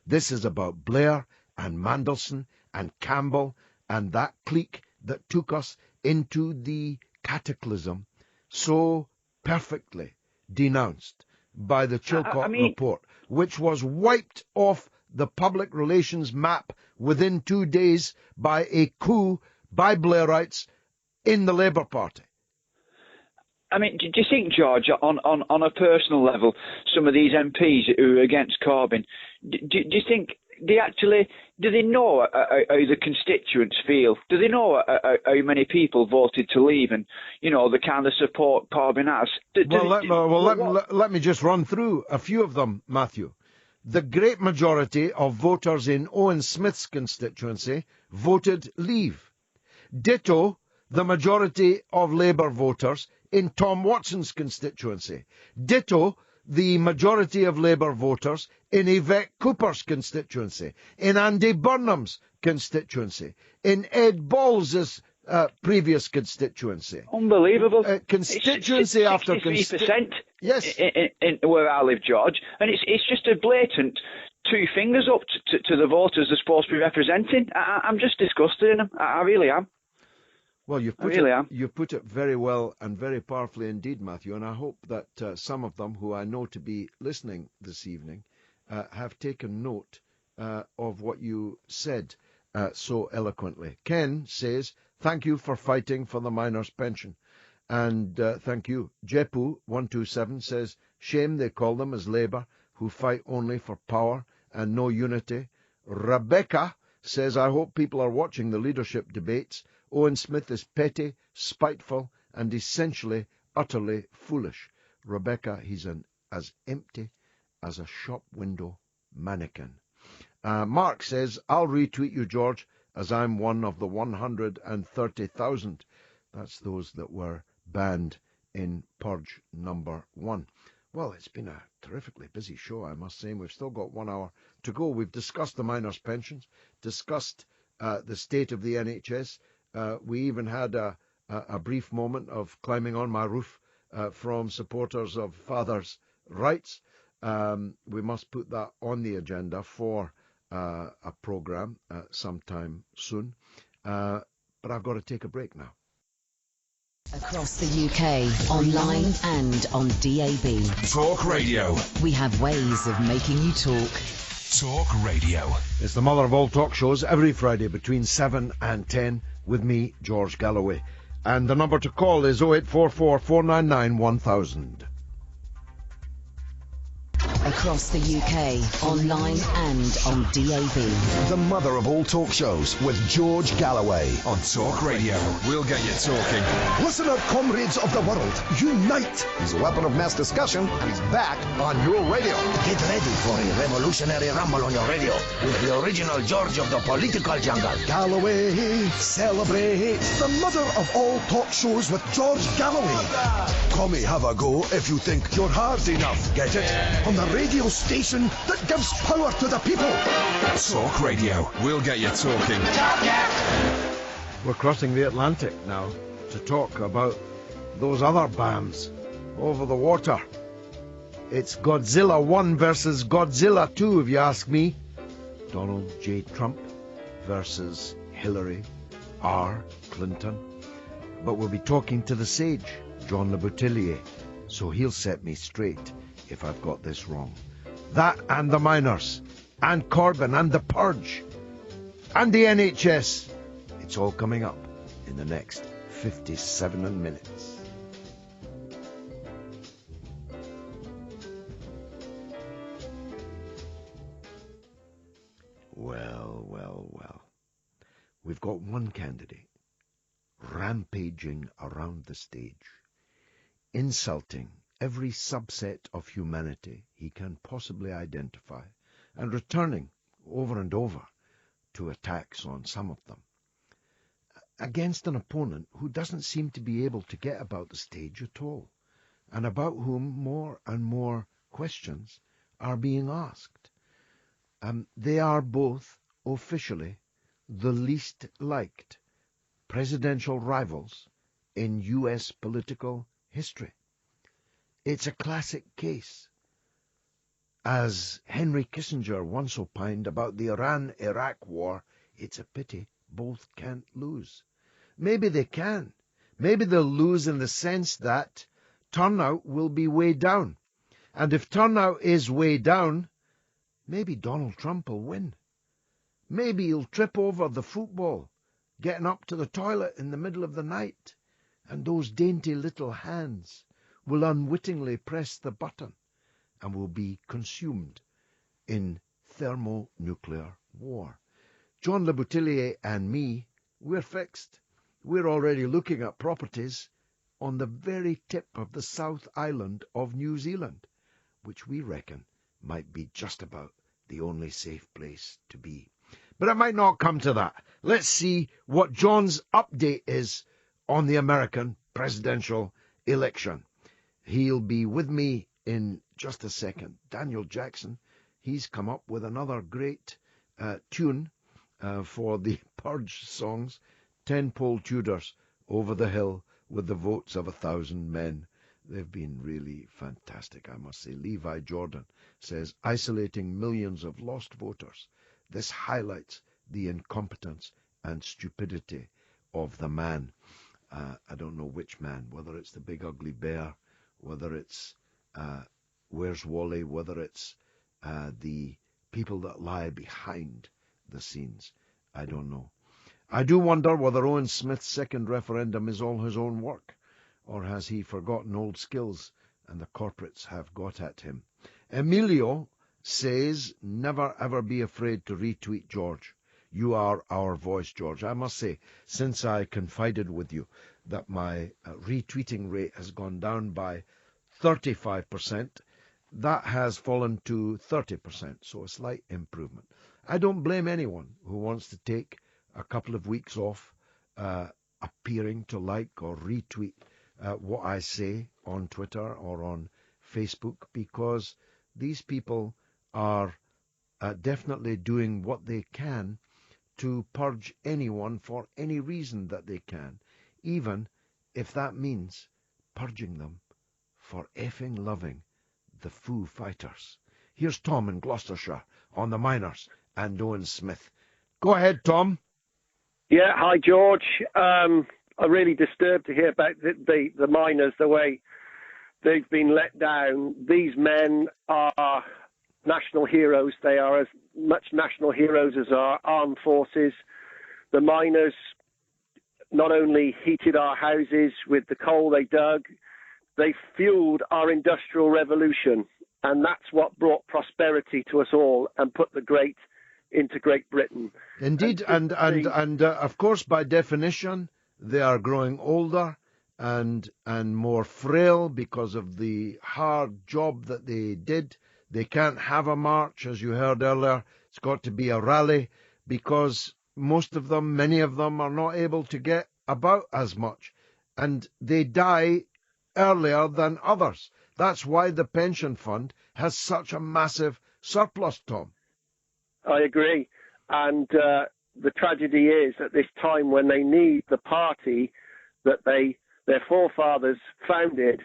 This is about Blair and Mandelson and Campbell and that clique that took us into the cataclysm so perfectly denounced by the Chilcot report, which was wiped off the public relations map within 2 days by a coup by Blairites in the Labour Party. I mean, do you think, George, on a personal level, some of these MPs who are against Corbyn, do you think do they know how the constituents feel? Do they know how many people voted to leave and, the kind of support Corbyn has? Let me just run through a few of them, Matthew. The great majority of voters in Owen Smith's constituency voted leave. Ditto the majority of Labour voters in Tom Watson's constituency. Ditto the majority of Labour voters in Yvette Cooper's constituency, in Andy Burnham's constituency, in Ed Ball's previous constituency. Unbelievable. Constituency after constituency. Yes. In where I live, George. And it's just a blatant two fingers up to the voters they're supposed to be representing. I'm just disgusted in them. I really am. Well, you've put it very well and very powerfully indeed, Matthew, and I hope that some of them who I know to be listening this evening have taken note of what you said so eloquently. Ken says, thank you for fighting for the miners' pension. And thank you. Jepu127 says, shame they call them as Labour, who fight only for power and no unity. Rebecca says, I hope people are watching the leadership debates. Owen Smith is petty, spiteful, and essentially, utterly foolish. Rebecca, he's as empty as a shop window mannequin. Mark says, I'll retweet you, George, as I'm one of the 130,000. That's those that were banned in Purge number 1. Well, it's been a terrifically busy show, I must say. We've still got 1 hour to go. We've discussed the miners' pensions, discussed the state of the NHS. We even had a brief moment of climbing on my roof from supporters of fathers' rights. We must put that on the agenda for a programme sometime soon. But I've got to take a break now. Across the UK, online and on DAB. Talk Radio. We have ways of making you talk. Talk Radio. It's the mother of all talk shows every Friday between 7 and 10 with me, George Galloway. And the number to call is 0844 499 1000. Across the UK, online and on DAB. The mother of all talk shows with George Galloway. On Talk Radio, we'll get you talking. Listener comrades of the world, unite! His weapon of mass discussion is back on your radio. Get ready for a revolutionary rumble on your radio with the original George of the political jungle. Galloway, celebrate the mother of all talk shows with George Galloway. Come have a go if you think you're hard enough. Get it? On the radio station that gives power to the people. Talk Radio, we'll get you talking. We're crossing the Atlantic now to talk about those other BAMs over the water. It's Godzilla 1 versus Godzilla 2, if you ask me. Donald J. Trump versus Hillary R. Clinton. But we'll be talking to the sage, John Le Boutillier, so he'll set me straight if I've got this wrong. That and the miners, and Corbyn, and the Purge, and the NHS. It's all coming up in the next 57 minutes. Well. We've got one candidate rampaging around the stage, insulting every subset of humanity he can possibly identify, and returning over and over to attacks on some of them, against an opponent who doesn't seem to be able to get about the stage at all, and about whom more and more questions are being asked. They are both officially the least liked presidential rivals in U.S. political history. It's a classic case. As Henry Kissinger once opined about the Iran-Iraq war, it's a pity both can't lose. Maybe they can. Maybe they'll lose in the sense that turnout will be way down. And if turnout is way down, maybe Donald Trump will win. Maybe he'll trip over the football, getting up to the toilet in the middle of the night, and those dainty little hands will unwittingly press the button and will be consumed in thermonuclear war. John Le Boutillier and me, we're fixed. We're already looking at properties on the very tip of the South Island of New Zealand, which we reckon might be just about the only safe place to be. But it might not come to that. Let's see what John's update is on the American presidential election. He'll be with me in just a second. Daniel Jackson, he's come up with another great tune for the Purge songs, 10 Pole Tudors over the hill with the votes of 1,000 men. They've been really fantastic, I must say. Levi Jordan says, isolating millions of lost voters. This highlights the incompetence and stupidity of the man. I don't know which man, whether it's the big ugly bear, whether it's Where's Wally, whether it's the people that lie behind the scenes. I don't know. I do wonder whether Owen Smith's second referendum is all his own work, or has he forgotten old skills and the corporates have got at him. Emilio says, never ever be afraid to retweet George. You are our voice, George. I must say, since I confided with you that my retweeting rate has gone down by 35%, that has fallen to 30%, so a slight improvement. I don't blame anyone who wants to take a couple of weeks off appearing to like or retweet what I say on Twitter or on Facebook, because these people are definitely doing what they can to purge anyone for any reason that they can, even if that means purging them for effing loving the Foo Fighters. Here's Tom in Gloucestershire on the Miners and Owen Smith. Go ahead, Tom. Yeah, hi, George. I'm really disturbed to hear about the Miners, the way they've been let down. These men are national heroes. They are as much national heroes as our armed forces. The Miners not only heated our houses with the coal they dug, they fueled our industrial revolution. And that's what brought prosperity to us all and put the great into Great Britain. Indeed, and of course, by definition, they are growing older and more frail because of the hard job that they did. They can't have a march, as you heard earlier. It's got to be a rally, because most of them, many of them, are not able to get about as much, and they die earlier than others. That's why the pension fund has such a massive surplus, Tom. I agree. And the tragedy is, at this time when they need the party that their forefathers founded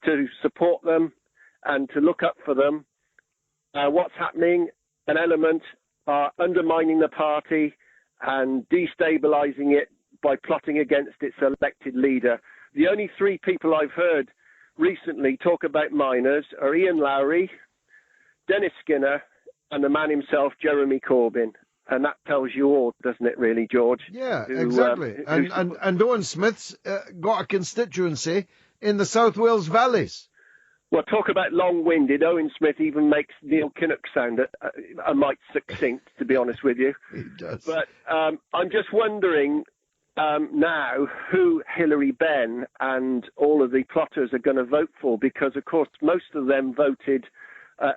to support them and to look up for them, what's happening? An element are undermining the party and destabilizing it by plotting against its elected leader. The only three people I've heard recently talk about Miners are Ian Lowry, Dennis Skinner, and the man himself, Jeremy Corbyn. And that tells you all, doesn't it, really, George? Yeah, exactly. And Owen Smith's got a constituency in the South Wales Valleys. Well, talk about long-winded. Owen Smith even makes Neil Kinnock sound a mite succinct, to be honest with you. He does. But I'm just wondering now who Hillary Benn and all of the plotters are going to vote for, because, of course, most of them voted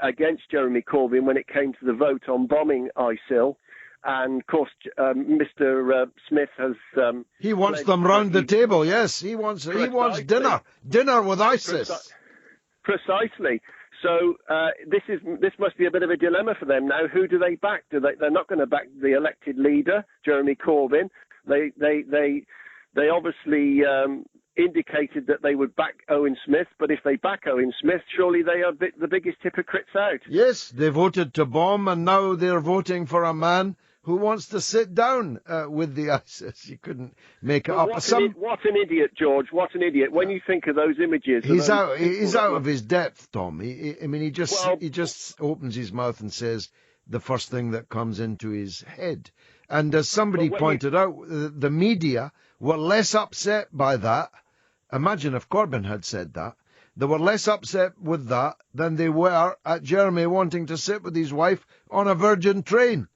against Jeremy Corbyn when it came to the vote on bombing ISIL. And, of course, Mr. Smith has... he wants them round the table, yes. He wants dinner with ISIS. Precisely. So this must be a bit of a dilemma for them now. Who do they back? They're not going to back the elected leader, Jeremy Corbyn. They obviously indicated that they would back Owen Smith, but if they back Owen Smith, surely they are the biggest hypocrites out. Yes, they voted to bomb, and now they're voting for a man who wants to sit down with the ISIS. You couldn't make it up. What an idiot, George! What an idiot! When you think of those images, he's out of his depth, Tom. He just opens his mouth and says the first thing that comes into his head. And as somebody pointed out, the media were less upset by that. Imagine if Corbyn had said that. They were less upset with that than they were at Jeremy wanting to sit with his wife on a Virgin train.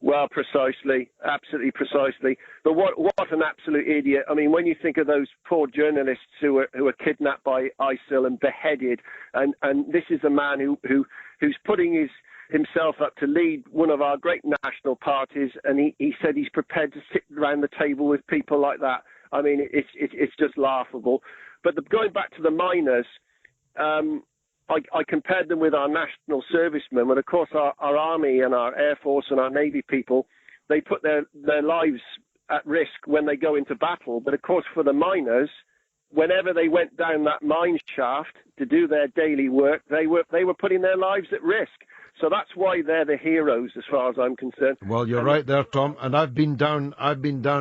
Well, precisely, absolutely precisely. But what an absolute idiot! I mean, when you think of those poor journalists who were kidnapped by ISIL and beheaded, and this is a man who's putting himself up to lead one of our great national parties, and he said he's prepared to sit around the table with people like that. I mean, it's just laughable. But going back to the miners, I compared them with our national servicemen, and of course our Army and our Air Force and our Navy people, they put their lives at risk when they go into battle. But of course for the miners, whenever they went down that mine shaft to do their daily work, they were putting their lives at risk. So that's why they're the heroes, as far as I'm concerned. Well, you're right there, Tom. And I've been down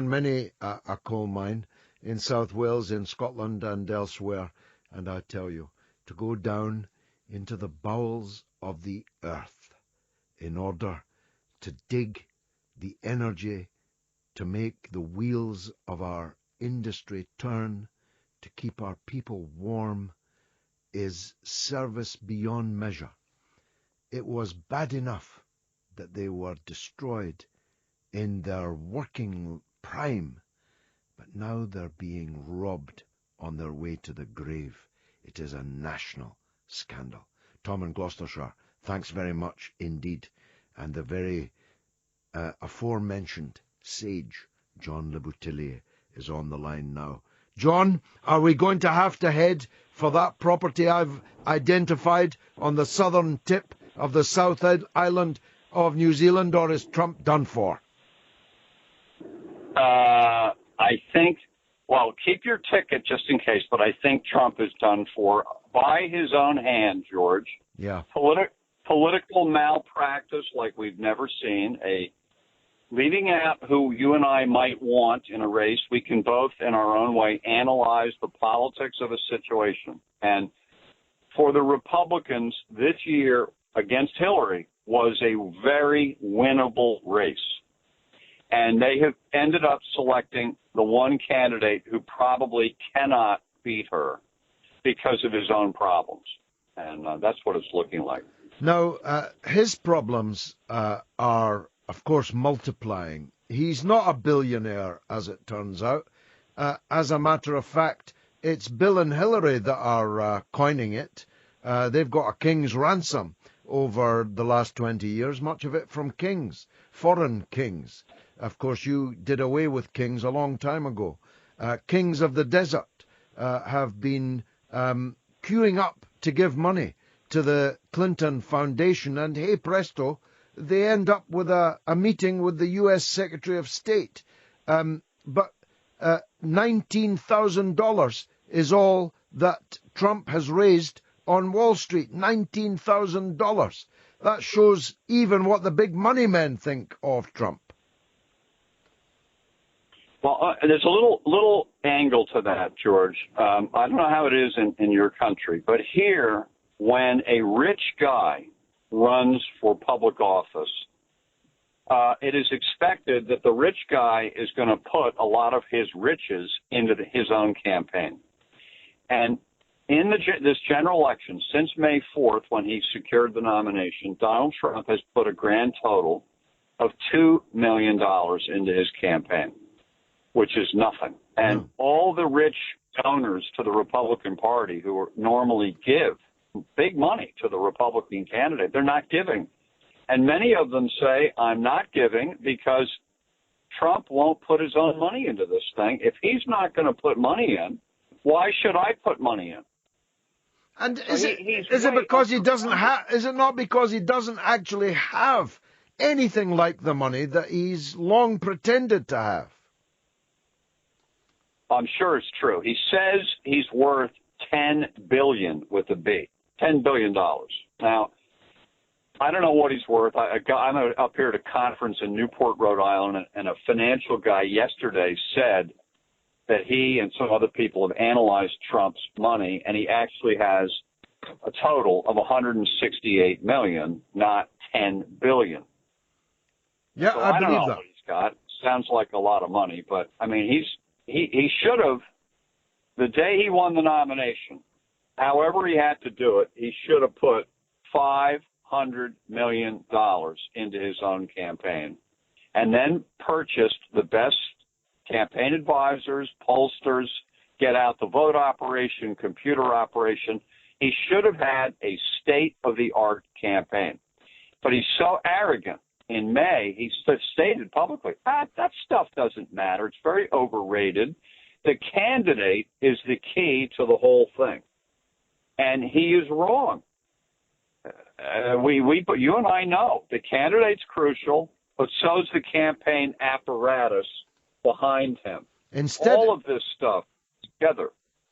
many a coal mine in South Wales, in Scotland, and elsewhere. And I tell you, to go down into the bowels of the earth in order to dig the energy to make the wheels of our industry turn, to keep our people warm, is service beyond measure. It was bad enough that they were destroyed in their working prime, but now they're being robbed on their way to the grave. It is a national scandal. Tom in Gloucestershire, thanks very much indeed. And the very aforementioned sage, John Le Boutillier, is on the line now. John, are we going to have to head for that property I've identified on the southern tip of the South Island of New Zealand, or is Trump done for? I think, well, keep your ticket just in case, but I think Trump is done for by his own hand, George. Yeah. Political malpractice like we've never seen, leaving out who you and I might want in a race. We can both, in our own way, analyze the politics of a situation. And for the Republicans, this year against Hillary was a very winnable race. And they have ended up selecting the one candidate who probably cannot beat her because of his own problems. And that's what it's looking like. Now, his problems are, of course, multiplying. He's not a billionaire, as it turns out. As a matter of fact, it's Bill and Hillary that are coining it. They've got a king's ransom over the last 20 years, much of it from kings, foreign kings. Of course, you did away with kings a long time ago. Kings of the desert have been queuing up to give money to the Clinton Foundation, and hey presto, they end up with a meeting with the U.S. Secretary of State. But $19,000 is all that Trump has raised on Wall Street. $19,000. That shows even what the big money men think of Trump. Well, there's a little angle to that, George. I don't know how it is in your country, but here, when a rich guy runs for public office, it is expected that the rich guy is going to put a lot of his riches into his own campaign. And in this general election, since May 4th, when he secured the nomination, Donald Trump has put a grand total of $2 million into his campaign, which is nothing. And all the rich donors to the Republican Party who normally give big money to the Republican candidate, they're not giving. And many of them say, I'm not giving because Trump won't put his own money into this thing. If he's not going to put money in, why should I put money in? And is it because he doesn't have? Is it not because he doesn't actually have anything like the money that he's long pretended to have? I'm sure it's true. He says he's worth $10 billion with a B, $10 billion. Now, I don't know what he's worth. I'm up here at a conference in Newport, Rhode Island, and a financial guy yesterday said that he and some other people have analyzed Trump's money, and he actually has a total of $168 million, not $10 billion. Yeah, so I don't believe know that. what he's got. Sounds like a lot of money, but I mean, he should have, the day he won the nomination, however he had to do it, he should have put $500 million into his own campaign and then purchased the best campaign advisors, pollsters, get out the vote operation, computer operation. He should have had a state-of-the-art campaign. But he's so arrogant. In May, he stated publicly, that stuff doesn't matter. It's very overrated. The candidate is the key to the whole thing. And he is wrong. You and I know the candidate's crucial, but so is the campaign apparatus behind him. All of this stuff together.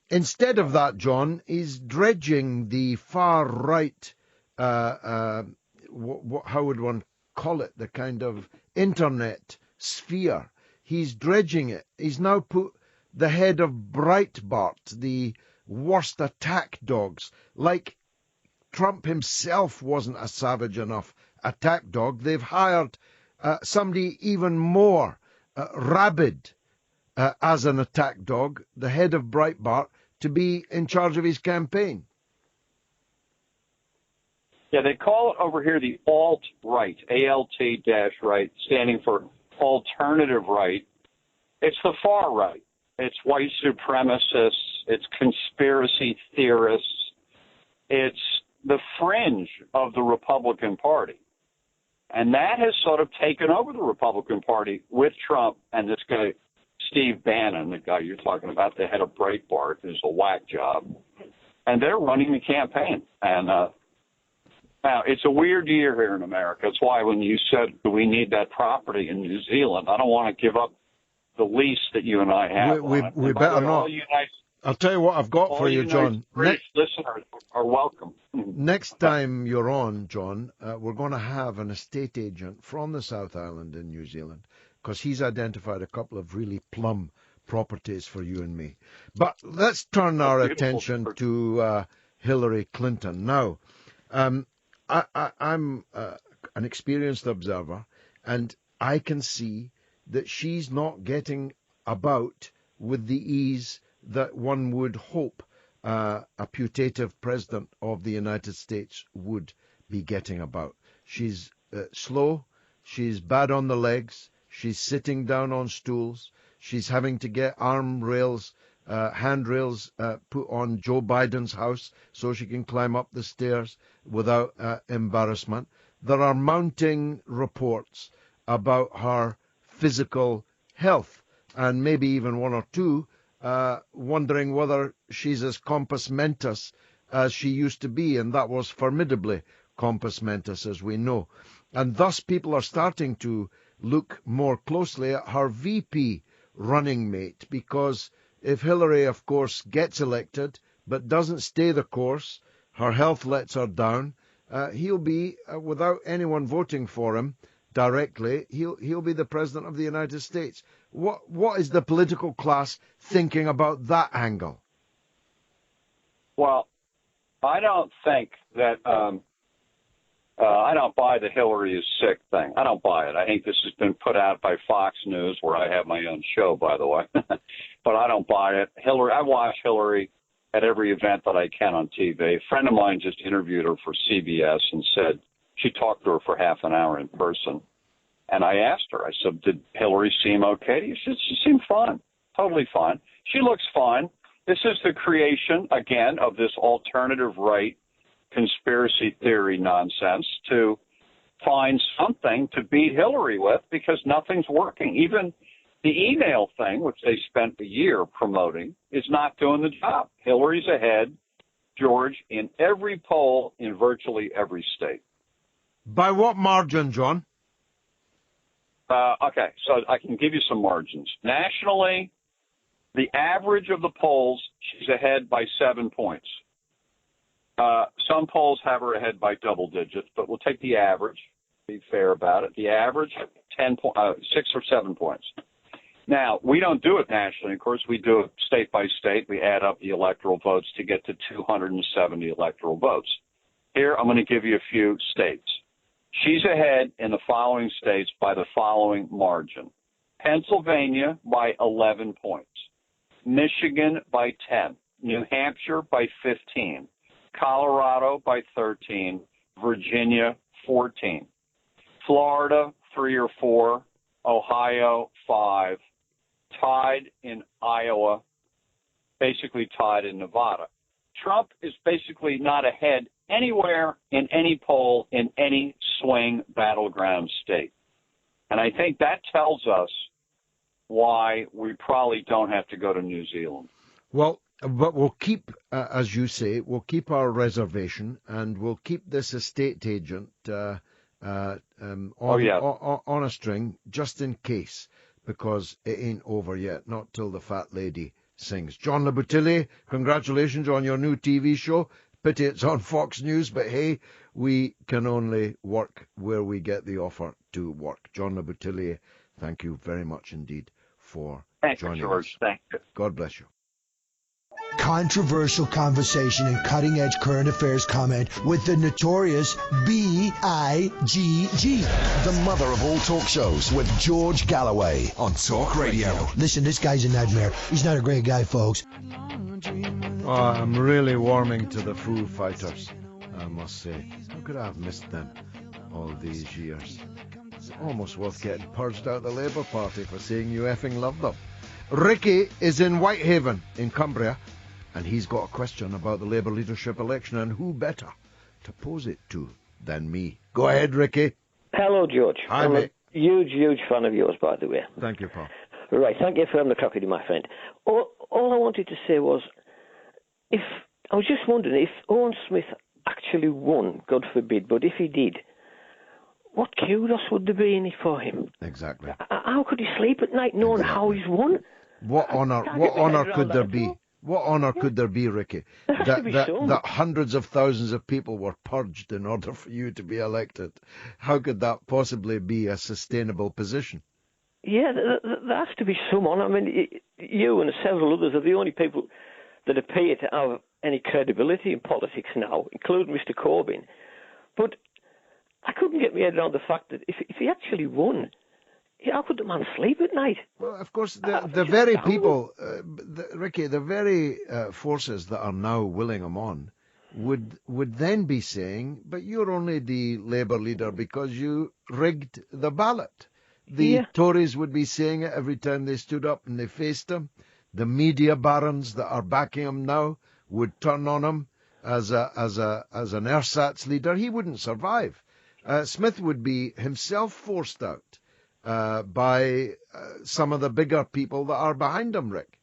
Instead of that, John, he's dredging the far right, how would one call it, the kind of internet sphere. He's dredging it. He's now put the head of Breitbart, the worst attack dogs, like Trump himself wasn't a savage enough attack dog. They've hired somebody even more rabid as an attack dog, the head of Breitbart, to be in charge of his campaign. Yeah, they call it over here the alt-right, ALT-right, standing for alternative right. It's the far right. It's white supremacists. It's conspiracy theorists. It's the fringe of the Republican Party. And that has sort of taken over the Republican Party with Trump and this guy, Steve Bannon, the guy you're talking about, the head of Breitbart, who's a whack job. And they're running the campaign. And now, it's a weird year here in America. That's why when you said, do we need that property in New Zealand, I don't want to give up the lease that you and I have. We better not. I'll tell you what I've got for you, John. British listeners are welcome. Next time you're on, John, we're going to have an estate agent from the South Island in New Zealand, because he's identified a couple of really plum properties for you and me. But let's turn our attention to Hillary Clinton. Now, I'm an experienced observer, and I can see that she's not getting about with the ease that one would hope a putative president of the United States would be getting about. She's slow, she's bad on the legs, she's sitting down on stools, she's having to get handrails put on Joe Biden's house so she can climb up the stairs without embarrassment. There are mounting reports about her physical health, and maybe even one or two wondering whether she's as compos mentis as she used to be, and that was formidably compos mentis, as we know. And thus people are starting to look more closely at her VP running mate, because if Hillary, of course, gets elected but doesn't stay the course, her health lets her down, he'll be, without anyone voting for him directly, he'll be the president of the United States. What is the political class thinking about that angle? Well, I don't think that I don't buy the Hillary is sick thing. I don't buy it. I think this has been put out by Fox News, where I have my own show, by the way. But I don't buy it. Hillary, I watch Hillary at every event that I can on TV. A friend of mine just interviewed her for CBS and said she talked to her for half an hour in person. And I asked her, I said, did Hillary seem okay? She seemed fine, totally fine. She looks fine. This is the creation, again, of this alternative right conspiracy theory nonsense to find something to beat Hillary with, because nothing's working. Even the email thing, which they spent a year promoting, is not doing the job. Hillary's ahead, George, in every poll in virtually every state. By what margin, John? Okay, so I can give you some margins. Nationally, the average of the polls, she's ahead by 7 points. Some polls have her ahead by double digits, but we'll take the average, be fair about it. The average, 6 or 7 points. Now, we don't do it nationally. Of course, we do it state by state. We add up the electoral votes to get to 270 electoral votes. Here, I'm going to give you a few states. She's ahead in the following states by the following margin. Pennsylvania by 11 points. Michigan by 10. New Hampshire by 15. Colorado by 13. Virginia, 14. Florida, 3 or 4. Ohio, 5. Tied in Iowa. Basically tied in Nevada. Trump is basically not ahead anywhere in any poll in any swing battleground state. And I think that tells us why we probably don't have to go to New Zealand. Well, but we'll keep, as you say, we'll keep our reservation, and we'll keep this estate agent on a string just in case, because it ain't over yet, not till the fat lady sings. John Labutilli, congratulations on your new TV show. Pity it's on Fox News, but hey, we can only work where we get the offer to work. John Labutilli, thank you very much indeed for joining us. Thank you. God bless you. Controversial conversation and cutting-edge current affairs comment with the notorious B.I.G.G. The mother of all talk shows with George Galloway on Talk Radio. Listen, this guy's a nightmare. He's not a great guy, folks. Oh, I'm really warming to the Foo Fighters, I must say. How could I have missed them all these years? It's almost worth getting purged out of the Labour Party for saying you effing love them. Ricky is in Whitehaven in Cumbria, and he's got a question about the Labour leadership election, and who better to pose it to than me? Go ahead, Ricky. Hello, George. Hi, I'm mate. a huge fan of yours, by the way. Thank you, pal. Right, thank you for having the crack with you, my friend. All I wanted to say was, I was just wondering if Owen Smith actually won, God forbid, but if he did, what kudos would there be in it for him? Exactly. How could he sleep at night knowing how he's won? What honour could there be? What honour could there be, Ricky? That hundreds of thousands of people were purged in order for you to be elected. How could that possibly be a sustainable position? Yeah, there has to be someone. I mean, you and several others are the only people that appear to have any credibility in politics now, including Mr. Corbyn. But I couldn't get my head around the fact that if he actually won, how could the man sleep at night? Well, of course, the very people, Ricky, the very forces that are now willing him on would then be saying, but you're only the Labour leader because you rigged the ballot. The Tories would be saying it every time they stood up and they faced him. The media barons that are backing him now would turn on him as an ersatz leader. He wouldn't survive. Smith would be himself forced out by some of the bigger people that are behind him, Rick.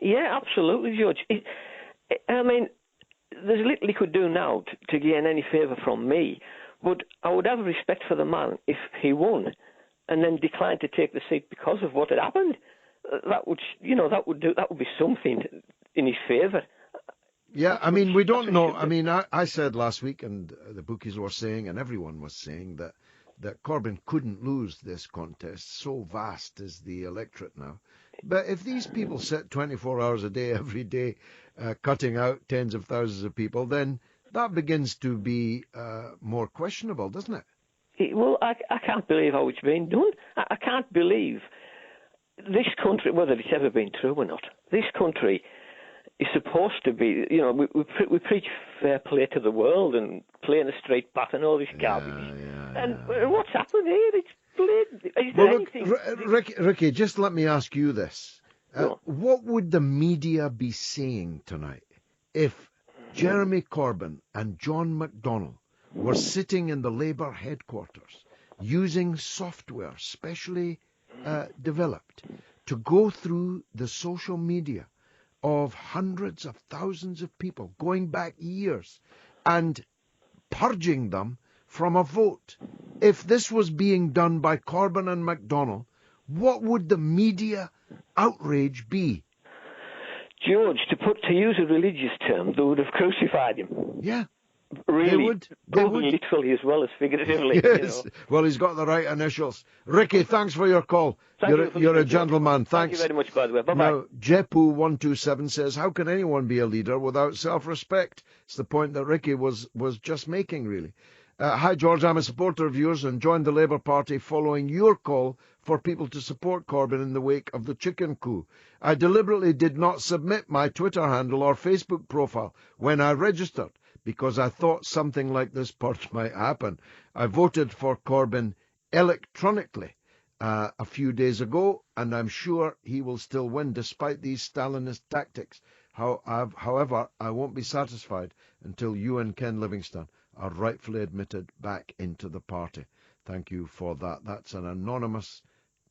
Yeah, absolutely, George. I mean, there's little he could do now to gain any favour from me, but I would have respect for the man if he won and then declined to take the seat because of what had happened. That would be something in his favour. Yeah, I mean, we don't know. I mean, I said last week, and the bookies were saying, and everyone was saying, that Corbyn couldn't lose this contest. So vast is the electorate now. But if these people sit 24 hours a day, every day, cutting out tens of thousands of people, then that begins to be more questionable, doesn't it? Well, I can't believe how it's been done. I can't believe this country, whether it's ever been true or not, this country is supposed to be, we preach fair play to the world and playing a straight bat and all this garbage. And what's happened here? It's blatant. Is there anything... Ricky, just let me ask you this. What would the media be saying tonight if Jeremy Corbyn and John McDonnell were sitting in the Labour headquarters using software specially developed to go through the social media of hundreds of thousands of people going back years and purging them from a vote? If this was being done by Corbyn and McDonnell, what would the media outrage be? George, to use a religious term, they would have crucified him. Yeah. Really, they would. Literally as well as figuratively. Yes. Well, he's got the right initials. Ricky, thanks for your call. You're a gentleman. Thanks. Thank you very much, by the way. Bye-bye. Now, Jepu127 says, how can anyone be a leader without self-respect? It's the point that Ricky was just making, really. Hi, George. I'm a supporter of yours and joined the Labour Party following your call for people to support Corbyn in the wake of the chicken coup. I deliberately did not submit my Twitter handle or Facebook profile when I registered, because I thought something like this purge might happen. I voted for Corbyn electronically a few days ago, and I'm sure he will still win despite these Stalinist tactics. However, I won't be satisfied until you and Ken Livingstone are rightfully admitted back into the party. Thank you for that. That's an anonymous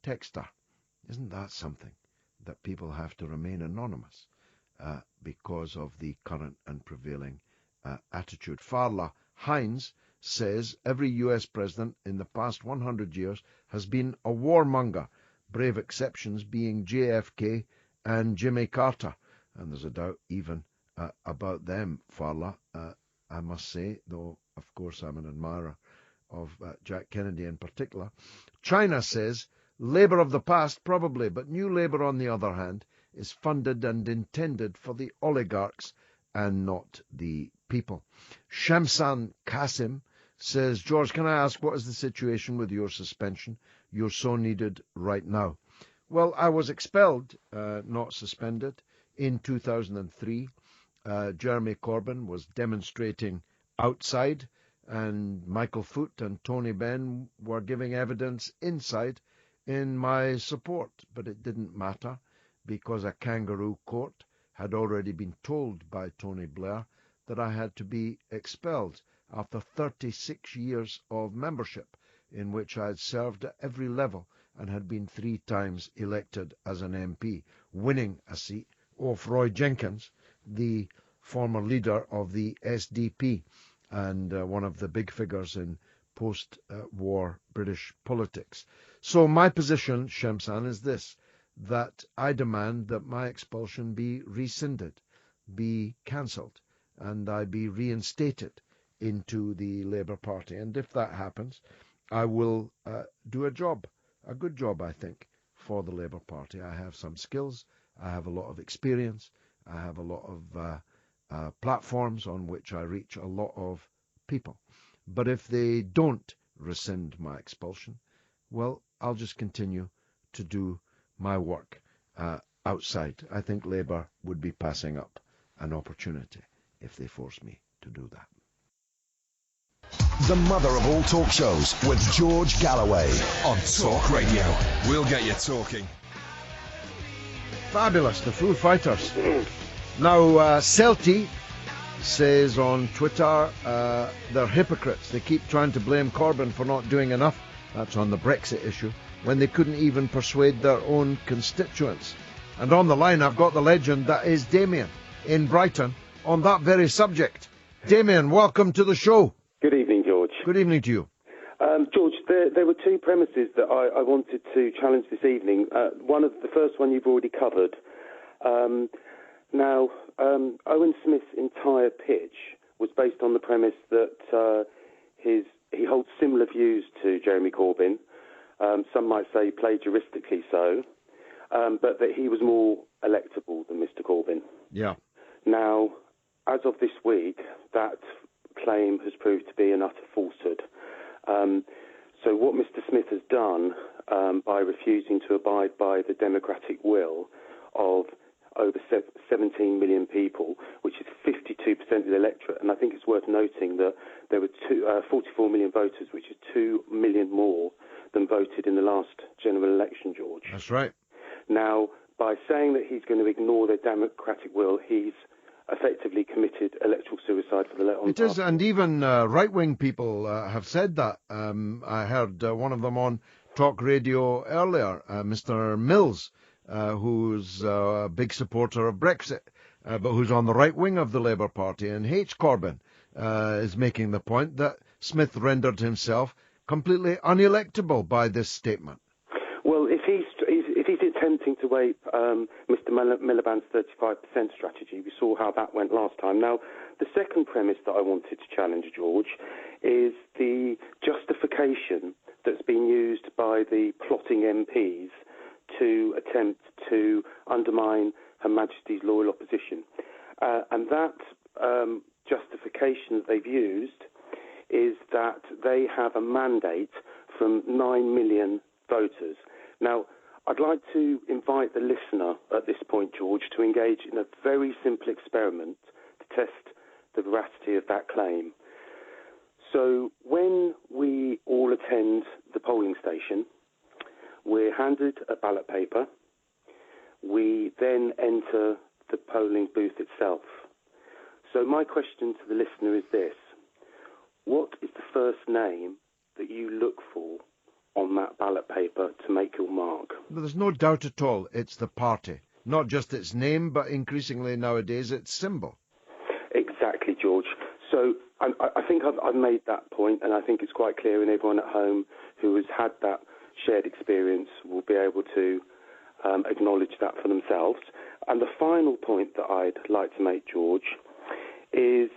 texter. Isn't that something, that people have to remain anonymous because of the current and prevailing attitude? Farla Hines says every US president in the past 100 years has been a warmonger, brave exceptions being JFK and Jimmy Carter. And there's a doubt even about them, Farla, I must say, though of course I'm an admirer of Jack Kennedy in particular. China says Labour of the past, probably, but New Labour, on the other hand, is funded and intended for the oligarchs and not the people. Shamsan Kasim says, George, can I ask, what is the situation with your suspension? You're so needed right now. Well, I was expelled, not suspended, in 2003. Jeremy Corbyn was demonstrating outside, and Michael Foot and Tony Benn were giving evidence inside in my support. But it didn't matter, because a kangaroo court had already been told by Tony Blair that I had to be expelled after 36 years of membership, in which I had served at every level and had been 3 times elected as an MP, winning a seat off Roy Jenkins, the former leader of the SDP and one of the big figures in post-war British politics. So my position, Shamsan, is this, that I demand that my expulsion be rescinded, be cancelled, and I be reinstated into the Labour Party. And if that happens, I will do a good job, I think, for the Labour Party. I have some skills, I have a lot of experience, I have a lot of platforms on which I reach a lot of people. But if they don't rescind my expulsion, well, I'll just continue to do my work outside. I think Labour would be passing up an opportunity if they force me to do that. The mother of all talk shows with George Galloway on Talk Radio. We'll get you talking. Fabulous, the Foo Fighters. Now, Celti says on Twitter, they're hypocrites. They keep trying to blame Corbyn for not doing enough, that's on the Brexit issue, when they couldn't even persuade their own constituents. And on the line, I've got the legend that is Damien in Brighton on that very subject. Damien, welcome to the show. Good evening, George. Good evening to you. George, there were 2 premises that I wanted to challenge this evening. The first one you've already covered. Now, Owen Smith's entire pitch was based on the premise that he holds similar views to Jeremy Corbyn. Some might say plagiaristically so, but that he was more electable than Mr. Corbyn. Yeah. Now, as of this week, that claim has proved to be an utter falsehood. So what Mr. Smith has done by refusing to abide by the democratic will of over 17 million people, which is 52% of the electorate, and I think it's worth noting that there were 44 million voters, which is 2 million more than voted in the last general election, George. That's right. Now, by saying that he's going to ignore the democratic will, he's effectively committed electoral suicide for the Labour Party. It is, and even right-wing people have said that. I heard one of them on Talk Radio earlier, Mr. Mills, who's a big supporter of Brexit, but who's on the right wing of the Labour Party and hates Corbyn, is making the point that Smith rendered himself completely unelectable by this statement. Well, if he's attempting to ape Mr. Miliband's 35% strategy, we saw how that went last time. Now, the second premise that I wanted to challenge, George, is the justification that's been used by the plotting MPs to attempt to undermine Her Majesty's loyal opposition. And that justification that they've used is that they have a mandate from 9 million voters. Now, I'd like to invite the listener at this point, George, to engage in a very simple experiment to test the veracity of that claim. So when we all attend the polling station, we're handed a ballot paper. We then enter the polling booth itself. So my question to the listener is this. What is the first name that you look for on that ballot paper to make your mark? But there's no doubt at all it's the party. Not just its name, but increasingly nowadays its symbol. Exactly, George. So I think I've made that point, and I think it's quite clear, and everyone at home who has had that shared experience will be able to acknowledge that for themselves. And the final point that I'd like to make, George, is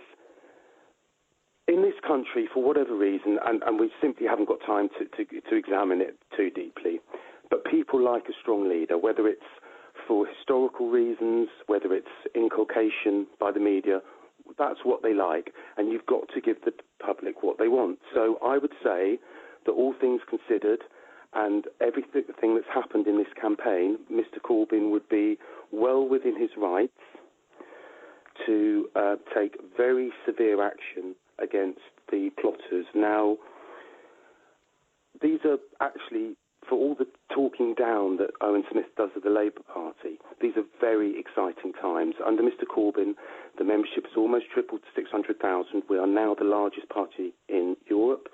in this country, for whatever reason, and we simply haven't got time to examine it too deeply, but people like a strong leader, whether it's for historical reasons, whether it's inculcation by the media, that's what they like. And you've got to give the public what they want. So I would say that all things considered, and everything that's happened in this campaign, Mr. Corbyn would be well within his rights to take very severe action against the plotters. Now, these are actually, for all the talking down that Owen Smith does of the Labour Party, these are very exciting times. Under Mr. Corbyn, the membership has almost tripled to 600,000. We are now the largest party in Europe.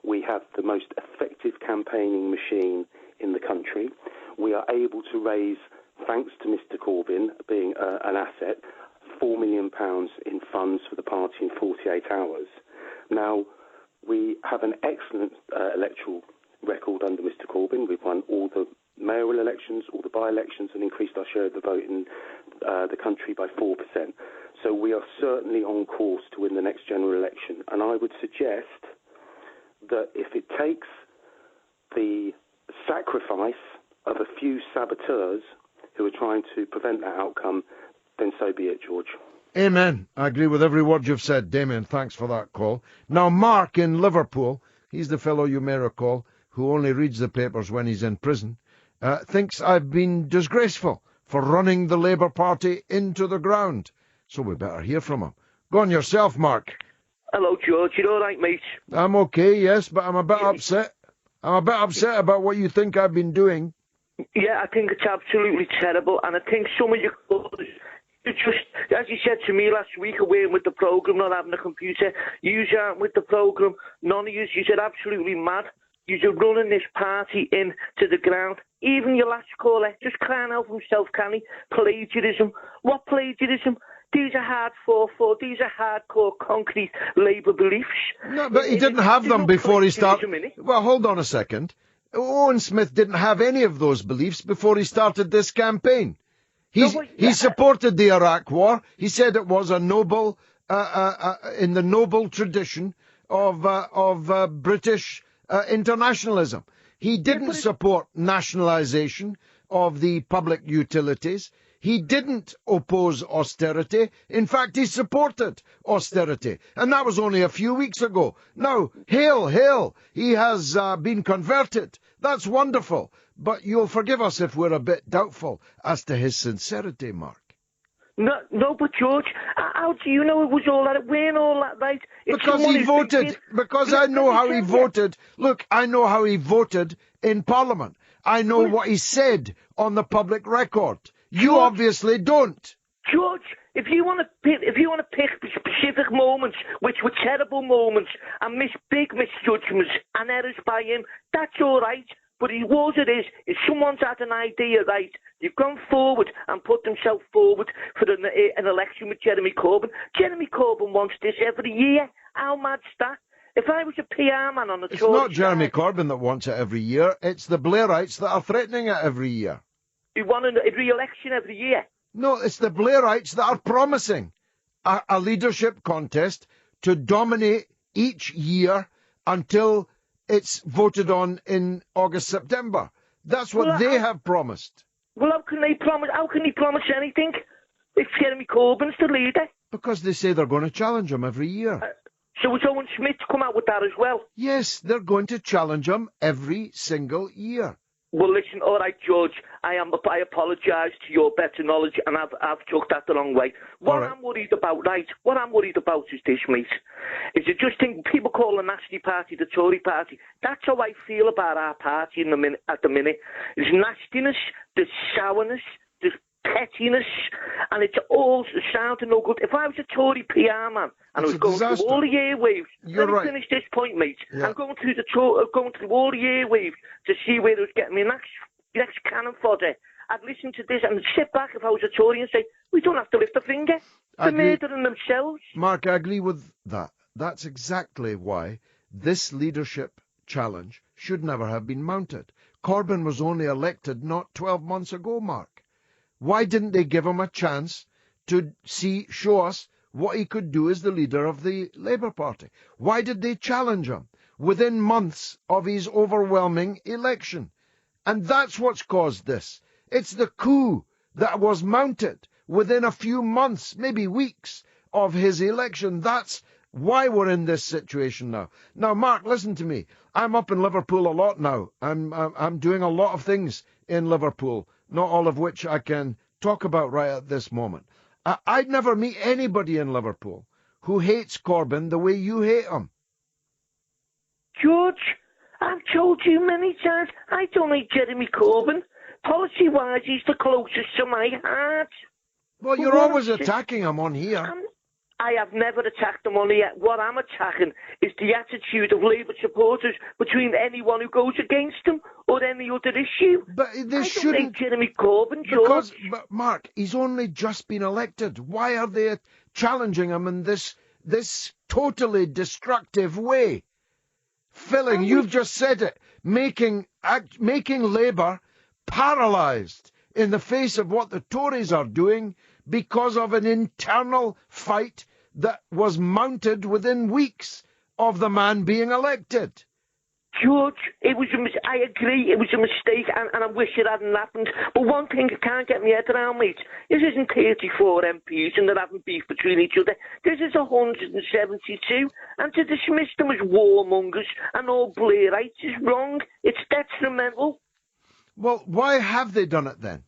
We have the most effective campaigning machine in the country. We are able to raise, thanks to Mr. Corbyn being an asset, £4 million in funds for the party in 48 hours. Now, we have an excellent electoral record under Mr. Corbyn. We've won all the mayoral elections, all the by-elections, and increased our share of the vote in the country by 4%. So we are certainly on course to win the next general election. And I would suggest that if it takes the sacrifice of a few saboteurs who are trying to prevent that outcome, then so be it, George. Amen. I agree with every word you've said, Damien. Thanks for that call. Now, Mark in Liverpool, he's the fellow you may recall who only reads the papers when he's in prison, thinks I've been disgraceful for running the Labour Party into the ground. So we better hear from him. Go on yourself, Mark. Hello, George. You all right, mate? I'm okay, yes, but I'm a bit upset. I'm a bit upset about what you think I've been doing. Yeah, I think it's absolutely terrible, and I think some of you just, as you said to me last week, away with the programme, not having a computer, you aren't with the programme, none of you said absolutely mad. You're running this party into the ground. Even your last caller, just crying out for himself, can he? Plagiarism. What plagiarism? These are these are hardcore, concrete Labour beliefs. No, but he didn't have them before he started. Well, hold on a second. Owen Smith didn't have any of those beliefs before he started this campaign. He supported the Iraq War. He said it was a noble, in the noble tradition of British internationalism. He didn't support nationalisation of the public utilities. He didn't oppose austerity. In fact, he supported austerity. And that was only a few weeks ago. Now, hail, he has been converted. That's wonderful. But you'll forgive us if we're a bit doubtful as to his sincerity, Mark. No, but George, how do you know it was all that? It weren't all that, right? Because he voted. Because I know how he voted. Look, I know how he voted in Parliament. I know what he said on the public record. You obviously don't. George, if you want to pick specific moments, which were terrible moments, and big misjudgments and errors by him, that's all right. But what it is, if someone's had an idea, right, you've gone forward and put themselves forward for an election with Jeremy Corbyn. Jeremy Corbyn wants this every year. How mad's that? If I was a PR man on the It's not Jeremy Corbyn that wants it every year. It's the Blairites that are threatening it every year. You want a re-election every year? No, it's the Blairites that are promising a leadership contest to dominate each year until it's voted on in August, September. That's what they have promised. Well, how can they promise anything if Jeremy Corbyn's the leader? Because they say they're going to challenge him every year. So is Owen Smith come out with that as well? Yes, they're going to challenge him every single year. Well, listen, all right, George, I apologise to your better knowledge, and I've took that the wrong way. What I'm worried about, is this, mate. Is you just think people call the nasty party the Tory party. That's how I feel about our party at the minute. There's nastiness, there's sourness, there's pettiness, and it's all sounding no good. If I was a Tory PR man and I was going through all the airwaves, let me finish this point, mate. Yeah. I'm going through all the airwaves to see where it was getting me cannon fodder. I'd listen to this and sit back if I was a Tory and say, we don't have to lift a finger. They're murdering themselves. Mark, I agree with that. That's exactly why this leadership challenge should never have been mounted. Corbyn was only elected not 12 months ago, Mark. Why didn't they give him a chance to show us what he could do as the leader of the Labour Party? Why did they challenge him within months of his overwhelming election? And that's what's caused this. It's the coup that was mounted within a few months, maybe weeks, of his election. That's why we're in this situation now. Now, Mark, listen to me. I'm up in Liverpool a lot now. I'm doing a lot of things in Liverpool, not all of which I can talk about right at this moment. I'd never meet anybody in Liverpool who hates Corbyn the way you hate him. George, I've told you many times, I don't hate Jeremy Corbyn. Policy-wise, he's the closest to my heart. Well, you're always attacking him on here. I have never attacked him on here. What I'm attacking is the attitude of Labour supporters between anyone who goes against him or any other issue. But they shouldn't. I don't hate Jeremy Corbyn, George. But Mark, he's only just been elected. Why are they challenging him in this totally destructive way? Filling, you've just said it, making Labour paralysed in the face of what the Tories are doing because of an internal fight that was mounted within weeks of the man being elected. George, I agree, it was a mistake, and I wish it hadn't happened. But one thing I can't get my head around, mate, this isn't 34 MPs and they're having beef between each other. This is 172, and to dismiss them as warmongers and all Blairites is wrong. It's detrimental. Well, why have they done it then?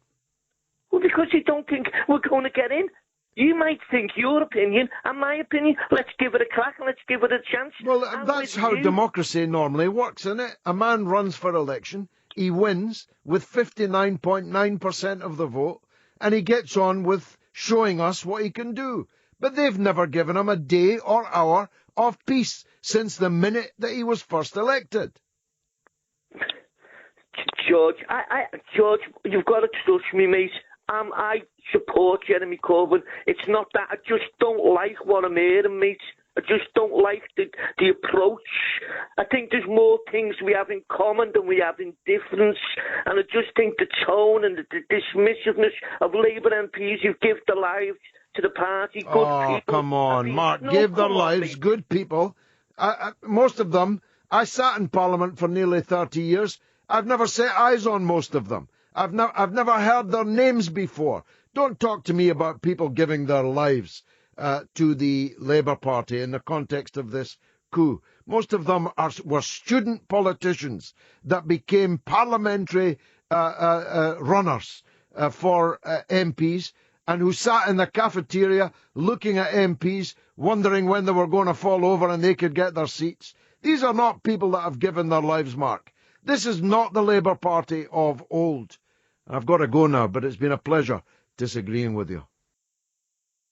Well, because they don't think we're going to get in. You might think your opinion and my opinion. Let's give it a crack and let's give it a chance. Well, that's how democracy normally works, isn't it? A man runs for election, he wins with 59.9% of the vote, and he gets on with showing us what he can do. But they've never given him a day or hour of peace since the minute that he was first elected. George, George, you've got to trust me, mate. I support Jeremy Corbyn. It's not that. I just don't like what I'm hearing, mate. I just don't like the approach. I think there's more things we have in common than we have in difference. And I just think the tone and the dismissiveness of Labour MPs who give their lives to the party, good people. Come on, Mark, give their lives, good people. Most of them, I sat in Parliament for nearly 30 years. I've never set eyes on most of them. I've never heard their names before. Don't talk to me about people giving their lives to the Labour Party in the context of this coup. Most of them were student politicians that became parliamentary runners for MPs and who sat in the cafeteria looking at MPs, wondering when they were going to fall over and they could get their seats. These are not people that have given their lives, Mark. This is not the Labour Party of old. I've got to go now, but it's been a pleasure disagreeing with you.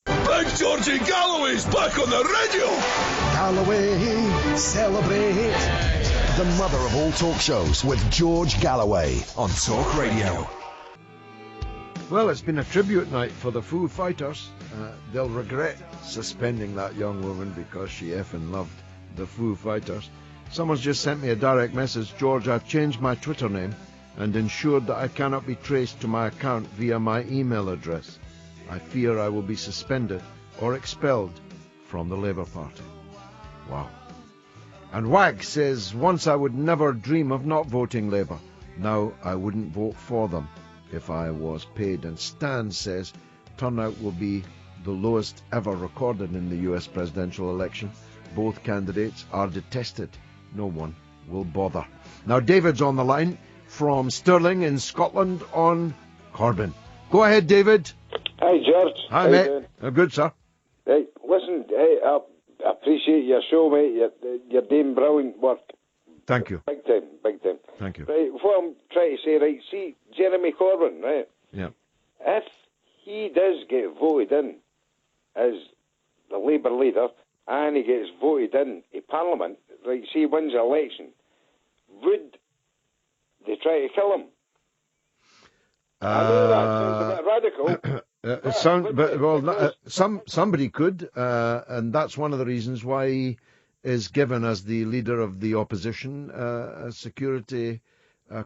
Big Georgie Galloway's back on the radio! Galloway, celebrate! The mother of all talk shows with George Galloway on Talk Radio. Well, it's been a tribute night for the Foo Fighters. They'll regret suspending that young woman because she effing loved the Foo Fighters. Someone's just sent me a direct message. George, I've changed my Twitter name and ensured that I cannot be traced to my account via my email address. I fear I will be suspended or expelled from the Labour Party. Wow. And Wag says, once I would never dream of not voting Labour. Now I wouldn't vote for them if I was paid. And Stan says, turnout will be the lowest ever recorded in the US presidential election. Both candidates are detested. No one will bother. Now David's on the line from Stirling in Scotland on Corbyn. Go ahead, David. Hi, George. Hi, mate. Good, sir. Hey, listen, I appreciate your show, mate. You're doing brilliant work. Thank you. Big time, big time. Thank you. Right, what I'm trying to say, right, see, Jeremy Corbyn, right? Yeah. If he does get voted in as the Labour leader and he gets voted in Parliament, right, see, he wins the election, would they try to kill him? I know that sounds a bit radical. Somebody could, and that's one of the reasons why he is given as the leader of the opposition a security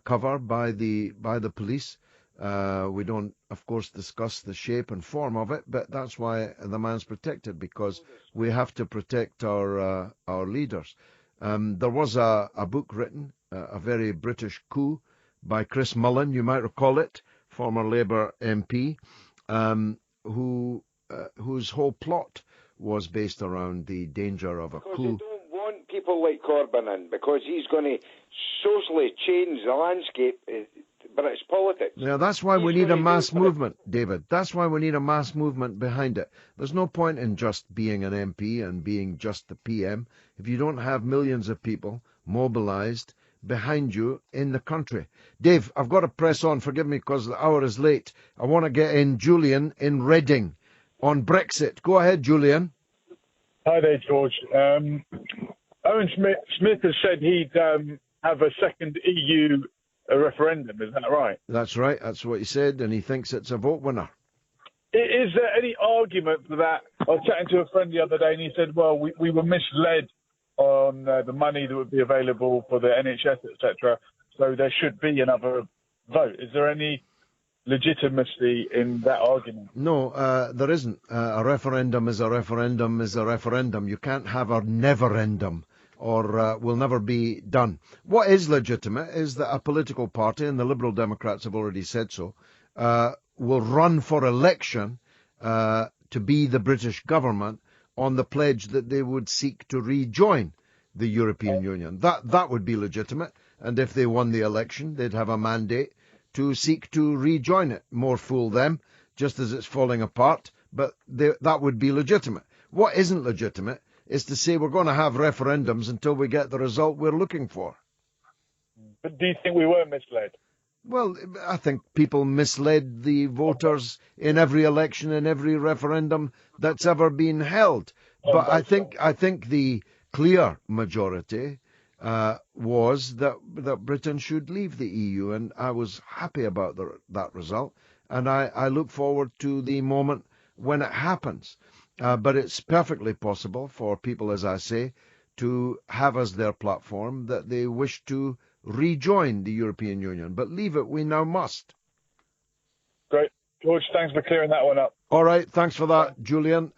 cover by the police. We don't, of course, discuss the shape and form of it, but that's why the man's protected, because we have to protect our leaders. There was a book written, a very British coup, by Chris Mullen, you might recall it, former Labour MP, whose whole plot was based around the danger of a coup. They don't want people like Corbyn in, because he's going to socially change the landscape of British politics. Yeah, that's why we need a mass movement, David. That's why we need a mass movement behind it. There's no point in just being an MP and being just the PM if you don't have millions of people mobilised behind you in the country. Dave, I've got to press on. Forgive me because the hour is late. I want to get in Julian in Reading on Brexit. Go ahead, Julian. Hi there, George. Owen Smith has said he'd have a second EU referendum. Is that right? That's right. That's what he said, and he thinks it's a vote winner. Is there any argument for that? I was chatting to a friend the other day, and he said, well, we were misled on the money that would be available for the NHS, etc. So there should be another vote. Is there any legitimacy in that argument? No, there isn't. A referendum is a referendum is a referendum. You can't have a never-endum, or will never be done. What is legitimate is that a political party, and the Liberal Democrats have already said so, will run for election to be the British government on the pledge that they would seek to rejoin the European Union. That would be legitimate, and if they won the election, they'd have a mandate to seek to rejoin it. More fool them, just as it's falling apart, but that would be legitimate. What isn't legitimate is to say we're going to have referendums until we get the result we're looking for. But do you think we were misled? Well, I think people misled the voters in every election and every referendum that's ever been held. But I think the clear majority was that Britain should leave the EU, and I was happy about that result, and I look forward to the moment when it happens. But it's perfectly possible for people, as I say, to have as their platform that they wish to rejoin the European Union. But leave it we now must. Great. George, thanks for clearing that one up. All right, thanks for that, Julian.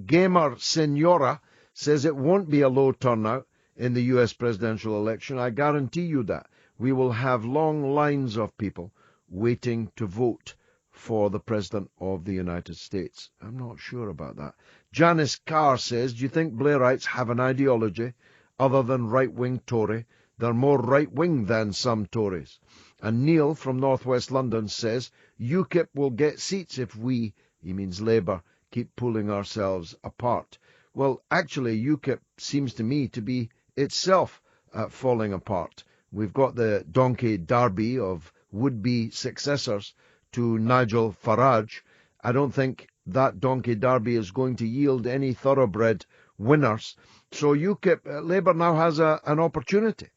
Gamer Senora says it won't be a low turnout in the US presidential election. I guarantee you that. We will have long lines of people waiting to vote for the President of the United States. I'm not sure about that. Janice Carr says, do you think Blairites have an ideology other than right-wing Tory? They're more right-wing than some Tories. And Neil from northwest London says, UKIP will get seats if we, he means Labour, keep pulling ourselves apart. Well, actually, UKIP seems to me to be itself falling apart. We've got the donkey derby of would-be successors to Nigel Farage. I don't think that donkey derby is going to yield any thoroughbred winners. So UKIP, Labour now has an opportunity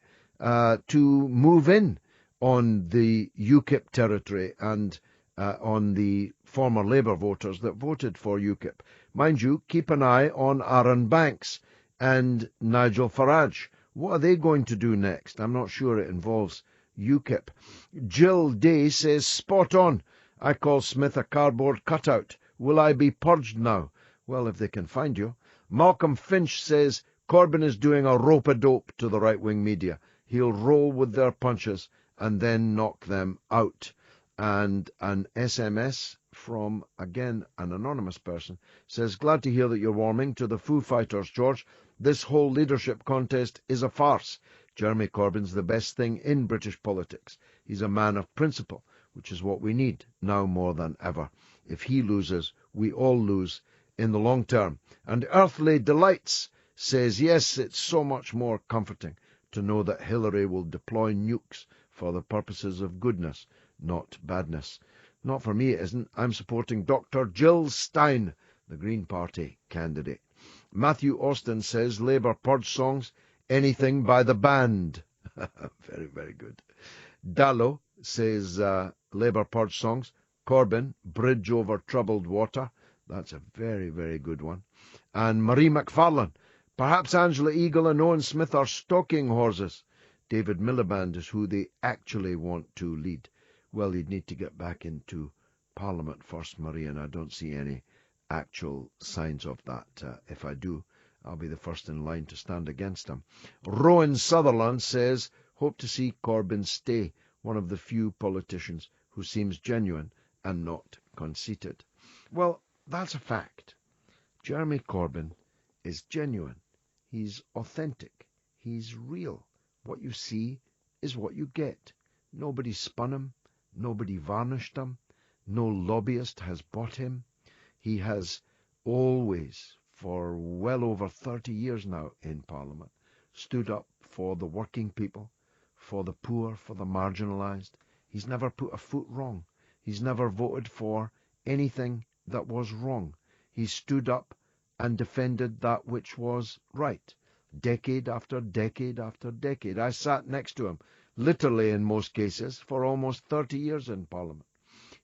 to move in on the UKIP territory and on the former Labour voters that voted for UKIP. Mind you, keep an eye on Aaron Banks and Nigel Farage. What are they going to do next? I'm not sure it involves UKIP. Jill Day says, spot on. I call Smith a cardboard cutout. Will I be purged now? Well, if they can find you. Malcolm Finch says, Corbyn is doing a rope-a-dope to the right-wing media. He'll roll with their punches and then knock them out. And an SMS from, again, an anonymous person says, glad to hear that you're warming to the Foo Fighters, George. This whole leadership contest is a farce. Jeremy Corbyn's the best thing in British politics. He's a man of principle, which is what we need now more than ever. If he loses, we all lose in the long term. And Earthly Delights says, yes, it's so much more comforting to know that Hillary will deploy nukes for the purposes of goodness, not badness. Not for me, it isn't. I'm supporting Dr. Jill Stein, the Green Party candidate. Matthew Austin says, Labour purge songs, anything by the band. Very, very good. Dallo says, Labour Purge songs. Corbyn, Bridge Over Troubled Water. That's a very, very good one. And Marie McFarlane, perhaps Angela Eagle and Owen Smith are stalking horses. David Miliband is who they actually want to lead. Well, you'd need to get back into Parliament first, Marie, and I don't see any actual signs of that. If I do, I'll be the first in line to stand against him. Rowan Sutherland says, hope to see Corbyn stay, one of the few politicians who seems genuine and not conceited. Well, that's a fact. Jeremy Corbyn is genuine. He's authentic. He's real. What you see is what you get. Nobody spun him. Nobody varnished him. No lobbyist has bought him. He has always, for well over 30 years now in Parliament, stood up for the working people, for the poor, for the marginalised. He's never put a foot wrong. He's never voted for anything that was wrong. He stood up and defended that which was right, decade after decade after decade. I sat next to him, literally in most cases, for almost 30 years in Parliament.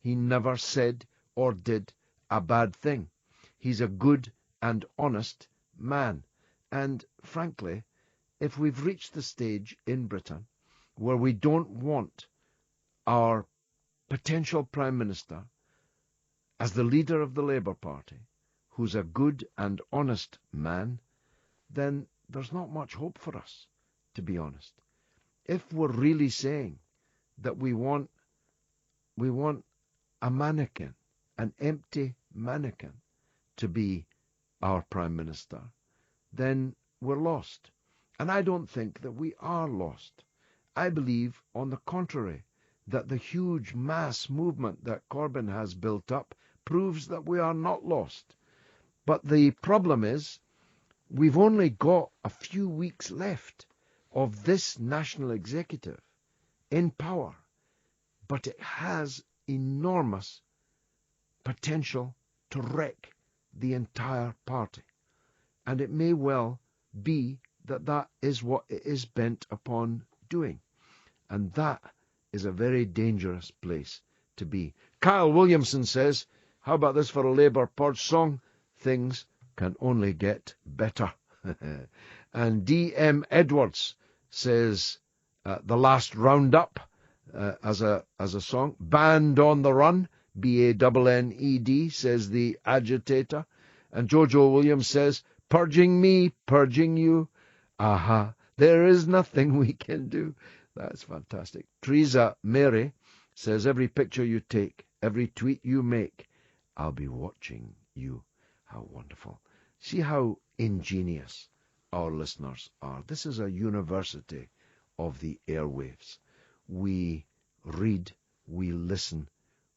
He never said or did a bad thing. He's a good and honest man. And frankly, if we've reached the stage in Britain where we don't want our potential Prime Minister as the leader of the Labour Party, who's a good and honest man, then there's not much hope for us, to be honest. If we're really saying that we want a mannequin, an empty mannequin, to be our Prime Minister, then we're lost. And I don't think that we are lost. I believe, on the contrary, that the huge mass movement that Corbyn has built up proves that we are not lost. But the problem is, we've only got a few weeks left of this national executive in power, but it has enormous potential to wreck the entire party. And it may well be that that is what it is bent upon doing. And that is a very dangerous place to be. Kyle Williamson says, how about this for a Labour Purge song? Things can only get better. And D.M. Edwards says, the last roundup as a song. Band on the Run, B-A-N-N-E-D, says the agitator. And Jojo Williams says, purging me, purging you. Aha, there is nothing we can do. That's fantastic. Teresa Mary says, every picture you take, every tweet you make, I'll be watching you. How wonderful. See how ingenious our listeners are. This is a university of the airwaves. We read, we listen,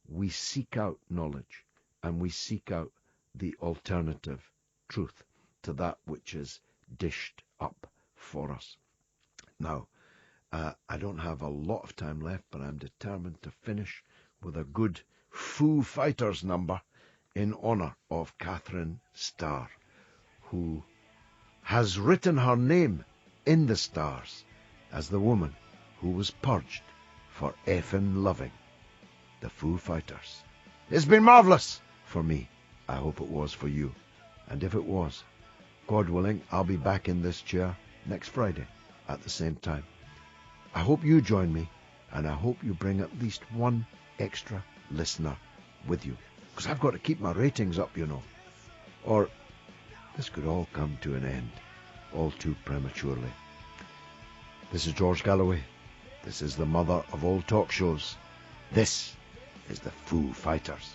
we seek out knowledge, and we seek out the alternative truth to that which is dished up for us. Now, I don't have a lot of time left, but I'm determined to finish with a good Foo Fighters number in honour of Catherine Starr, who has written her name in the stars as the woman who was purged for effing loving the Foo Fighters. It's been marvellous for me. I hope it was for you. And if it was, God willing, I'll be back in this chair next Friday at the same time. I hope you join me, and I hope you bring at least one extra listener with you, because I've got to keep my ratings up, you know. Or this could all come to an end all too prematurely. This is George Galloway. This is the mother of all talk shows. This is the Foo Fighters.